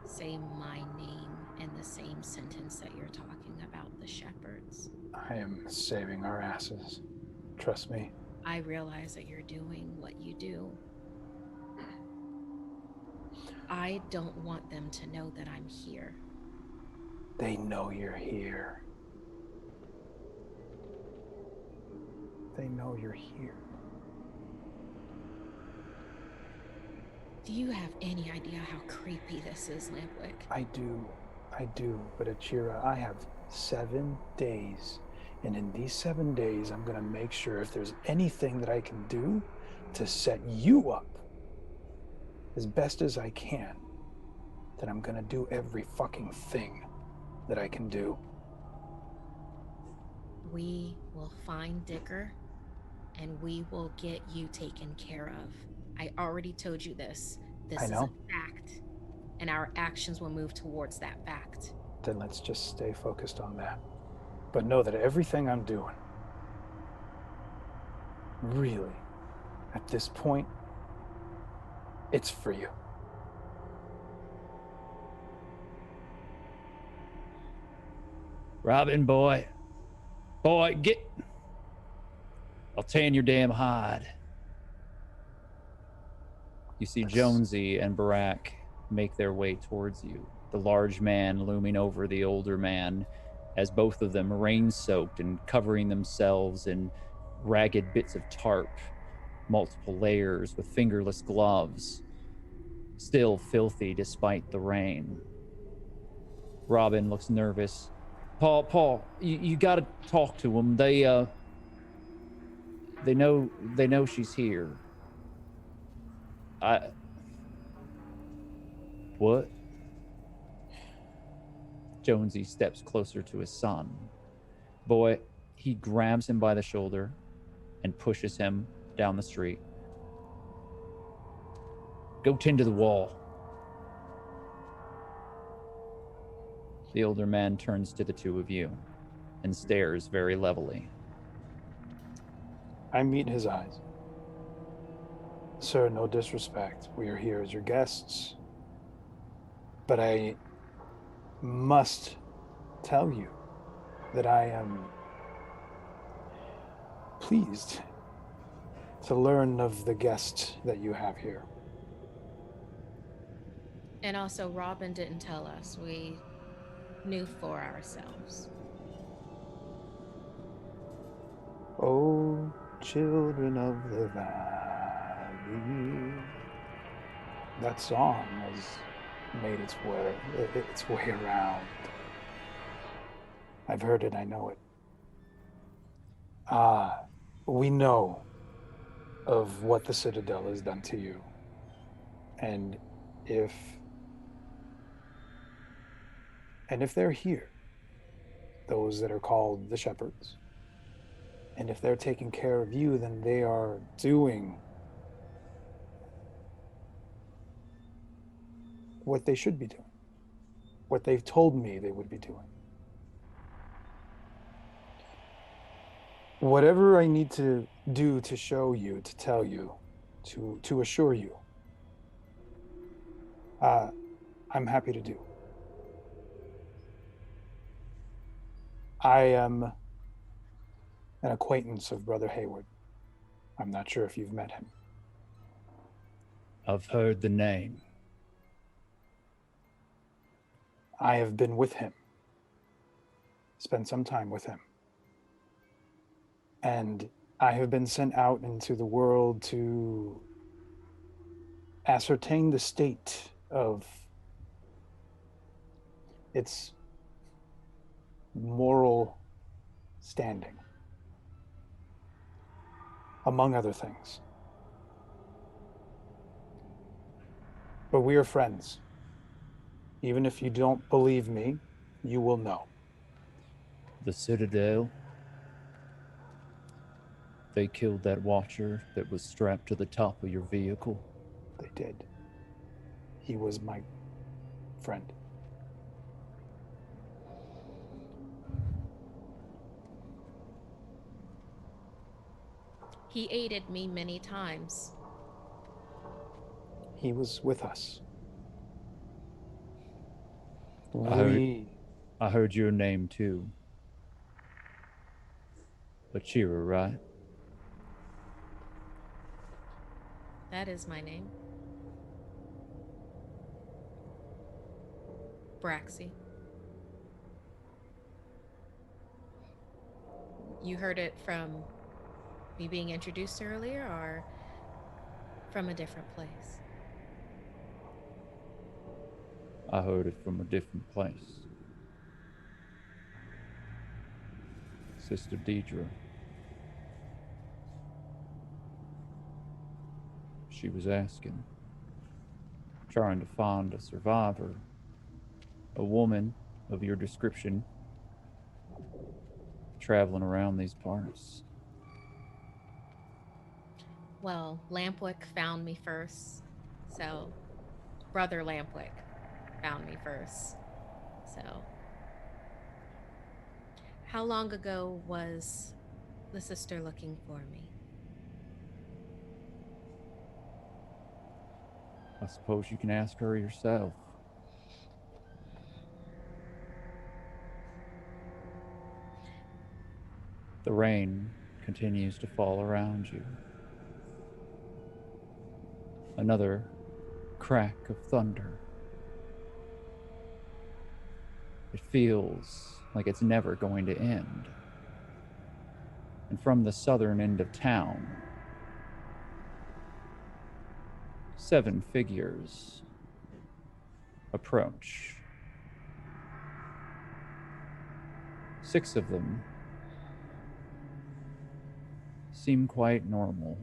say my name in the same sentence that you're talking about the shepherds. I am saving our asses. Trust me. I realize that you're doing what you do. I don't want them to know that I'm here. They know you're here. They know you're here. Do you have any idea how creepy this is, Lampwick? I do. But Achira, I have 7 days. And in these 7 days, I'm going to make sure if there's anything that I can do to set you up as best as I can, that I'm going to do every fucking thing that I can do. We will find Dicker, and we will get you taken care of. I already told you this. This is a fact, and our actions will move towards that fact. Then let's just stay focused on that. But know that everything I'm doing, really, at this point, it's for you. Robin, boy, get. I'll tan your damn hide. You see Jonesy and Barack make their way towards you, the large man looming over the older man, as both of them rain-soaked and covering themselves in ragged bits of tarp, multiple layers with fingerless gloves, still filthy despite the rain. Robin looks nervous. Paul, you gotta talk to them. They know she's here. What? Jonesy steps closer to his son. Boy, he grabs him by the shoulder and pushes him down the street. Go tend to the wall. The older man turns to the two of you and stares very levelly. I meet his eyes. Sir, no disrespect. We are here as your guests. But I must tell you that I am pleased to learn of the guest that you have here. And also, Robin didn't tell us. We knew for ourselves. Oh, children of the valley. That song has made its way around. I've heard it, I know it. We know of what the Citadel has done to you. And if they're here, those that are called the shepherds, and if they're taking care of you, then they are doing what they should be doing, what they've told me they would be doing. Whatever I need to do to show you, to tell you, to assure you, I'm happy to do. I am an acquaintance of Brother Hayward. I'm not sure if you've met him. I've heard the name. I have been with him, spent some time with him. And I have been sent out into the world to ascertain the state of its moral standing, among other things. But we are friends. Even if you don't believe me, you will know. The Citadel. They killed that watcher that was strapped to the top of your vehicle. They did. He was my friend. He aided me many times. He was with us. I heard your name too. Achira, right? That is my name. Braxy. You heard it from me being introduced earlier, or from a different place? I heard it from a different place. Sister Deidre. She was asking, trying to find a survivor, a woman of your description, traveling around these parts. Well, Lampwick found me first. So, Brother Lampwick found me first. So, how long ago was the sister looking for me? I suppose you can ask her yourself. The rain continues to fall around you. Another crack of thunder. It feels like it's never going to end. And from the southern end of town, 7 figures approach. 6 of them seem quite normal,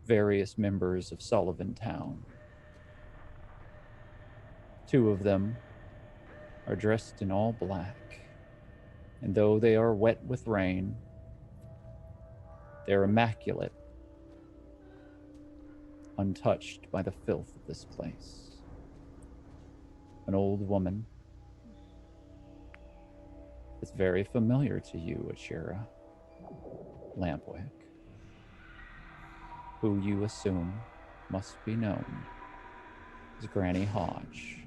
various members of Sullivan Town. 2 of them are dressed in all black, and though they are wet with rain, they're immaculate, untouched by the filth of this place. An old woman that's very familiar to you, Achira, Lampwick, who you assume must be known as Granny Hodge,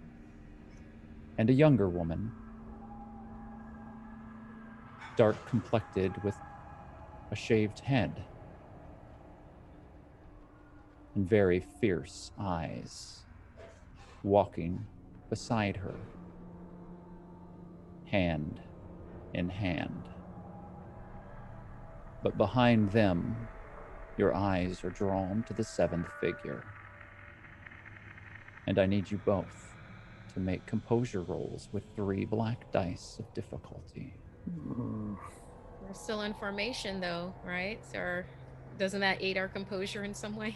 and a younger woman, dark complected with a shaved head and very fierce eyes, walking beside her, hand in hand. But behind them, your eyes are drawn to the 7th figure. And I need you both to make composure rolls with 3 black dice of difficulty. We're still in formation, though, right? Or doesn't that aid our composure in some way?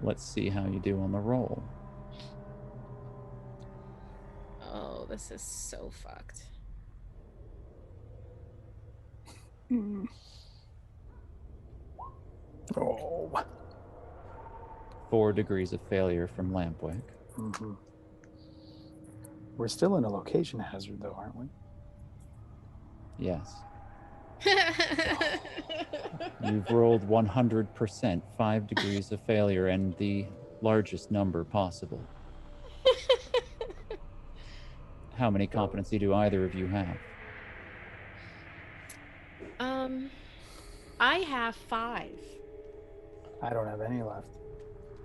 Let's see how you do on the roll. Oh, this is so fucked. Oh. 4 degrees of failure from Lampwick. Mm-hmm. We're still in a location hazard, though, aren't we? Yes. You've rolled 100%, 5 degrees of failure, and the largest number possible. How many competency do either of you have? I have 5. I don't have any left.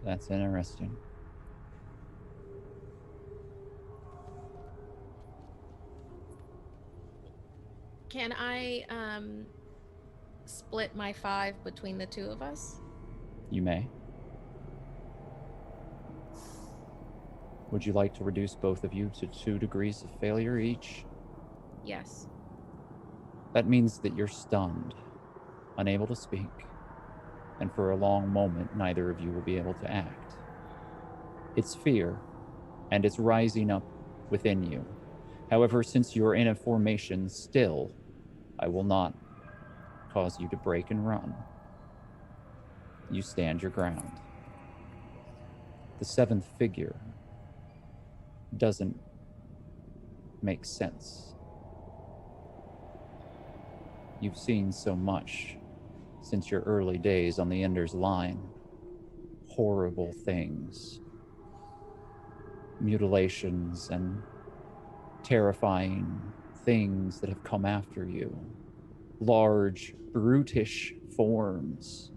That's interesting. Can I split my 5 between the two of us? You may. Would you like to reduce both of you to 2 degrees of failure each? Yes. That means that you're stunned, unable to speak, and for a long moment, neither of you will be able to act. It's fear, and it's rising up within you. However, since you're in a formation still, I will not cause you to break and run. You stand your ground. The 7th figure doesn't make sense. You've seen so much since your early days on the Ender's Line. Horrible things. Mutilations and terrifying things that have come after you. Large, brutish forms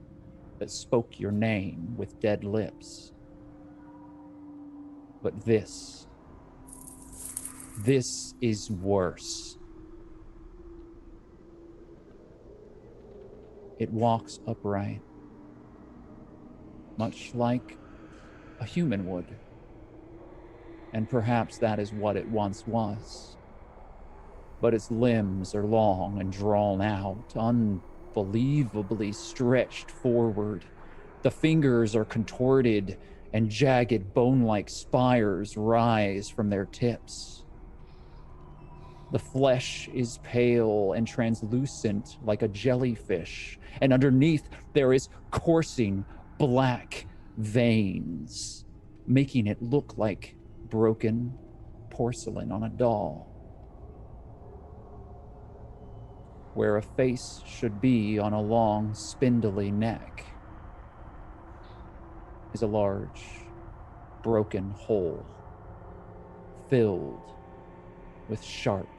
that spoke your name with dead lips. But this is worse. It walks upright, much like a human would. And perhaps that is what it once was. But its limbs are long and drawn out, unbelievably stretched forward. The fingers are contorted, and jagged bone-like spires rise from their tips. The flesh is pale and translucent like a jellyfish, and underneath there is coursing black veins, making it look like broken porcelain on a doll. Where a face should be on a long, spindly neck is a large, broken hole filled with sharp,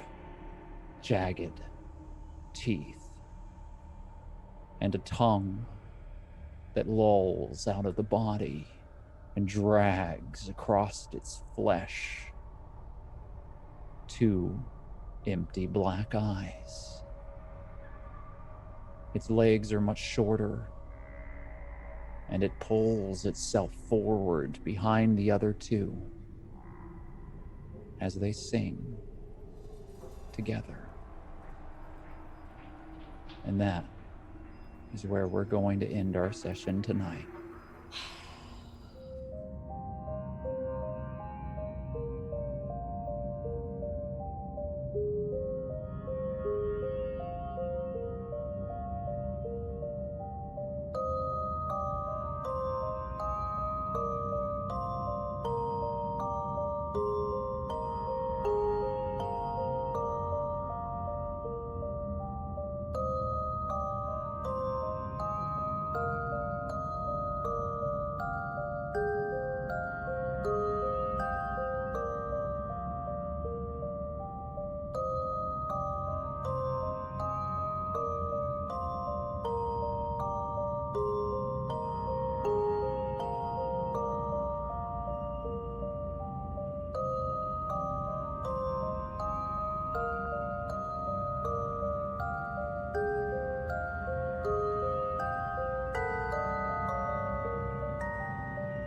jagged teeth, and a tongue that lolls out of the body and drags across its flesh. 2 empty black eyes. Its legs are much shorter, and it pulls itself forward behind the other 2 as they sing together. And that is where we're going to end our session tonight.